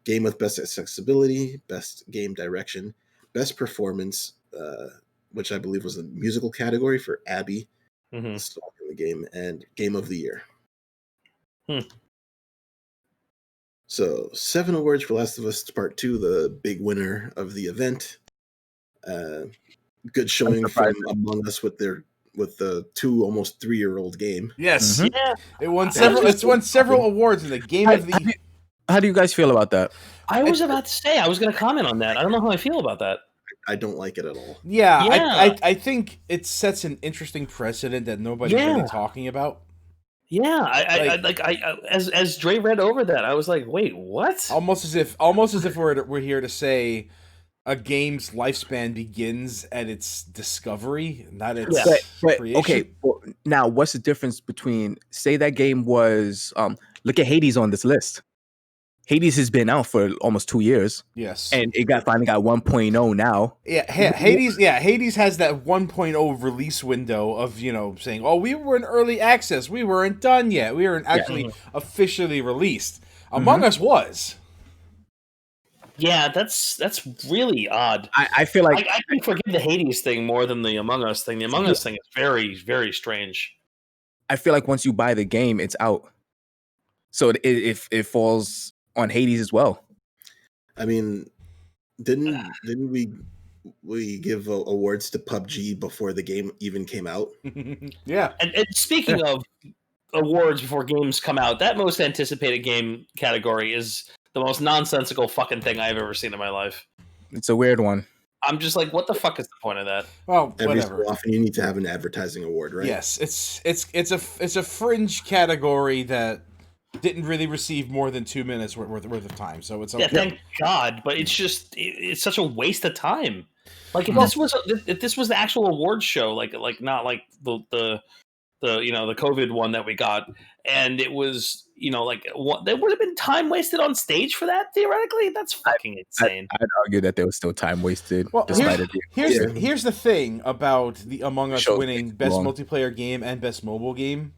Game with Best Accessibility, Best Game Direction, Best Performance, which I believe was the musical category for Abby, the song in the game, and Game of the Year. So 7 awards for Last of Us Part 2, the big winner of the event. Good showing from Among Us with the 2 almost 3-year-old game. Yes, Yeah, it won several. It's won several awards in the game of the. How do you guys feel about that? I was about to say, I was going to comment on that. I don't know how I feel about that. I don't like it at all. Yeah, Yeah. I think it sets an interesting precedent that nobody's really talking about. Yeah, as Dre read over that, I was like, wait, what? Almost as if we're here to say a game's lifespan begins at its discovery, not its creation. Okay, well, now what's the difference between, say that game was look at Hades on this list. Hades has been out for almost 2 years. Yes. And it finally got 1.0 now. Yeah, Hades has that 1.0 release window of, saying, "Oh, we were in early access. We weren't done yet. We weren't actually officially released." Among Us was. Yeah, that's really odd. I feel like I can forgive the Hades thing more than the Among Us thing. The Among Us thing is very, very strange. I feel like once you buy the game, it's out. So it falls on Hades as well. I mean, didn't we give awards to PUBG before the game even came out? Yeah. And speaking of awards before games come out, that most anticipated game category is the most nonsensical fucking thing I've ever seen in my life. It's a weird one. I'm just like, what the fuck is the point of that? Well, every whatever. so often you need to have an advertising award, right? Yes, it's a fringe category that didn't really receive more than 2 minutes worth of time, so it's okay. Yeah, thank God. But it's just it's such a waste of time. Like if this was the actual awards show, like not like the the COVID one that we got, and it was there would have been time wasted on stage for that. Theoretically, that's fucking insane. I'd argue that there was still time wasted. Well, despite here's the thing about the Among Us winning best long. multiplayer game and best mobile game,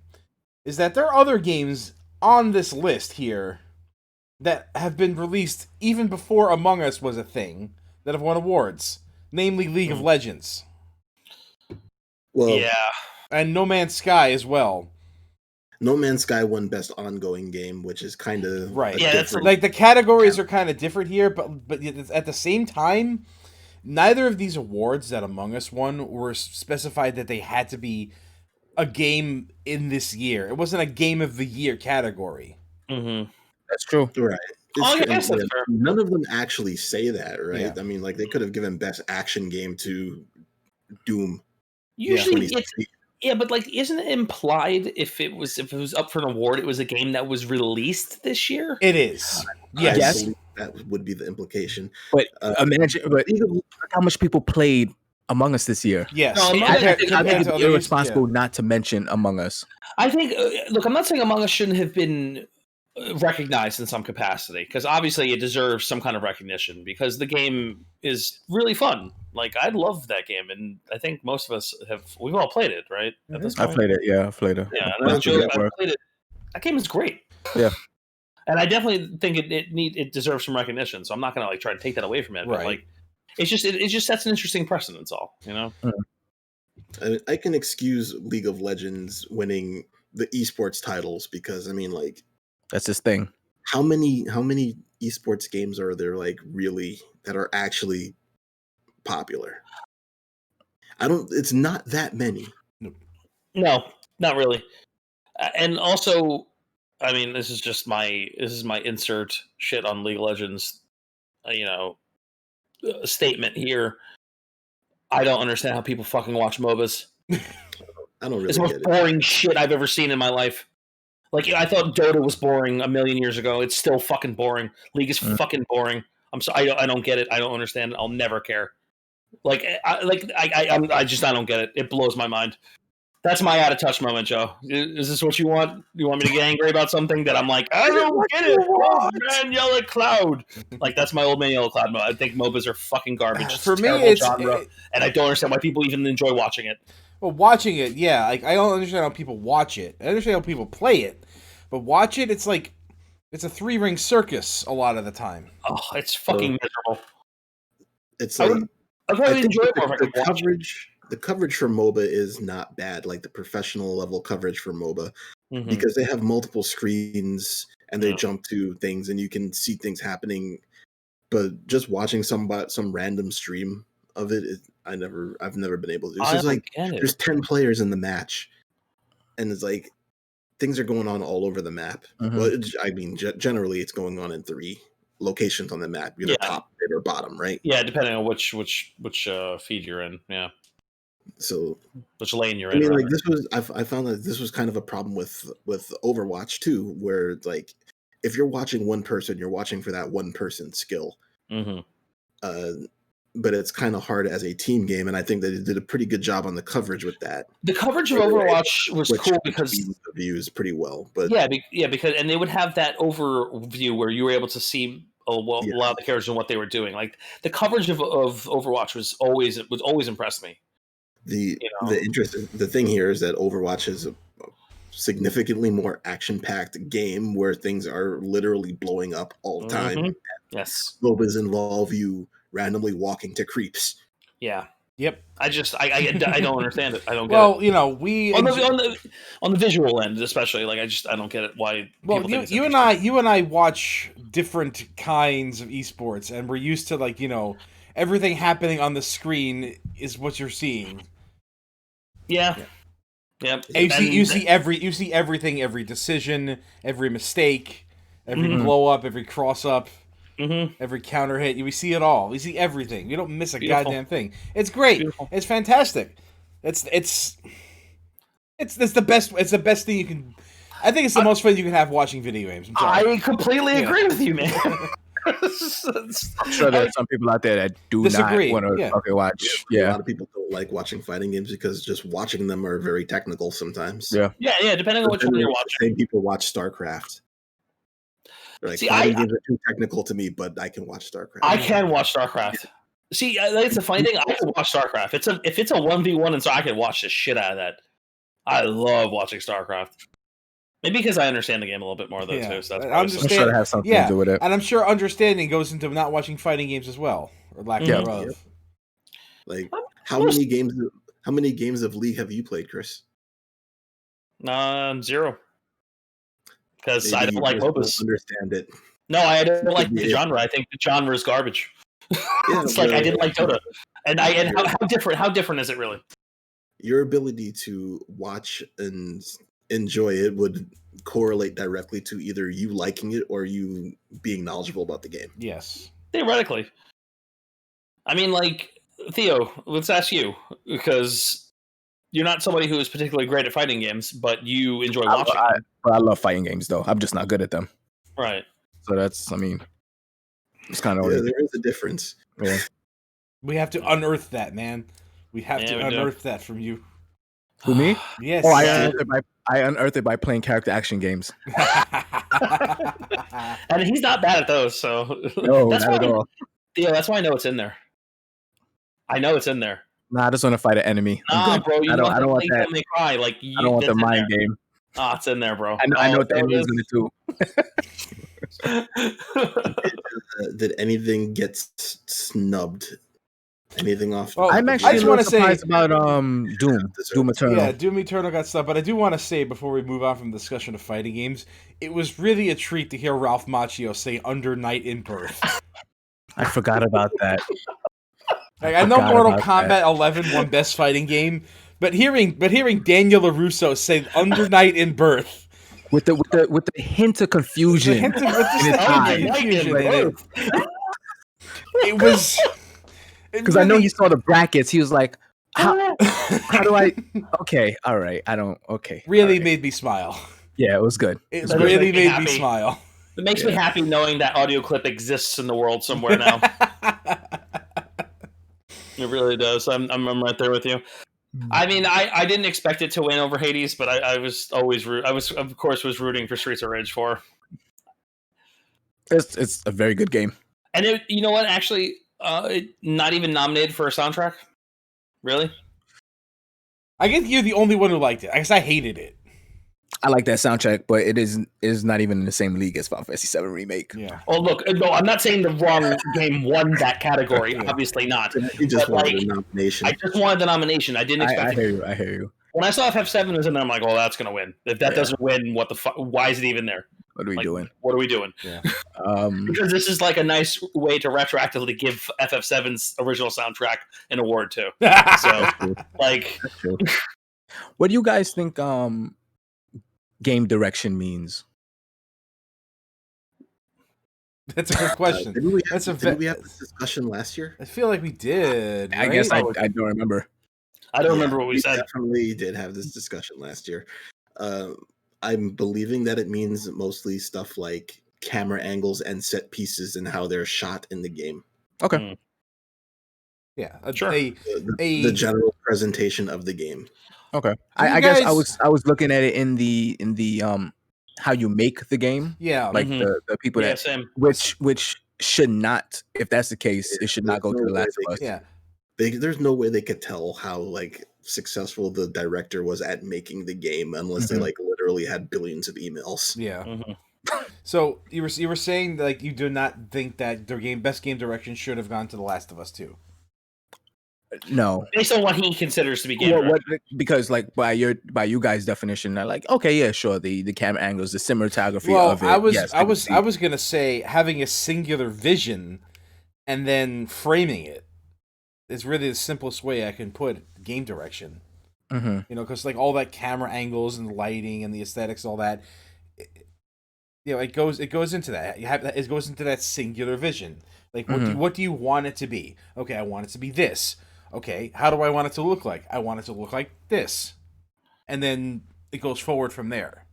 is that there are other games on this list here that have been released even before Among Us was a thing that have won awards, namely League of Legends. Well, yeah. And No Man's Sky as well. No Man's Sky won best ongoing game, which is kind of right. Yeah, that's like the categories are kind of different here, but at the same time, neither of these awards that Among Us won were specified that they had to be a game in this year. It wasn't a game of the year category. Mm-hmm. That's true. Right. That's fair. None of them actually say that, right? Yeah. I mean, like they could have given best action game to Doom. Usually but like, isn't it implied if it was up for an award, it was a game that was released this year? It is. Yes. That would be the implication. But imagine, look how much people played Among Us this year. Yes. No, I think it's irresponsible not to mention Among Us. I think, look, I'm not saying Among Us shouldn't have been recognized in some capacity, because obviously it deserves some kind of recognition, because the game is really fun. Like, I love that game, and I think most of us we've all played it, right? At this point. I played it. Yeah, I played it. Yeah, and I played it. That game is great. Yeah. And I definitely think it deserves some recognition. So I'm not gonna try to take that away from it. Right. But like, it just sets an interesting precedent. All I can excuse League of Legends winning the esports titles because I mean, like, that's his thing. How many esports games are there like really that are actually popular? It's not that many. No, not really. And also, I mean, this is my insert shit on League of Legends, statement here. I don't understand how people fucking watch MOBAs. I don't really it's the most boring shit I've ever seen in my life. Like, I thought Dota was boring a million years ago. It's still fucking boring. League is fucking boring. I'm sorry, I don't get it. I don't understand it. I'll never care. I just don't get it. It blows my mind. That's my out of touch moment, Joe. Is this what you want? You want me to get angry about something that I'm like, I don't get it. Old man yell at cloud. Like, that's my old man yell at cloud mode. I think MOBAs are fucking garbage. For me, it's genre, and I don't understand why people even enjoy watching it. Well, watching it, yeah. Like, I don't understand how people watch it. I understand how people play it, but watch it, it's like it's a 3-ring circus a lot of the time. Oh, it's fucking miserable. It's like I probably enjoy it more if I could watch it. The coverage for MOBA is not bad, like the professional level coverage for MOBA, because they have multiple screens and they jump to things, and you can see things happening. But just watching some random stream of it, I've never been able to do. So it's like there's 10 players in the match, and it's like things are going on all over the map. Well, I mean, generally it's going on in 3 locations on the map, either top, mid, or bottom, right? Yeah, depending on which feed you're in. Yeah. So which lane you're in. I mean, like this was I found that this was kind of a problem with Overwatch too, where it's like if you're watching one person, you're watching for that one person's skill. But it's kind of hard as a team game, and I think that it did a pretty good job on the coverage with that. The coverage of Overwatch was cool because the views pretty well, but because and they would have that overview where you were able to see a lot of the characters and what they were doing. Like the coverage of Overwatch was always impressed me. The thing here is that Overwatch is a significantly more action-packed game where things are literally blowing up all the time. Yes, MOBAs involve you randomly walking to creeps. Yeah. Yep. I don't understand it. I don't get it. Well, you know, we on the visual end, especially, like I don't get it. Why? Well, you and I watch different kinds of esports, and we're used to, like, you know, everything happening on the screen is what you're seeing. Yeah. Yep. And you see everything, every decision, every mistake, every blow up, every cross up. Every counter hit, we see it all. We see everything. You don't miss a goddamn thing. It's great. Beautiful. It's fantastic. It's the best. It's the best thing you can. I think it's the most fun you can have watching video games. I completely agree with you, man. I'm sure there are some people out there that do disagree. Not want to watch. A lot of people don't like watching fighting games because just watching them are very technical sometimes. Yeah. Depending on which one you're watching. Same people watch StarCraft. Like, fighting games are too technical to me, but I can watch StarCraft. I can watch StarCraft. See, it's a funny thing. I can watch StarCraft. If it's a 1v1, and so I can watch the shit out of that. I love watching StarCraft. Maybe because I understand the game a little bit more, though, too. So I'm sure it has something to do with it. And I'm sure understanding goes into not watching fighting games as well, or lack thereof. Yeah. Like, how many games of League have you played, Chris? 0. Because I don't like MOBAs. Understand it. No, I don't like the genre. I think the genre is garbage. It's like I didn't like Dota. And how different is it really? Your ability to watch and enjoy it would correlate directly to either you liking it or you being knowledgeable about the game. Yes. Theoretically. I mean, like, Theo, let's ask you, because you're not somebody who is particularly great at fighting games, but you enjoy watching them. I love fighting games, though. I'm just not good at them. Right. So it's kind of... Yeah, there is a difference. Yeah. We have to unearth that, man. We have to unearth that from you. Who, me? Yes. Oh, I unearthed it by playing character action games. And he's not bad at those, so... No, not at all. Theo, that's why I know it's in there. I know it's in there. Nah, I just want to fight an enemy. Bro, I don't want that. Cry. I don't want the mind game. It's in there, bro. I know what the enemy is going to do. Did anything get snubbed? Anything off? Well, I'm actually surprised about Doom Eternal. Yeah, Doom Eternal got stuff, but I do want to say before we move on from the discussion of fighting games, it was really a treat to hear Ralph Macchio say "Under Night in Birth." I forgot about that. Like, I know Mortal Kombat 11 won Best Fighting Game, but hearing Daniel LaRusso say "Under Night in Birth" with the hint of confusion, in his eyes. It was because I know he saw the brackets. He was like, "How do I?" Okay, all right, I don't. Okay, really made me smile. Yeah, it was good. It really made me smile. It makes me happy knowing that audio clip exists in the world somewhere now. It really does. I'm right there with you. I mean, I didn't expect it to win over Hades, but I was always of course rooting for Streets of Rage 4. It's a very good game. And you know what? Actually, not even nominated for a soundtrack. Really? I guess you're the only one who liked it. I guess I hated it. I like that soundtrack, but it is not even in the same league as Final Fantasy VII Remake. Yeah. Oh, look, no, I'm not saying the wrong game won that category. Obviously not. You just wanted a nomination. I just wanted the nomination. I didn't expect it. I hear you. When I saw FF7 was in there, I'm like, "Oh, that's gonna win. If that doesn't win, what the fuck? Why is it even there?" What are we Like, doing? What are we doing? Yeah. Because this is like a nice way to retroactively give FF7's original soundtrack an award too. So, like, That's true. What do you guys think game direction means? That's a good question. Didn't we have, That's a didn't we have this discussion last year? I feel like we did. I guess right? I don't remember. I don't remember what we said. Definitely did have this discussion last year. I'm believing that it means mostly stuff like camera angles and set pieces and how they're shot in the game. Okay. Yeah, Sure. The general presentation of the game. Okay. You I guess guys- I was looking at it in the how you make the game. Yeah, Like the people Yeah, that same. which should not, if that's the case, it should not go to There's The no way Last of they Us. yeah. There's no way they could tell how like successful the director was at making the game unless they Mhm. like literally had billions of emails. Yeah. Mhm. So you were saying like you do not think that their best game direction should have gone to The Last of Us 2. No. Based on what he considers to be game Well, direction. because like by you guys' definition, I like, okay, yeah, sure, the camera angles, the cinematography Well, of it. I was yes, I can was see. I was gonna say having a singular vision and then framing it is really the simplest way I can put game direction. Mhm. You know, because like all that camera angles and lighting and the aesthetics, all that, it goes into that. It goes into that singular vision. Like, what do you want it to be? Okay, I want it to be this. Okay, how do I want it to look like? I want it to look like this, and then it goes forward from there.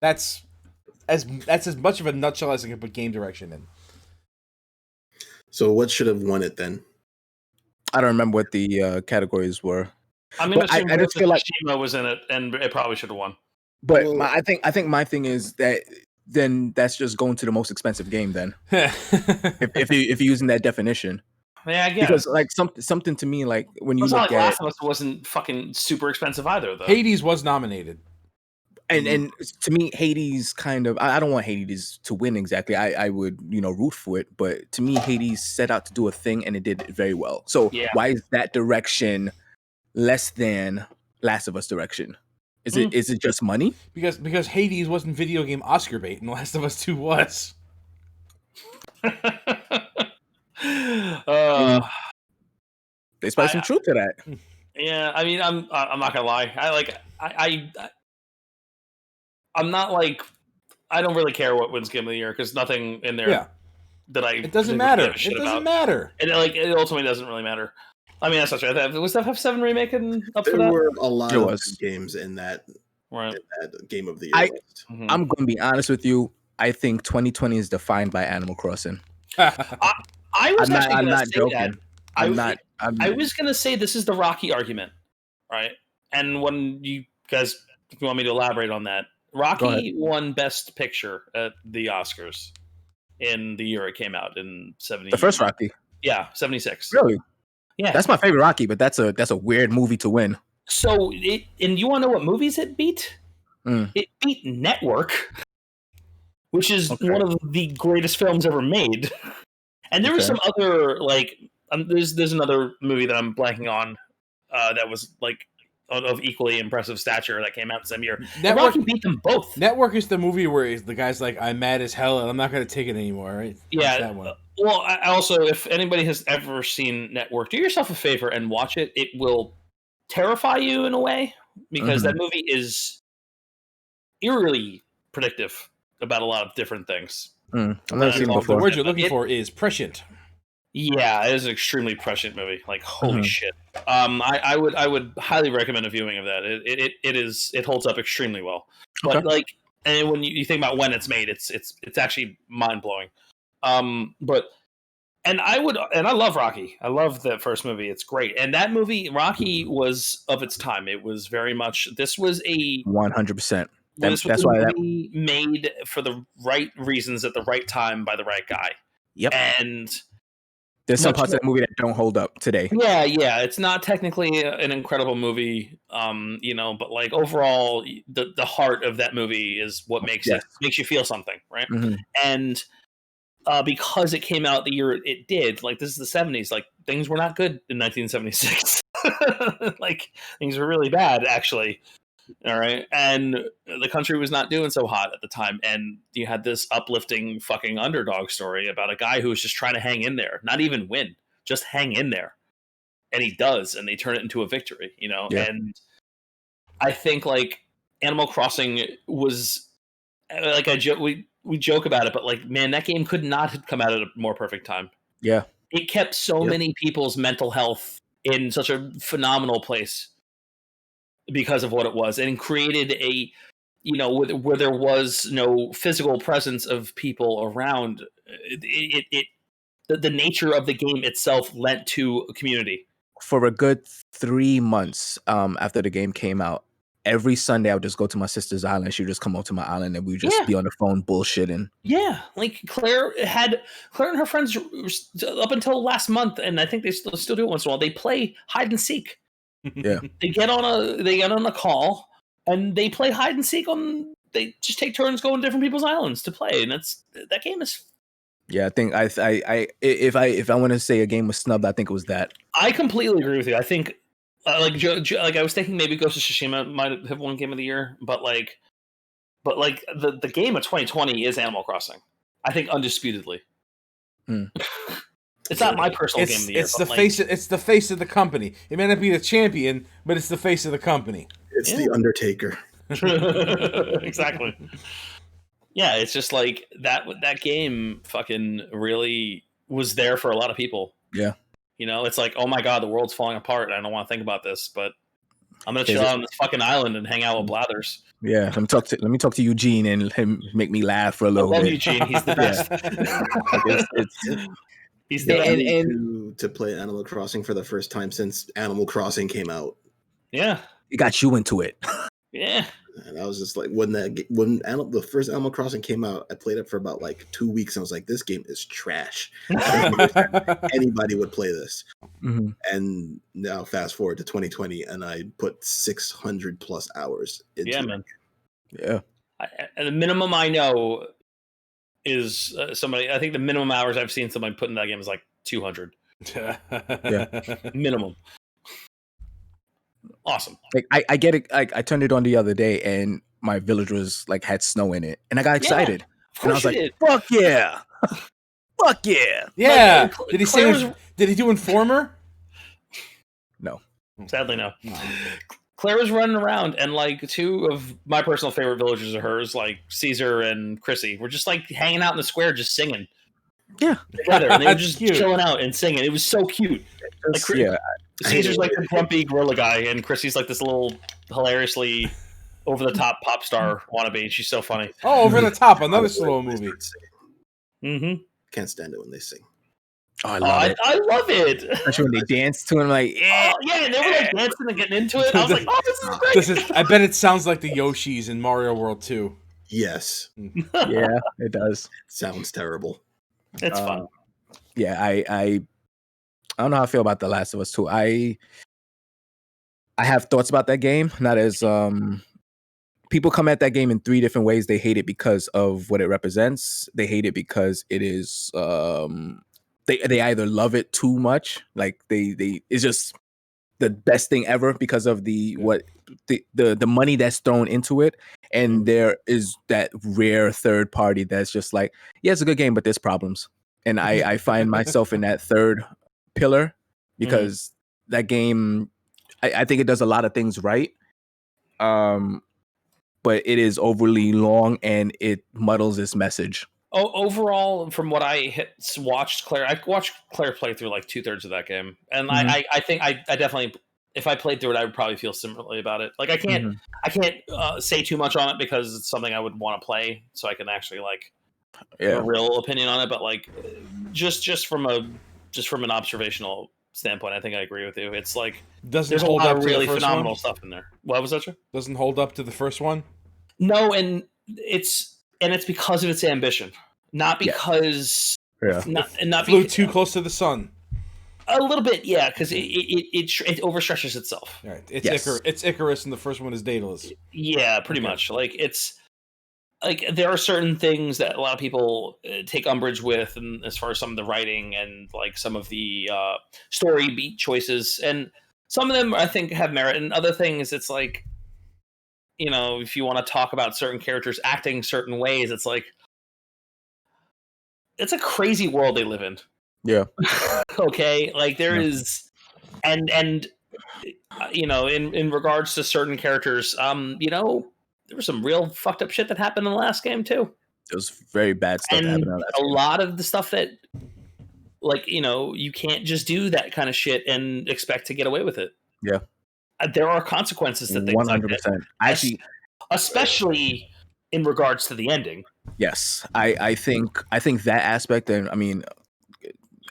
That's as much of a nutshell as I can put game direction in. So what should have won it then? I don't remember what the categories were, I'm going to but I assume just Ghost of feel like- Tsushima was in it, and it probably should have won. but Well- I think my thing is that then that's just going to the most expensive game then. If you're using that definition, Yeah, I guess. because like something to me, like when you It's not look like at Last of Us wasn't fucking super expensive either, though. Hades was nominated. and to me, Hades kind of, I don't want Hades to win exactly. I would root for it, but to me, Hades set out to do a thing and it did it very well. So Yeah. why is that direction less than Last of Us direction? Is it just money? Because Hades wasn't video game Oscar bait, and The Last of Us 2 was. There's probably some truth to that. Yeah, I mean, I'm not gonna lie. I'm not like, I don't really care what wins Game of the Year because nothing in there Yeah, that I it doesn't really matter. give a shit It doesn't about. matter. It ultimately doesn't really matter. I mean, that's not true. Was FF7 remake up for There that? were a lot There of was. good games in that Right. Game of the Year I- list. Mhm. I'm going to be honest with you. I think 2020 is defined by Animal Crossing. I was actually I'm gonna not say joking. that. I was gonna say this is the Rocky argument, right? And when you guys, if you want me to elaborate on that, Go ahead. Rocky won Best Picture at the Oscars in the year it came out in 70. The first Rocky. Yeah, 76. Really? Yeah. That's my favorite Rocky, but that's a weird movie to win. So, and you want to know what movies it beat? Mm. It beat Network, which is Okay. one of the greatest films ever made. And there was Okay. some other like, there's another movie that I'm blanking on that was like of equally impressive stature that came out the same year. And Network Rocky beat them both. Network is the movie where the guy's like, "I'm mad as hell and I'm not going to take it anymore." Right? Yeah. That's that one. Well, I also, if anybody has ever seen Network, do yourself a favor and watch it. It will terrify you in a way because that movie is eerily predictive about a lot of different things. I've never seen it The before. word you're looking for is prescient. Yeah, it is an extremely prescient movie. Like holy Mhm. shit. I would highly recommend a viewing of that. It holds up extremely well. But Okay. like, and when you think about when it's made, it's actually mind blowing. But and I love Rocky. I love that first movie. It's great. And that movie, Rocky, was of its time. It was very much. This was a 100%. this was That's a why that. movie made for the right reasons at the right time by the right guy. Yep. And There's some much parts of the movie that don't hold up today. yeah, it's not technically an incredible movie, but like overall, the heart of that movie is what makes Yes. makes you feel something, right? Mhm. And because it came out the year it did, like this is the 70s, like things were not good in 1976. Like things were really bad, actually. All right, and the country was not doing so hot at the time, and you had this uplifting fucking underdog story about a guy who was just trying to hang in there, not even win, just hang in there, and he does, and they turn it into a victory, you know. Yeah. And I think like Animal Crossing was like we joke about it, but like man, that game could not have come out at a more perfect time. Yeah. It kept so many people's mental health in such a phenomenal place because of what it was, and created a, you know, where there was no physical presence of people around. The nature of the game itself lent to a community. For a good 3 months after the game came out, every Sunday I would just go to my sister's island. She would just come over to my island and we would just be on the phone bullshitting. Yeah, like Claire and her friends up until last month, and I think they still do it once in a while. They play hide and seek. Yeah. They get on a call and they play hide and seek they just take turns going to different people's islands to play, and that game is. Yeah, I think if I want to say a game was snubbed, I think it was that. I completely agree with you. I think like I was thinking maybe Ghost of Tsushima might have won Game of the Year, but the game of 2020 is Animal Crossing. I think undisputedly. It's not my personal game of the year. It's the face of the company. It may not be the champion, but it's the face of the company. It's the Undertaker. Exactly. Yeah, it's just like that game fucking really was there for a lot of people. Yeah. You know, it's like, oh my god, the world's falling apart. I don't want to think about this, but I'm gonna chill out on this fucking island and hang out with Blathers. Yeah, let me talk to Eugene and him make me laugh for a little bit. I love Eugene. He's the best. He's the and to play Animal Crossing for the first time since Animal Crossing came out. Yeah, it got you into it. Yeah, and I was just like, when the first Animal Crossing came out, I played it for about like 2 weeks, and I was like, this game is trash. Anybody would play this. Mm-hmm. And now fast forward to 2020, and I put 600 plus hours into it. Man. Yeah. The minimum I know is somebody. I think the minimum hours I've seen somebody put in that game is like 200. Yeah. Minimum. Awesome. Like I get it. Like I turned it on the other day, and my village was like had snow in it, and I got excited. Of course and I was like, did. "Fuck yeah, fuck yeah!" Yeah. Did he say? Did he do Informer? No. Sadly, no. Claire was running around, and like two of my personal favorite villagers of hers, like Caesar and Chrissy, were just like hanging out in the square, just singing. Yeah, together, and they were just chilling out and singing. It was so cute. Like, Caesar's like the grumpy gorilla guy, and Chrissy's like this little hilariously over the top pop star wannabe. She's so funny. Oh, Over the Top, another slow movie. Mm-hmm. Can't stand it when they sing. Oh, I love it. I love it. Especially when they dance to him, like, yeah. Oh, yeah, and they were like dancing and getting into it. I was like, oh, this is great. I bet it sounds like the Yoshis in Mario World 2. Yes. Yeah, it does. Sounds terrible. It's fun. Yeah, I don't know how I feel about The Last of Us 2. I have thoughts about that game. Not as people come at that game in 3 different ways. They hate it because of what it represents. They hate it because it is they either love it too much, like they it's just the best thing ever because of the money that's thrown into it, and there is that rare third party that's just like, yeah, it's a good game, but there's problems. And I find myself in that third pillar because that game, I think it does a lot of things right, but it is overly long and it muddles its message. Overall, from what I watched I watched Claire play through like 2/3 of that game, and I think I definitely, if I played through it, I would probably feel similarly about it. Like I can't say too much on it because it's something I would want to play, so I can actually like a real opinion on it. But like just from an observational standpoint, I think I agree with you. It's like there's a lot of really phenomenal stuff in there. What was that, sir? Doesn't hold up to the first one? No, and it's because of its ambition, not because not flew too close to the sun. A little bit, yeah, because it overstretches itself. Right, it's Icarus, and the first one is Daedalus. Yeah, pretty much. Like it's like there are certain things that a lot of people take umbrage with, and as far as some of the writing and like some of the story beat choices, and some of them I think have merit, and other things it's like if you want to talk about certain characters acting certain ways, it's like it's a crazy world they live in. Yeah. Okay, like there is, and in regards to certain characters, there was some real fucked up shit that happened in the last game too. It was very bad stuff that happened in that A game. lot of the stuff that, like, you can't just do that kind of shit and expect to get away with it. Yeah. There are consequences to things 100%. Like that. Actually, especially in regards to the ending. Yes, I think that aspect, and I mean,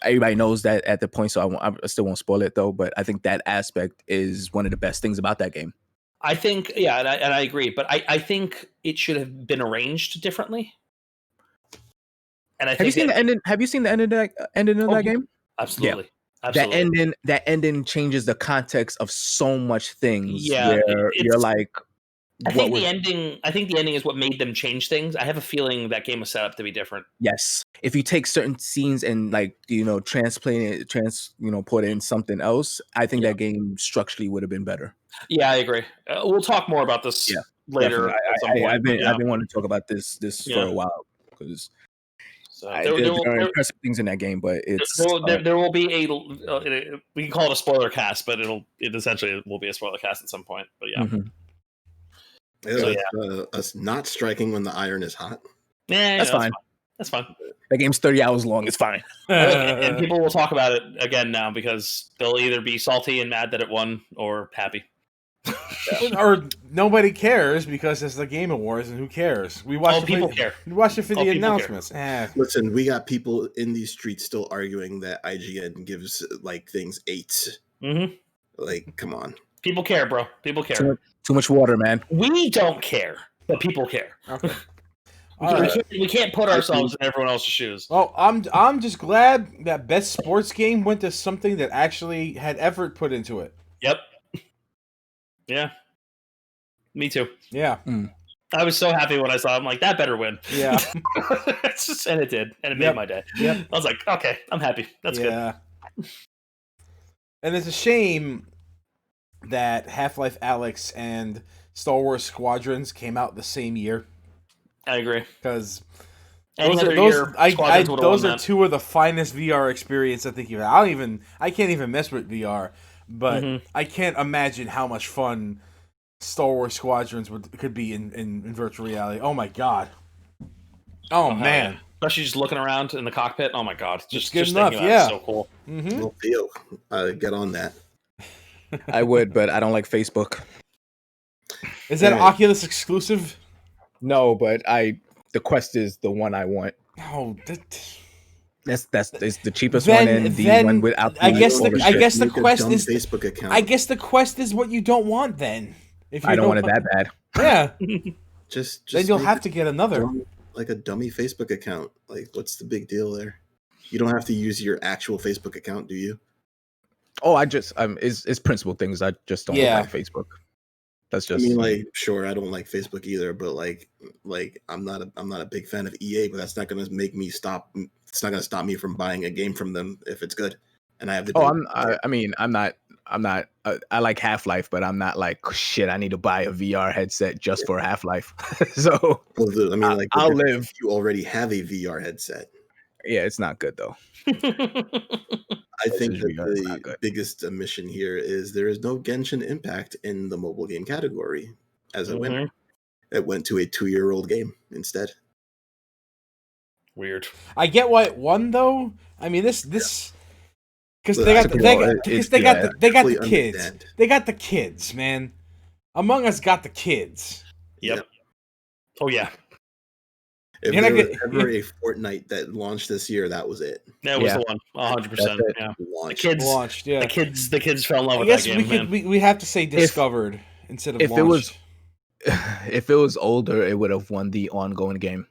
everybody knows that at the point, so I still won't spoil it though. But I think that aspect is one of the best things about that game. I think, yeah, and I agree, but I think it should have been arranged differently. And have you seen the ending? Have you seen the ending of that game? Absolutely. Yeah. Absolutely. That ending changes the context of so much things. Yeah, where you're like, I think the ending is what made them change things. I have a feeling that game was set up to be different. Yes, if you take certain scenes and put in something else, I think that game structurally would have been better. Yeah, I agree. We'll talk more about this later. I've been wanting to talk about this for a while because there are impressive things in that game, but there will be we can call it a spoiler cast, but it essentially will be a spoiler cast at some point. But yeah. Mm-hmm. Us not striking when the iron is hot. Yeah, that's fine. That's fine. That game's 30 hours long. It's fine. And people will talk about it again now because they'll either be salty and mad that it won or happy. Or nobody cares because it's the Game Awards, and who cares? We watch people care. We watch it for the announcements. Listen, we got people in these streets still arguing that IGN gives like things 8s. Mm-hmm. Like, come on. People care, bro. People care. Too much water, man. We don't care, but people care. Okay. We can't put ourselves in everyone else's shoes. Well, I'm just glad that best sports game went to something that actually had effort put into it. Yep. Yeah. Me too. Yeah. I was so happy when I saw it. I'm like, that better win. Yeah. And it did. And it made my day. Yep. I was like, okay, I'm happy. That's good. And it's a shame that Half-Life Alyx and Star Wars Squadrons came out the same year. I agree. Because those are two of the finest VR experience I think you've had. I can't even mess with VR, but I can't imagine how much fun Star Wars Squadrons could be in virtual reality. Oh my god. Oh man. Yeah. Especially just looking around in the cockpit. Oh my god. Just good enough. Yeah. So cool. Mm-hmm. Well, Theo, get on that. I would, but I don't like Facebook. Is that an Oculus exclusive? No, but the Quest is the one I want. Oh, that's the cheapest one and the one without. I guess the Quest is Facebook account. I guess the Quest is what you don't want then. If you don't want it that bad. Yeah. just then you'll have to get another. Like a dummy Facebook account. Like, what's the big deal there? You don't have to use your actual Facebook account, do you? Oh, I just it's principal things. I just don't like Facebook. That's just. I mean, like, sure, I don't like Facebook either, but like I'm not a big fan of EA, but that's not going to make me stop. It's not going to stop me from buying a game from them if it's good, and I have the. I'm not. I like Half-Life, but I'm not like shit. I need to buy a VR headset just for Half-Life. So I mean, like, I'll live. You already have a VR headset. Yeah, it's not good though. I think that the biggest omission here is there is no Genshin Impact in the mobile game category as a winner. It went to a 2-year-old game instead. Weird. I get why it won though. I mean, this because they got the kids. They got the kids, man. Among Us got the kids. Yep. Oh yeah. If there was ever a Fortnite that launched this year, that was it. That was the one, 100%. Yeah, launched. The kids launched. Yeah, the kids fell in love with that game. We have to say discovered instead of launched. If it was older, it would have won the ongoing game.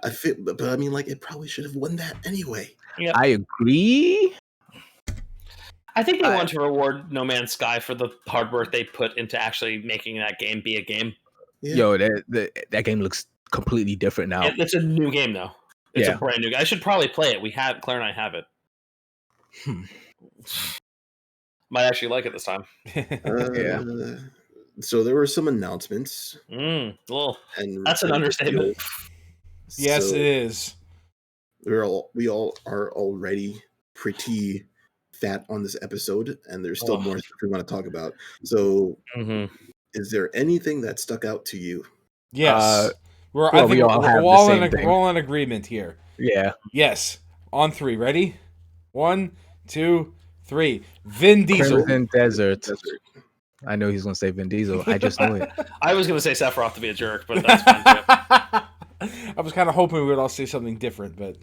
But I mean, like, it probably should have won that anyway. Yep. I agree. I think they want to reward No Man's Sky for the hard work they put into actually making that game be a game. Yeah. Yo, that game looks completely different now. It's a new game though. It's a brand new game. I should probably play it. Claire and I have it. Might actually like it this time. So there were some announcements, Well, and that's an understatement. Yes, So it is. we all are already pretty fat on this episode, and there's still more stuff we want to talk about. So, is there anything that stuck out to you? Yes. I think we all have we're the all same thing. we're all in agreement here. Yeah. Yes. On 3. Ready? 1, 2, 3. Vin Diesel. Crimson Desert. I know he's gonna say Vin Diesel. I just knew it. I was going to say Sephiroth to be a jerk, but that's fine too. I was kind of hoping we would all say something different, but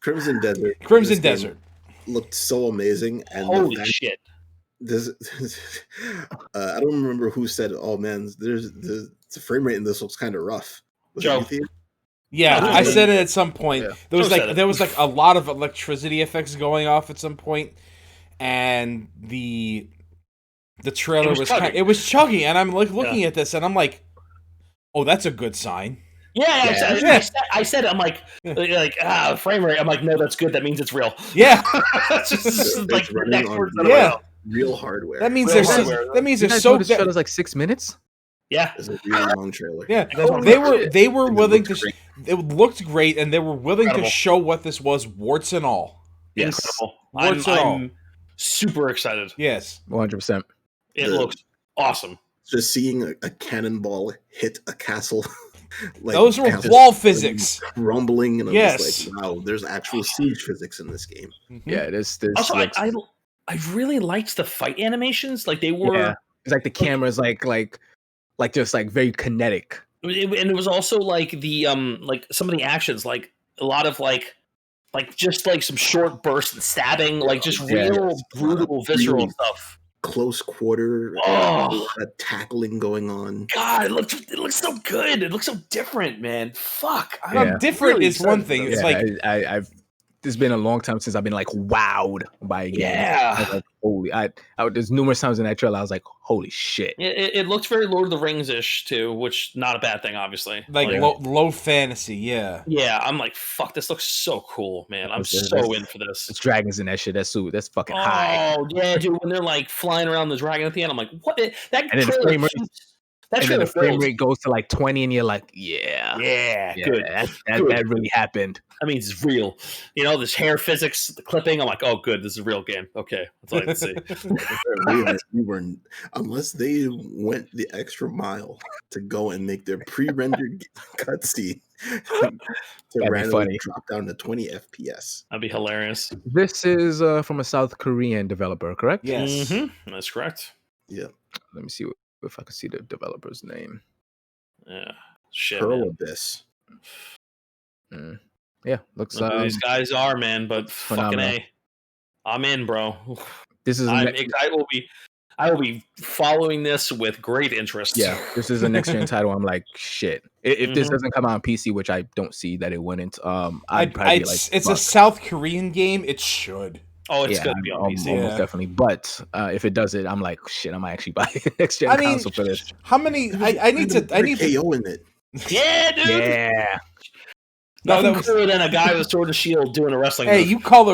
Crimson Desert. Crimson Desert looked so amazing, and holy shit! This I don't remember who said, "Oh man, the frame rate in this looks kind of rough." Was Joe. it you, Theo? Yeah, I said it at some point. Yeah. There was like a lot of electricity effects going off at some point, and the trailer was chugging, and I'm like looking at this, and I'm like, oh, that's a good sign. Yeah. I said it. I'm like frame rate. I'm like, no, that's good. That means it's real. Yeah, it's just like running next on words real hardware. that means Real there's hardware. that means This there's so trailer's like 6 minutes. Yeah, It's a really long trailer. yeah. goes They were And it willing looked to. great. It looked great, and they were willing Incredible. to show what this was, warts and all. Yes. incredible. Warts and all. I'm super excited. Yes. 100%. It The- looks awesome. Just seeing a cannonball hit a castle. Like, Those were castles wall physics. crumbling, and I'm Yes. just like, wow, there's actual siege physics in this game. Yeah, this Also, looks, I really liked the fight animations. Like they were, yeah. It's like the camera's like just like very kinetic. and it was also like the like some of the actions, like a lot of like just like some short bursts and stabbing, like just Yeah. real brutal, visceral Really stuff. Close quarter, Oh. tackling going on. God, it looks so good. It looks so different, man. Fuck. I'm Yeah. Different really is one excited thing. for It's this. like I've it's been a long time since I've been like wowed by a game. Yeah. I was like, holy! There's numerous times in that trailer I was like, holy shit! It looked very Lord of the Rings ish too, which not a bad thing, obviously. low fantasy. Yeah. Yeah, I'm like, fuck, this looks so cool, man. I'm There's- so in for this. There's dragons in that shit. That's fucking high. Oh yeah, dude! When they're like flying around the dragon at the end, I'm like, what? That And then the trailer, frame rate- that And then trailer the frame feels- rate goes to like 20, and you're like, yeah, Yeah, good. that really happened. I mean, it's real. You know, this hair physics, the clipping. I'm like, oh, good, this is a real game. Okay, that's all I have to see. we were, unless they went the extra mile to go and make their pre-rendered cutscene to be randomly funny. drop down to 20 FPS. That'd be hilarious. This is from a South Korean developer, correct? Yes. That's correct. Yeah, Let me see if I can see the developer's name. Yeah, shit. Pearl Man. Abyss. Yeah, looks. Look who these guys are, man. But fucking phenomenal. A, I'm in, bro. This is a I will be following this with great interest. yeah. This is a next gen title. I'm like, shit. If this Mhm. doesn't come out on PC, which I don't see that it wouldn't, I'd probably be like, it's a fuck. South Korean game. It should. Oh, it's Yeah, gonna be on almost PC. Yeah. definitely. But if it does it, I'm like, shit. I might actually buy a next gen I mean, console for this. How many? I need to. KO in it. Yeah, dude. Yeah, No, Nothing that was. cooler than a guy with a sword and shield doing a wrestling. Hey, move. you call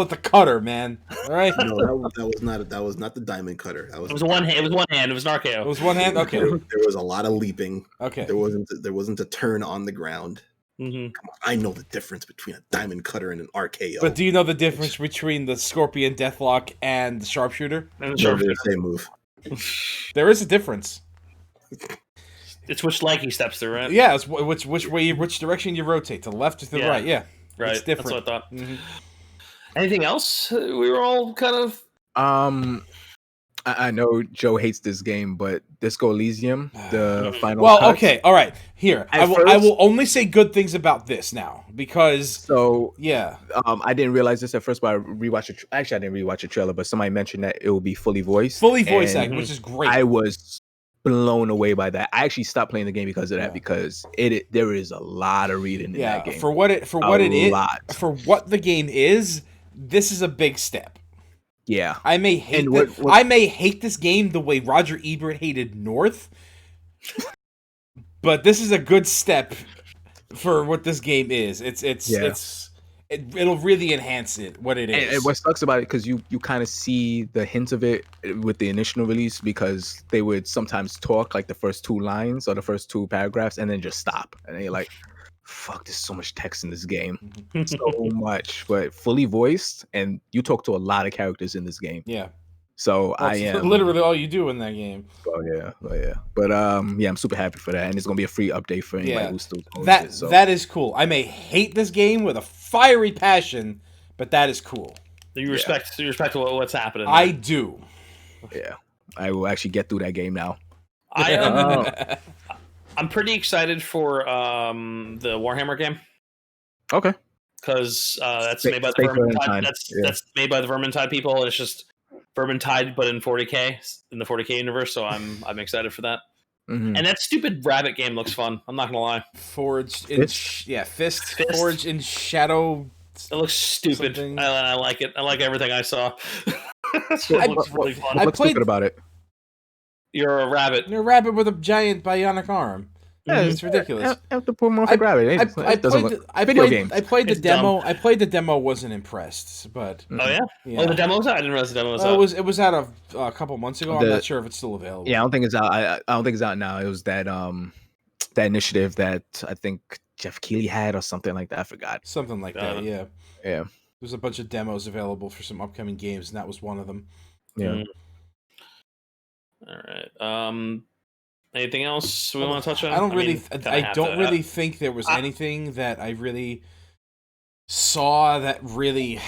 it the cutter, man. All right. No, that was not the diamond cutter. That was It was one hand. It was one hand. It was an RKO. It was one hand. Okay. There was a lot of leaping. Okay. There wasn't a turn on the ground. Mm-hmm. I know the difference between a diamond cutter and an RKO. But do you know the difference between the Scorpion Deathlock and the Sharpshooter? And no, they're the same move. There is a difference. it's which leg he steps through, right? Yeah, it's which direction you rotate, to the left or to the Yeah. right. Yeah, right. It's different. That's what I thought. Mhm. Anything else? We were all kind of. I know Joe hates this game, but Disco Elysium, the final. Well, cut. okay, all right. Here, I At will first- only say good things about this now because So yeah, I didn't realize this at first, but I rewatched it. Actually, I didn't rewatch the trailer, but somebody mentioned that it will be fully voiced. fully voice and acting, which is great. I was blown away by that. I actually stopped playing the game because of that, Yeah. because there is a lot of reading in that game. for what it lot. is, for what the game is, this is a big step. Yeah. I may hate And what- I may hate this game the way Roger Ebert hated North, but this is a good step for what this game is. It's it'll really enhance it. What it is. And what sucks about it, because you kind of see the hints of it with the initial release, because they would sometimes talk like the first 2 lines or the first 2 paragraphs and then just stop, and then you're like, fuck, there's so much text in this game. So much, but fully voiced, and you talk to a lot of characters in this game. Yeah. So Well, I am literally all you do in that game. Oh yeah. But yeah, I'm super happy for that, and it's gonna be a free update for anybody who still owns that it. So. that is cool. I may hate this game with a fiery passion, but that is cool. You respect what's happening. I do. Yeah, I will actually get through that game now. I'm pretty excited for the Warhammer game. Okay. Because that's made by the Vermintide. That's made by the Vermintide people, and it's just Vermintide, but in 40K in the 40K universe. So I'm excited for that. Mm-hmm. And that stupid rabbit game looks fun. I'm not gonna lie. Fist. Forged in Shadow. It looks stupid. I like it. I like everything I saw. It looks really fun. What's stupid about it? You're a rabbit. You're a rabbit with a giant bionic arm. Yeah, it's ridiculous. Anthropomorphic rabbit. I played the demo. I played the demo. Wasn't impressed, but oh yeah. Oh, the demo's out. I didn't realize the demo was out. It was out a couple months ago. I'm not sure if it's still available. Yeah, I don't think it's out. I don't think it's out now. It was that that initiative that I think Geoff Keighley had or something like that. I forgot. Something like that. Yeah. Yeah. There's a bunch of demos available for some upcoming games, and that was one of them. Yeah. All right. Anything else we want to touch on? I don't really think there was anything that I really saw that really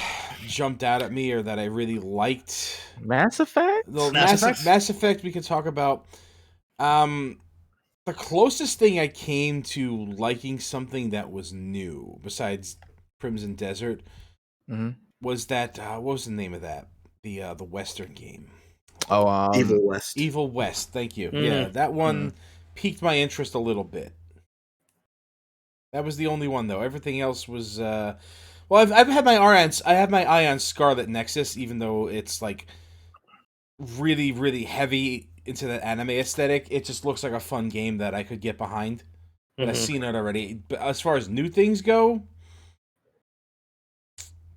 jumped out at me or that I really liked. Mass Effect? Mass Effect we could talk about. The closest thing I came to liking something that was new, besides Crimson Desert, was that what was the name of that? The Western game. Oh, Evil West. Evil West, thank you. Yeah, that one piqued my interest a little bit. That was the only one though. Everything else was well, I've had my eye on Scarlet Nexus, even though it's like really, really heavy into that anime aesthetic. It just looks like a fun game that I could get behind. But I've seen it already. But as far as new things go,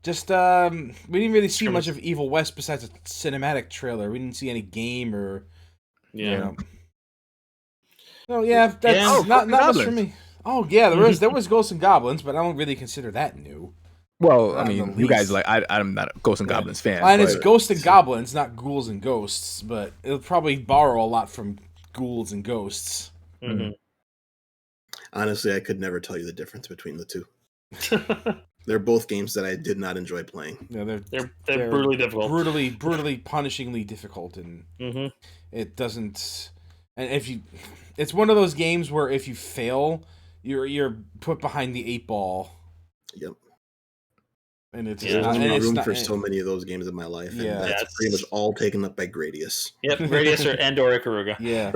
just we didn't really see much of Evil West besides a cinematic trailer. We didn't see any game or Oh yeah, that's not much for me. Oh yeah, there was Ghosts and Goblins, but I don't really consider that new. Well, I mean, you guys I'm not a Ghosts and Goblins fan. And it's Ghosts and Goblins, not Ghouls and Ghosts, but it'll probably borrow a lot from Ghouls and Ghosts. Honestly, I could never tell you the difference between the two. They're both games that I did not enjoy playing. Yeah, they're brutally difficult, brutally, punishingly difficult, and it doesn't. And it's one of those games where if you fail, you're put behind the 8 ball. Yep. And it's there's room for so many of those games in my life, and that's pretty much all taken up by Gradius. Yep, Gradius or Ikaruga. Yeah.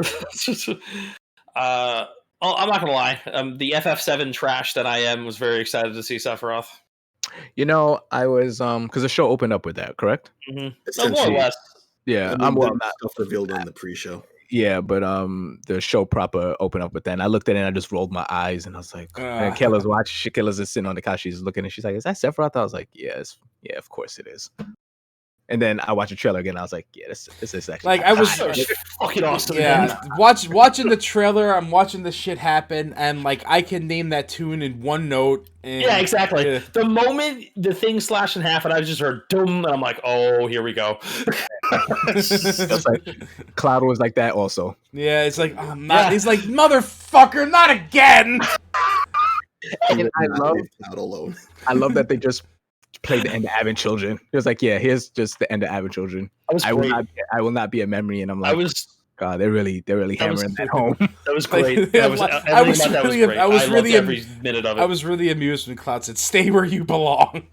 I'm not gonna lie. The FF7 trash that I am was very excited to see Sephiroth. You know, I was because the show opened up with that, correct? More or less. Yeah, I'm not stuff revealed on the pre-show. Yeah, but the show proper opened up with that. And I looked at it and I just rolled my eyes and I was like, and Kayla's watching. Kayla's just sitting on the couch. She's looking and she's like, "Is that Sephiroth?" I was like, "Yes, yeah, of course it is." And then I watched the trailer again. I was like, "Yeah, this is actually like I was fucking awesome." Yeah, watching the trailer, I'm watching this shit happen, and like I can name that tune in one note. And, yeah, exactly. The moment the thing slashed in half, and I just heard "dum," and I'm like, "Oh, here we go." Like, Cloud was like that also. Yeah, it's like he's like, "Motherfucker, not again." And I love that they just played the end of Having Children. It was like, yeah, here's just the end of Having Children. I will not be a memory, and I'm like, God, they're really hammering that home. That was great. I was really amused when Cloud said, "Stay where you belong."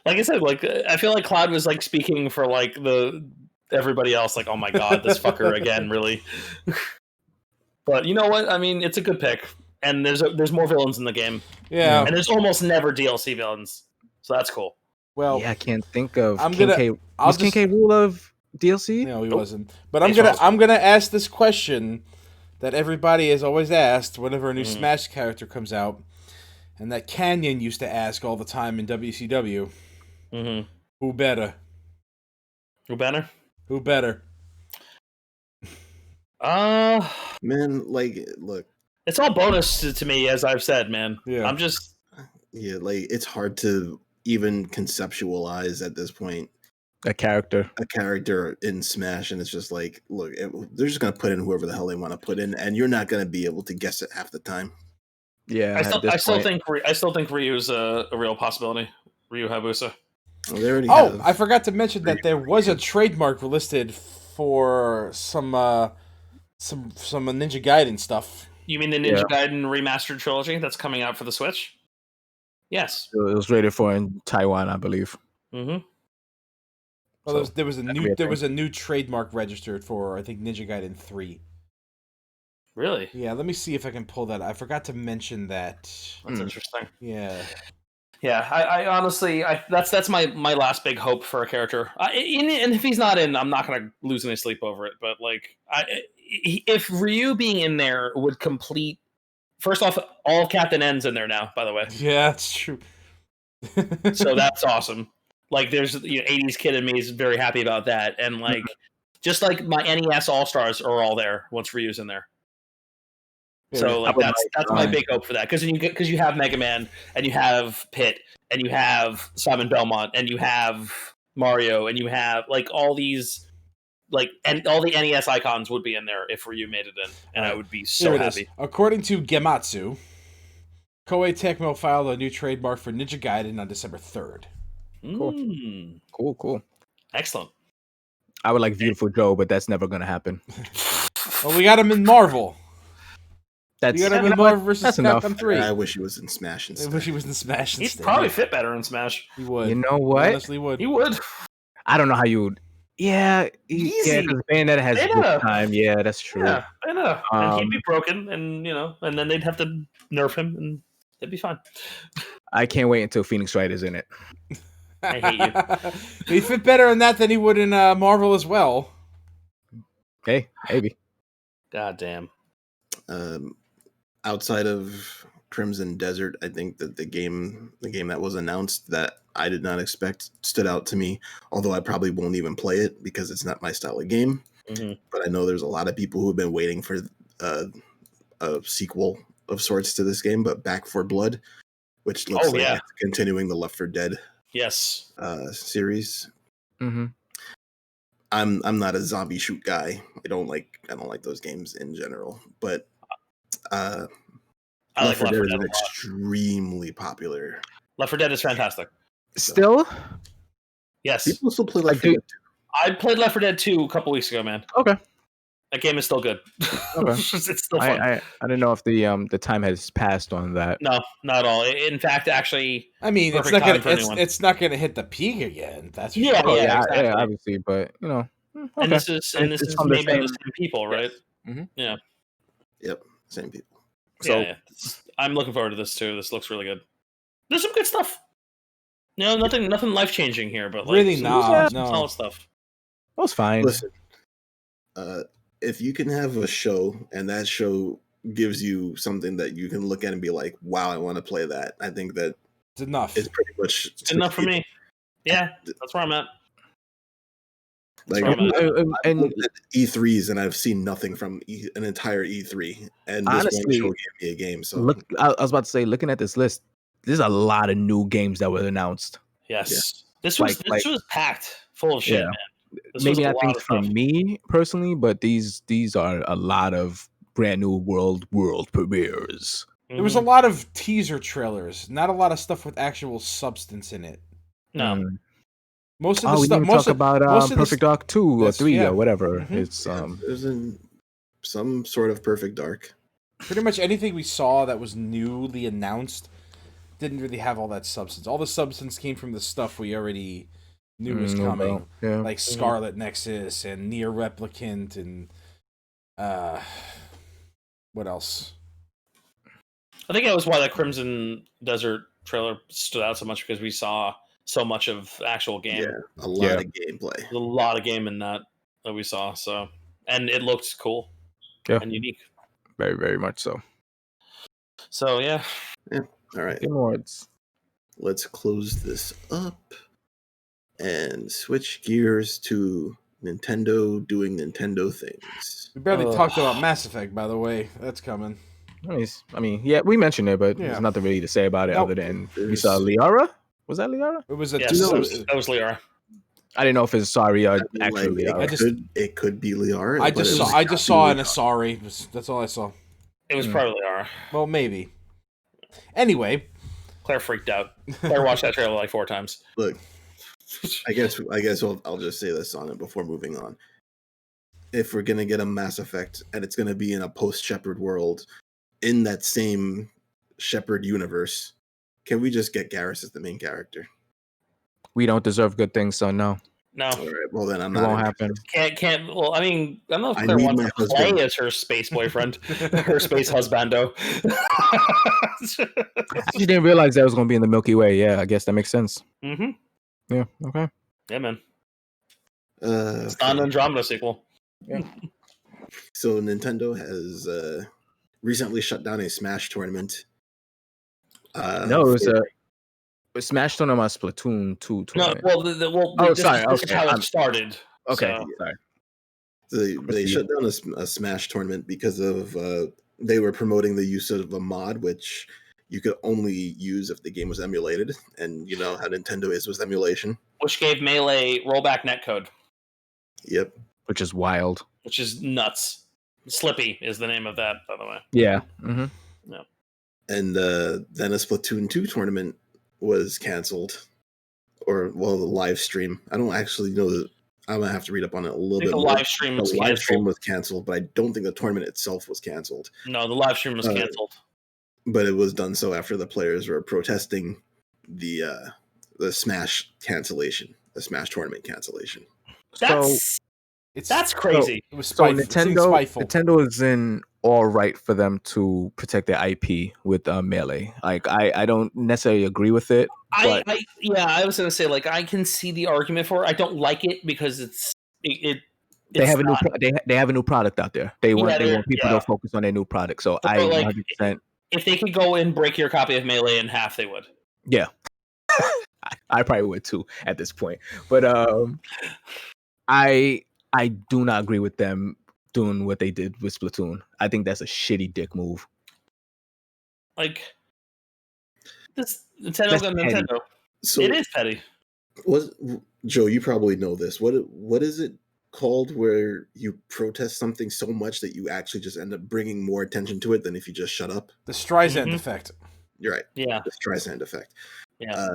Like I said, like I feel like Cloud was like speaking for like everybody else. Like, oh my God, this fucker again, really. But you know what? I mean, it's a good pick. And there's more villains in the game. Yeah. And there's almost never DLC villains. So that's cool. Well, yeah, I can't think of was King K rule of DLC? No, he wasn't. But I'm gonna ask this question that everybody has always asked whenever a new Smash character comes out. And that Canyon used to ask all the time in WCW, Mm-hmm. who better? Who better? Who better? Man, like, look, It's all bonus to me, as I've said, man. Yeah. I'm just yeah, like it's hard to even conceptualize at this point A character. a character in Smash, and it's just like, look, they're just gonna put in whoever the hell they want to put in, and you're not gonna be able to guess it half the time. Yeah. I still think Ryu's a real possibility. Ryu Hayabusa. Well, they already Oh, have. I forgot to mention that there was a trademark listed for some Ninja Gaiden stuff. You mean the Ninja Gaiden remastered trilogy that's coming out for the Switch? Yes. It was rated for in Taiwan, I believe. Mm-hmm. Well, So, there was be a a new trademark registered for, I think, Ninja Gaiden 3. Really? Yeah, let me see if I can pull that. I forgot to mention that. That's interesting. Yeah. Yeah, I honestly, that's my last big hope for a character. And if he's not in, I'm not gonna lose any sleep over it. But like, if Ryu being in there would complete. First off, all Captain N's in there now. By the way, Yeah, that's true. so that's awesome. Like, there's 80s kid in me is very happy about that, and like, just like my NES All Stars are all there once Ryu's in there. So like that's my big hope for that, because you have Mega Man, and you have Pit, and you have Simon Belmont, and you have Mario, and you have like all these and all the NES icons would be in there if Ryu made it in, and I would be so happy. According to Gematsu, Koei Tecmo filed a new trademark for Ninja Gaiden on December 3rd. Cool. Excellent. I would like Beautiful Joe, but that's never gonna happen. Well, we got him in Marvel. That's You got him in Marvel versus enough. Capcom 3. I wish he was in Smash I instead. wish he was in Smash He'd instead. probably fit better in Smash. He would. You know what? Honestly, would. He would. I don't know how you would. Yeah, Easy. because Bayonetta has good time. Yeah, that's true. Yeah, I know. And he'd be broken, and and then they'd have to nerf him, and it'd be fine. I can't wait until Phoenix Wright is in it. I hate you. He'd fit better in that than he would in Marvel as well. Hey, maybe. God damn. Outside of Crimson Desert, I think that the game that was announced that I did not expect stood out to me, although I probably won't even play it because it's not my style of game. Mm-hmm. But I know there's a lot of people who have been waiting for a sequel of sorts to this game, but Back for Blood, which looks like it's continuing the Left 4 Dead series. Mm-hmm. I'm not a zombie shoot guy. I don't like those games in general, but Left 4 Dead is extremely popular. Left 4 Dead is fantastic. Still? Yes. People still play Left 4 Dead 2. I played Left 4 Dead 2 a couple weeks ago, man. Okay. That game is still good. Okay. It's still fun. I didn't know if the time has passed on that. No, not at all. In fact, actually, I mean, it's not gonna hit the peak again. That's for sure. Exactly. Obviously, but Okay. And this is made by the same people, right? Yes. Mm-hmm. Yeah. Yep, same people. So yeah. I'm looking forward to this too. This looks really good. There's some good stuff. Nothing life changing here, but like really some solid stuff. That was fine. Listen, if you can have a show and that show gives you something that you can look at and be like, "Wow, I want to play that," I think that it's enough. It's pretty much enough for me. Yeah, that's where I'm at. Like and E3s, and I've seen nothing from an entire E3, and this one show gave me a game. So I was about to say, looking at this list, there's a lot of new games that were announced. Yes, this was packed full of shit, man. Maybe not things for me personally, but these are a lot of brand new world premieres. There was a lot of teaser trailers, not a lot of stuff with actual substance in it. No. Most of the stuff. Most about Perfect Dark 2 or 3 or whatever. Mm-hmm. It's there's some sort of Perfect Dark. Pretty much anything we saw that was newly announced didn't really have all that substance. All the substance came from the stuff we already knew was coming, like Scarlet Nexus and Nier Replicant and what else? I think that was why that Crimson Desert trailer stood out so much, because we saw so much of actual game. Yeah, a lot of gameplay. There's a lot of game in that we saw. So, and it looked cool and unique. Very, very much so. So yeah. All right. Game Awards. Let's close this up and switch gears to Nintendo doing Nintendo things. We barely talked about Mass Effect, by the way. That's coming. Nice. I mean, yeah, we mentioned it, but there's nothing really to say about it other than we saw Liara. Was that Liara? It was a Yes, that was Liara. I didn't know if it's Sorry or actually Liara. It could be Liara. I just saw an Asari. That's all I saw. It was probably Liara. Well, maybe. Anyway, Claire freaked out. Claire watched that trailer like 4 times. Look, I guess I'll just say this on it before moving on. If we're gonna get a Mass Effect and it's gonna be in a post-Shepard world, in that same Shepard universe, can we just get Garrus as the main character? We don't deserve good things, so no. No. All right, well then I'm It not. won't happen. Can't. Well, I mean, I don't know if Claire wants to play as her space boyfriend, her space husbando. I didn't realize that was going to be in the Milky Way. Yeah, I guess that makes sense. Mm-hmm. Yeah. Okay. Yeah, man. It's not an Andromeda sequel. Yeah. So Nintendo has recently shut down a Smash tournament. No, it was a Smash tournament on Splatoon 2 tournament. No, this is how it started. Okay, so. sorry. They shut down a Smash tournament because of they were promoting the use of a mod which you could only use if the game was emulated, and you know how Nintendo is with emulation. Which gave Melee rollback netcode. Yep. Which is wild. Which is nuts. Slippy is the name of that, by the way. Yeah. Mm-hmm. Yeah. And then a Splatoon 2 tournament was canceled, or the live stream. I don't actually know that. I'm gonna have to read up on it a little bit. The live stream was canceled, but I don't think the tournament itself was canceled. No, the live stream was canceled. But it was done so after the players were protesting the Smash cancellation, the Smash tournament cancellation. That's crazy. It was spiteful. Spiteful. Nintendo is in all right for them to protect their IP with Melee. Like I don't necessarily agree with it. I was gonna say, like, I can see the argument for it. I don't like it because they have a new product out there. They want people to focus on their new product. So I 100%. If they could go and break your copy of Melee in half, they would. Yeah. I probably would too at this point. But I do not agree with them doing what they did with Splatoon. I think that's a shitty dick move. Like, this Nintendo. So it is petty. Joe, you probably know this. What is it called where you protest something so much that you actually just end up bringing more attention to it than if you just shut up? The Streisand effect. You're right. Yeah. The Streisand effect. Yeah.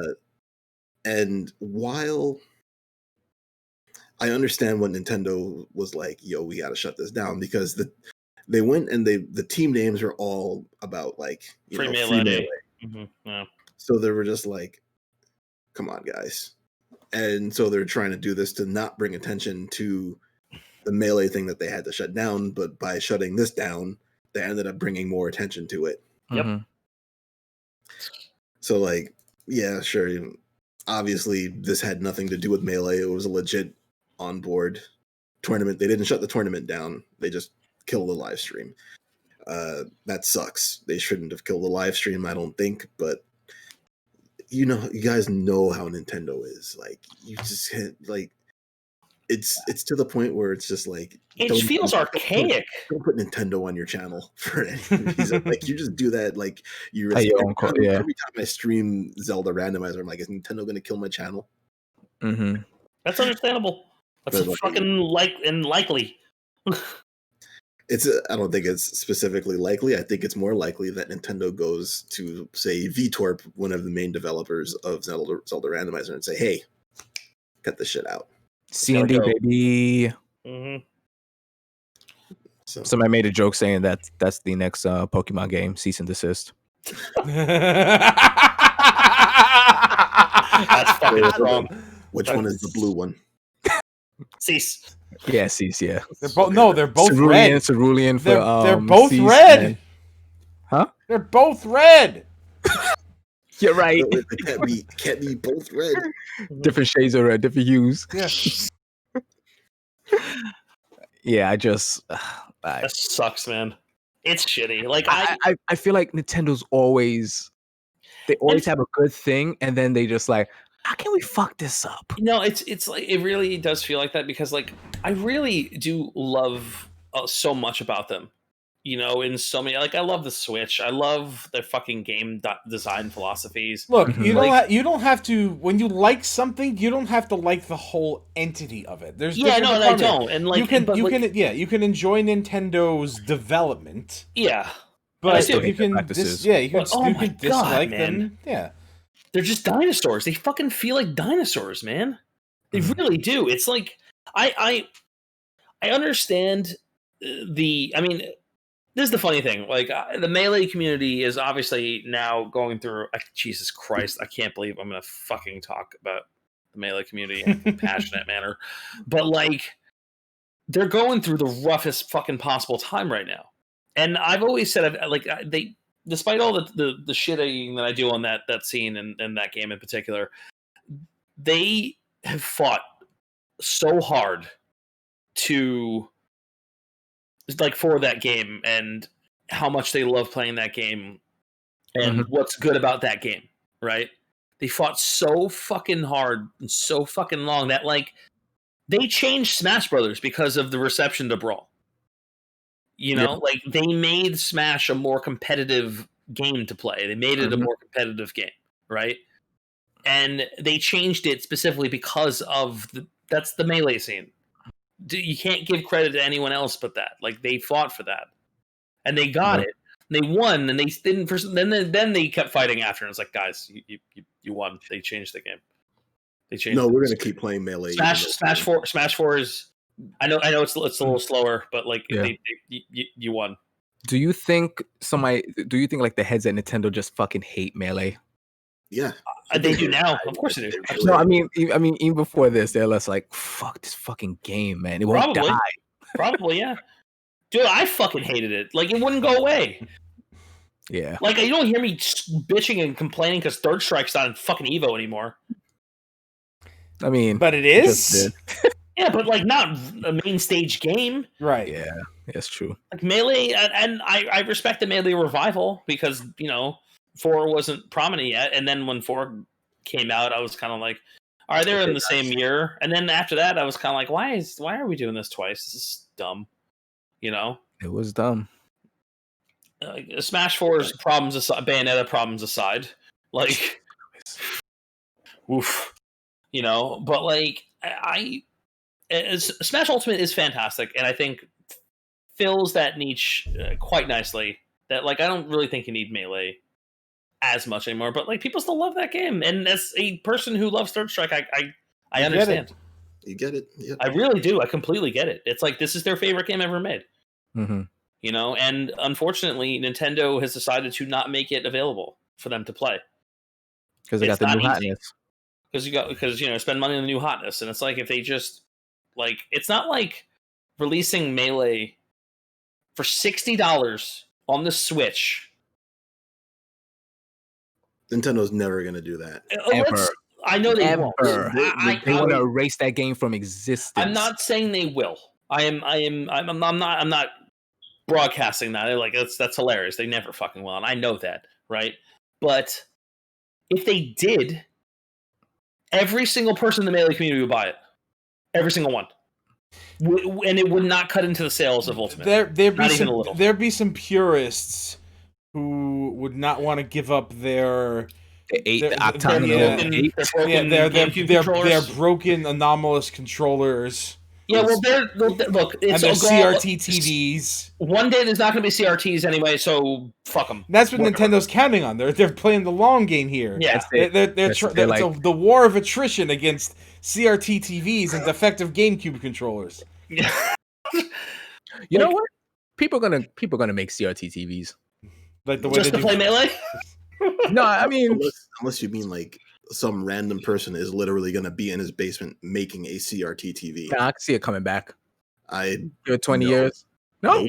And while I understand what Nintendo was like, yo, we got to shut this down, because they went and the team names are all about like free Melee. Mm-hmm. Yeah. So they were just like, come on, guys. And so they're trying to do this to not bring attention to the Melee thing that they had to shut down. But by shutting this down, they ended up bringing more attention to it. Yep. Mm-hmm. So, like, yeah, sure. Obviously, this had nothing to do with Melee. It was a legit on-board tournament. They didn't shut the tournament down. They just killed the live stream. That sucks. They shouldn't have killed the live stream, I don't think. But you guys know how Nintendo is. Like, you just can't, like, it's to the point where it's just like it feels archaic. Don't put Nintendo on your channel for any reason. Like, you just do that. Like, every time I stream Zelda Randomizer, I'm like, is Nintendo going to kill my channel? Mm-hmm. That's understandable. That's fucking likely. I don't think it's specifically likely. I think it's more likely that Nintendo goes to, say, VTorp, one of the main developers of Zelda Randomizer, and say, hey, cut this shit out. C&D, baby. Mm-hmm. So. Somebody made a joke saying that that's the next Pokemon game, cease and desist. That's fucking strong. Which one is the blue one? Cease. Yeah, cease, yeah. They're both red. Cerulean for they're both cease, red. Man. Huh? They're both red. You're right. It can't be both red. Different shades of red, different hues. Yeah. Yeah, That sucks, man. It's shitty. Like I feel like Nintendo's always They always have a good thing, and then they just like, how can we fuck this up? It's like it really does feel like that because like I really do love so much about them. In so many, like I love the Switch. I love their fucking game design philosophies. Look, you don't have to when you like something, you don't have to like the whole entity of it. There's I don't. And like you can enjoy Nintendo's development. Yeah, but you can dislike them. Yeah, they're just dinosaurs. They fucking feel like dinosaurs, man. They really do. It's like I understand this is the funny thing. Like the Melee community is obviously now going through. Jesus Christ! I can't believe I'm gonna fucking talk about the Melee community in a passionate manner, but like they're going through the roughest fucking possible time right now. And I've always said, they, despite all the shitting that I do on that scene and that game in particular, they have fought so hard to. Like for that game and how much they love playing that game and what's good about that game, right? They fought so fucking hard and so fucking long that like they changed Smash Brothers because of the reception to Brawl. Like they made Smash a more competitive game to play. They made it a more competitive game, right? And they changed it specifically because of that's the Melee scene. You can't give credit to anyone else but that. Like they fought for that, and they got it. They won, and they didn't. Then they kept fighting after. And it's like, guys, you won. They changed the game. They changed. No, we're gonna keep playing Melee. Smash 4 is. I know it's a little slower, but like you won. Do you think like the heads at Nintendo just fucking hate Melee? Yeah, they do now. Of course they do. No, I mean, even before this, they're less like, "Fuck this fucking game, man! It won't die." Probably, yeah. Dude, I fucking hated it. Like it wouldn't go away. Yeah. Like you don't hear me bitching and complaining because Third Strike's not in fucking Evo anymore. I mean, but it is. Yeah, but like not a main stage game, right? Yeah, that's true. Like Melee, and I respect the Melee revival because 4 wasn't prominent yet, and then when 4 came out, I was kind of like, all right, they're in the same year. And then after that, I was kind of like, why are we doing this twice? This is dumb. It was dumb. Smash 4's problems aside, Bayonetta problems aside, like, oof, but like Smash Ultimate is fantastic, and I think fills that niche quite nicely. That like I don't really think you need Melee as much anymore, but like people still love that game, and as a person who loves Third Strike, I understand. You get it. Yep. I really do. I completely get it. It's like this is their favorite game ever made. Mm-hmm. And unfortunately, Nintendo has decided to not make it available for them to play because they got the new hotness. Because spend money on the new hotness, and it's like if they just like it's not like releasing Melee for $60 on the Switch. Nintendo's never going to do that. Ever. I know they won't. They want to erase that game from existence. I'm not saying they will. I'm not broadcasting that. Like that's hilarious. They never fucking will, and I know that, right? But if they did, every single person in the Melee community would buy it. Every single one. And it would not cut into the sales of Ultimate. There'd be some purists who would not want to give up their their broken anomalous controllers. Yeah, well, look, it's and CRT TVs. One day there's not going to be CRTs anyway, so fuck them. That's what Nintendo's counting on. They're playing the long game here. Yeah, the war of attrition against CRT TVs and defective GameCube controllers. You know what? People are gonna make CRT TVs. Like the way just to play Melee. No, I mean, unless you mean like some random person is literally going to be in his basement making a CRT TV. I can see it coming back. Give it 20 years. No,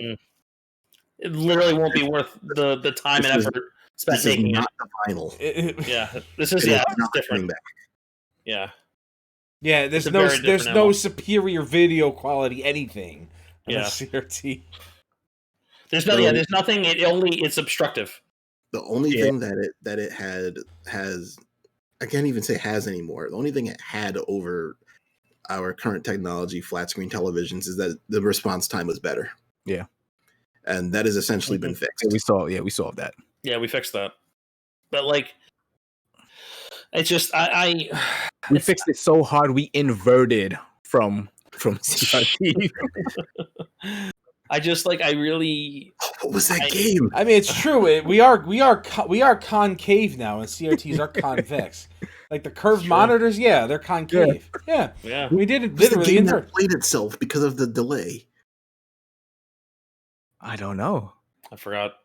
it literally won't be worth the time and effort spent making not the vinyl. Yeah, this is it's different. Yeah, yeah. There's no superior video quality anything. Yeah, CRT. There's nothing. It's obstructive. The only thing that it has, I can't even say has anymore. The only thing it had over our current technology, flat screen televisions, is that the response time was better. Yeah. And that has essentially been fixed. Yeah, we saw that. Yeah, we fixed that. But like, it's just we fixed it so hard we inverted from CRT. I really. What was that game? I mean, it's true. We are concave now, and CRTs are convex. Like the curved monitors, they're concave. Yeah. We did it literally. The game that played itself because of the delay. I don't know. I forgot.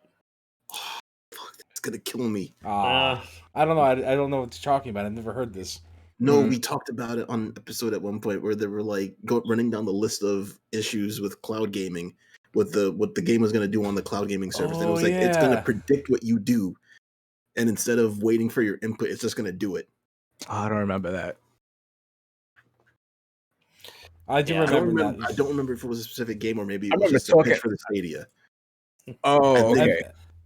Oh, fuck, it's gonna kill me. I don't know. I don't know what you're talking about. I've never heard this. No, we talked about it on episode at one point where they were like running down the list of issues with cloud gaming, what the game was going to do on the cloud gaming service. And it was like, it's going to predict what you do. And instead of waiting for your input, it's just going to do it. Oh, I don't remember that. I do remember that. I don't remember if it was a specific game or maybe it was just a pitch for the Stadia. Oh, okay.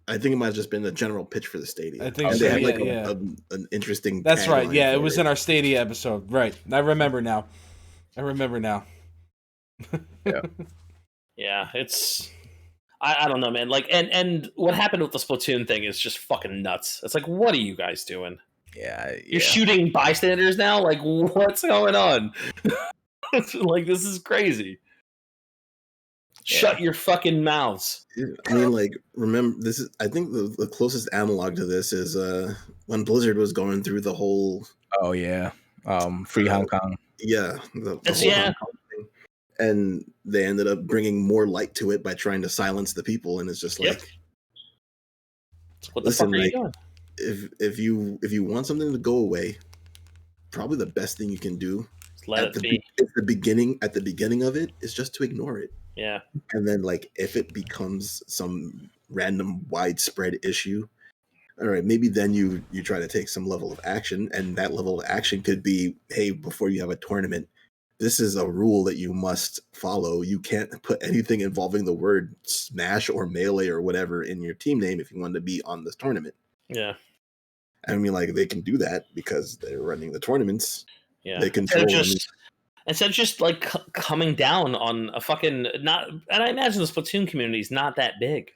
I think it might have just been a general pitch for the Stadia. I think and so. They had an interesting. That's right. Yeah, it was in our Stadia episode. Right. I remember now. Yeah, it's. I don't know, man. Like, and what happened with the Splatoon thing is just fucking nuts. It's like, what are you guys doing? Yeah. You're shooting bystanders now. Like, what's going on? Like, this is crazy. Shut your fucking mouths. I mean, like, remember, this is, I think the closest analog to this is when Blizzard was going through the whole. Oh, yeah. Free Hong Kong. Yeah. The whole Hong Kong thing. And they ended up bringing more light to it by trying to silence the people. And it's just like, what the fuck are you doing? If you want something to go away, probably the best thing you can do at the beginning of it is just to ignore it. Yeah. And then, like, if it becomes some random widespread issue, all right, maybe then you try to take some level of action, and that level of action could be, hey, before you have a tournament, this is a rule that you must follow. You can't put anything involving the word Smash or Melee or whatever in your team name if you want to be on this tournament. Yeah. I mean, like, they can do that because they're running the tournaments. Yeah. They control Instead of just like coming down on a fucking not, and I imagine the Splatoon community is not that big.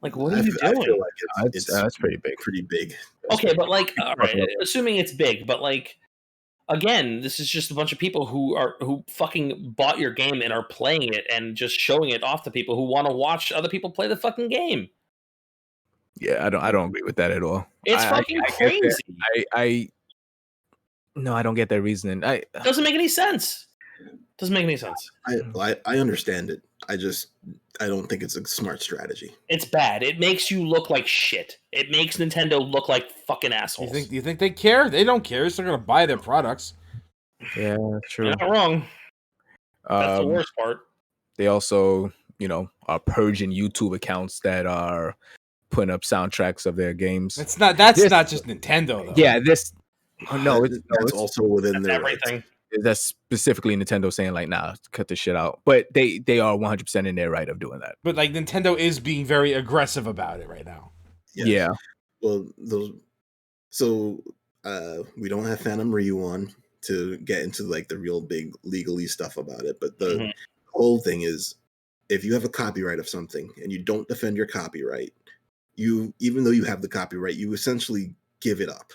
Like, what are you doing? I feel like that's pretty big. Pretty big. Okay, but like, all right, assuming it's big, but like, again, this is just a bunch of people who fucking bought your game and are playing it and just showing it off to people who want to watch other people play the fucking game. Yeah, I don't agree with that at all. It's fucking crazy. No, I don't get that reasoning. Doesn't make any sense. I understand it. I don't think it's a smart strategy. It's bad. It makes you look like shit. It makes Nintendo look like fucking assholes. You think they care? They don't care. They're still gonna buy their products. Yeah, true. You're not wrong. That's the worst part. They also, are purging YouTube accounts that are putting up soundtracks of their games. That's not just Nintendo though. Yeah, it's also within their everything. Rights. That's specifically Nintendo saying like, nah, cut this shit out. But they are 100% in their right of doing that. But like Nintendo is being very aggressive about it right now. Yeah. Well, we don't have Phantom Ryu on to get into like the real big legalese stuff about it. But the whole thing is, if you have a copyright of something and you don't defend your copyright, even though you have the copyright, you essentially give it up.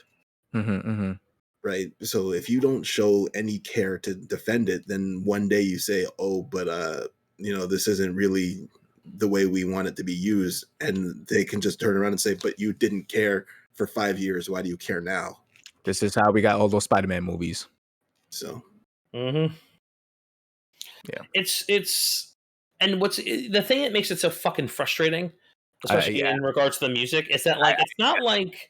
Right. So if you don't show any care to defend it, then one day you say, oh, but this isn't really the way we want it to be used. And they can just turn around and say, but you didn't care for 5 years. Why do you care now? This is how we got all those Spider-Man movies. So. Yeah. It's and what's the thing that makes it so fucking frustrating, especially in regards to the music, is that like it's not like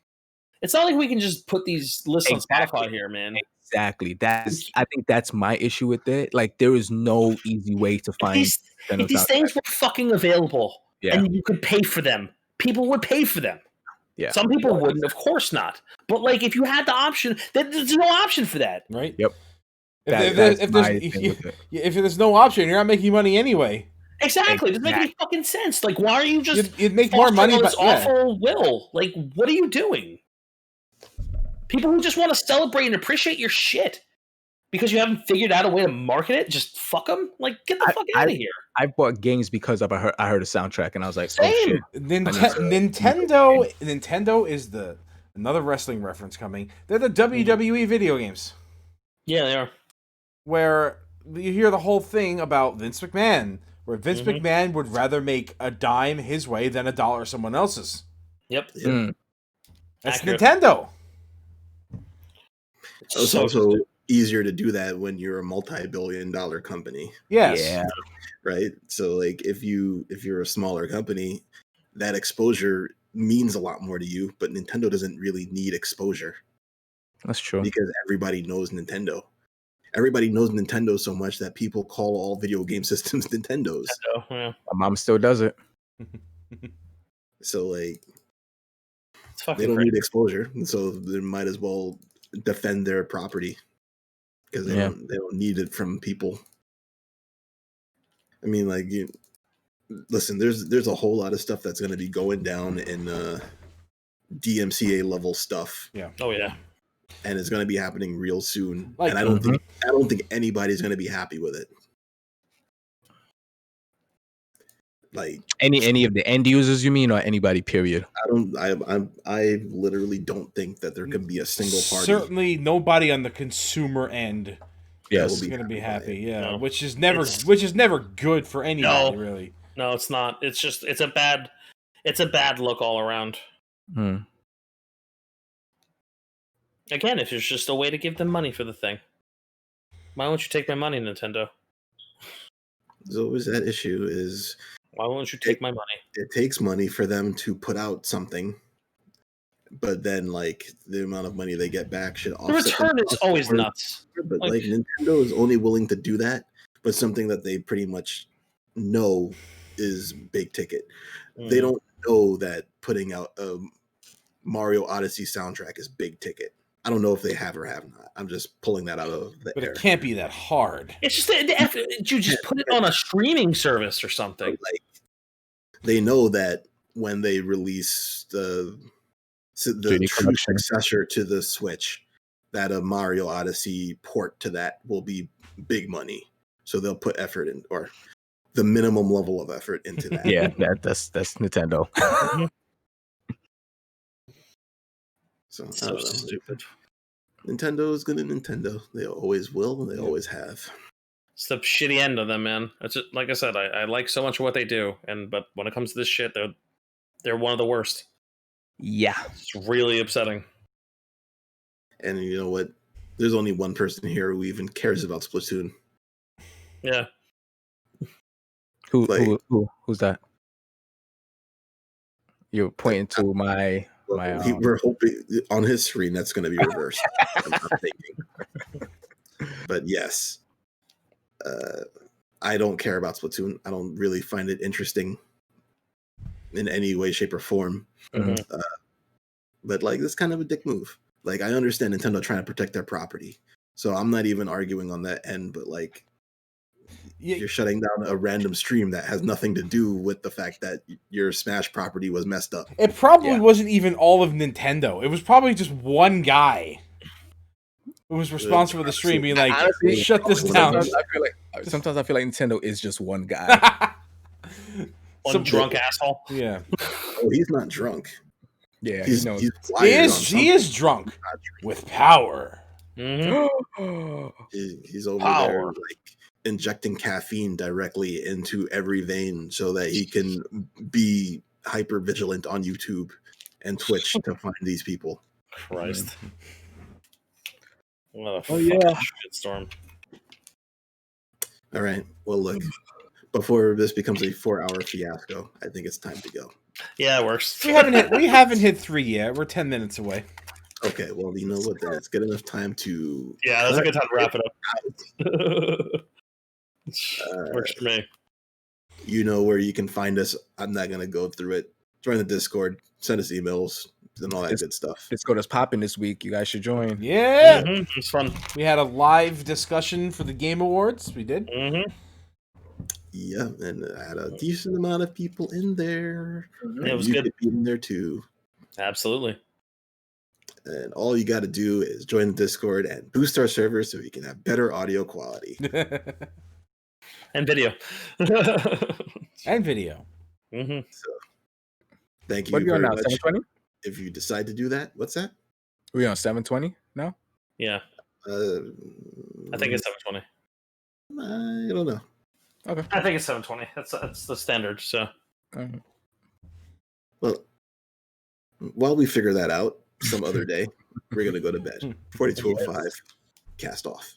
we can just put these lists on Spotify here, man. Exactly. I think that's my issue with it. Like, there is no easy way to find. If these things were fucking available and you could pay for them, people would pay for them. Yeah. Some people wouldn't, of course not. But like, if you had the option, there's no option for that, right? Yep. If there's no option, you're not making money anyway. Exactly. It doesn't make any fucking sense. Like, why are you just You'd make more money, all but this awful will? Like, what are you doing? People who just want to celebrate and appreciate your shit because you haven't figured out a way to market it, just fuck them. Like, get the fuck out of here. I bought games because I heard a soundtrack and I was like, Same. oh shit. Nintendo is another wrestling reference coming. They're the WWE video games. Yeah, they are. Where you hear the whole thing about Vince McMahon, where Vince McMahon would rather make a dime his way than $1 someone else's. Yep. That's Accurate. Nintendo. It's also easier to do that when you're a multi-billion-dollar company. Yes. Yeah. Right? So like if you're a smaller company, that exposure means a lot more to you, but Nintendo doesn't really need exposure. That's true. Because everybody knows Nintendo. Everybody knows Nintendo so much that people call all video game systems Nintendos. Yeah. My mom still does it. So like It's they don't need exposure, and so they might as well defend their property because they don't need it from people. I mean, like, listen, there's a whole lot of stuff that's going to be going down in DMCA level stuff. Yeah. Oh yeah. And it's going to be happening real soon. Like, and I don't think anybody's going to be happy with it. Like any of the end users, you mean, or anybody? Period. I literally don't think that there could be a single party. Certainly, nobody on the consumer end. Yes, is going to be happy. Yeah, No. which is never good for anybody. Really. No, it's not. It's just it's a bad look all around. Again, if it's just a way to give them money for the thing, why won't you take my money, Nintendo? There's always that issue is why won't you take my money? It takes money for them to put out something, but then like the amount of money they get back should offset. The return is always nuts. But like Nintendo is only willing to do that, but something that they pretty much know is big ticket. They don't know that putting out a Mario Odyssey soundtrack is big ticket. I don't know if they have or have not. I'm just pulling that out of the air. But it can't be that hard. It's just you just put it on a streaming service or something. Like they know that when they release the true successor to the Switch, that a Mario Odyssey port to that will be big money. So they'll put effort in, or the minimum level of effort into that. Yeah, that's Nintendo. So stupid. Nintendo is gonna Nintendo. They always will, and they always have. It's the shitty end of them, man. It's just, like I said, I like so much of what they do, but when it comes to this shit, they're one of the worst. Yeah, it's really upsetting. And you know what? There's only one person here who even cares about Splatoon. Yeah. Who's that? You're pointing to my. We're hoping on his screen that's going to be reversed. I'm not thinking. But yes, I don't care about Splatoon. I don't really find it interesting in any way, shape, or form. But like, it's kind of a dick move. Like, I understand Nintendo trying to protect their property, so I'm not even arguing on that end. But like, you're shutting down a random stream that has nothing to do with the fact that your Smash property was messed up. It probably wasn't even all of Nintendo. It was probably just one guy who was responsible for the stream being like, honestly, shut this down. Sometimes I feel like Nintendo is just one guy. One drunk asshole. Yeah. Oh, he's not drunk. Yeah, he is drunk with power. Mm-hmm. He's over there like injecting caffeine directly into every vein so that he can be hyper vigilant on YouTube and Twitch to find these people. Christ. What a shitstorm. All right. Well, look, before this becomes a 4-hour fiasco, I think it's time to go. Yeah, it works. We haven't hit 3 yet. We're 10 minutes away. Okay, well, you know what? Then it's good enough time to. Yeah, that's a good time to wrap it up. Works for me. You know where you can find us. I'm not gonna go through it. Join the Discord, send us emails, and all that good stuff. Discord is popping this week. You guys should join. Yeah, it's fun. We had a live discussion for the Game Awards. We did. Yeah, and I had a decent amount of people in there. Yeah, it was You good. could be in there too. Absolutely. And all you got to do is join the Discord and boost our server so we can have better audio quality. And video. And video. Mm-hmm. So, thank What you are you on very now? much. 720? If you decide to do that, what's that? We on 720 now? Yeah, I think it's 720. I don't know. Okay. I think it's 720. That's the standard. So Well, while we figure that out some other day, we're gonna go to bed. 4205, cast off.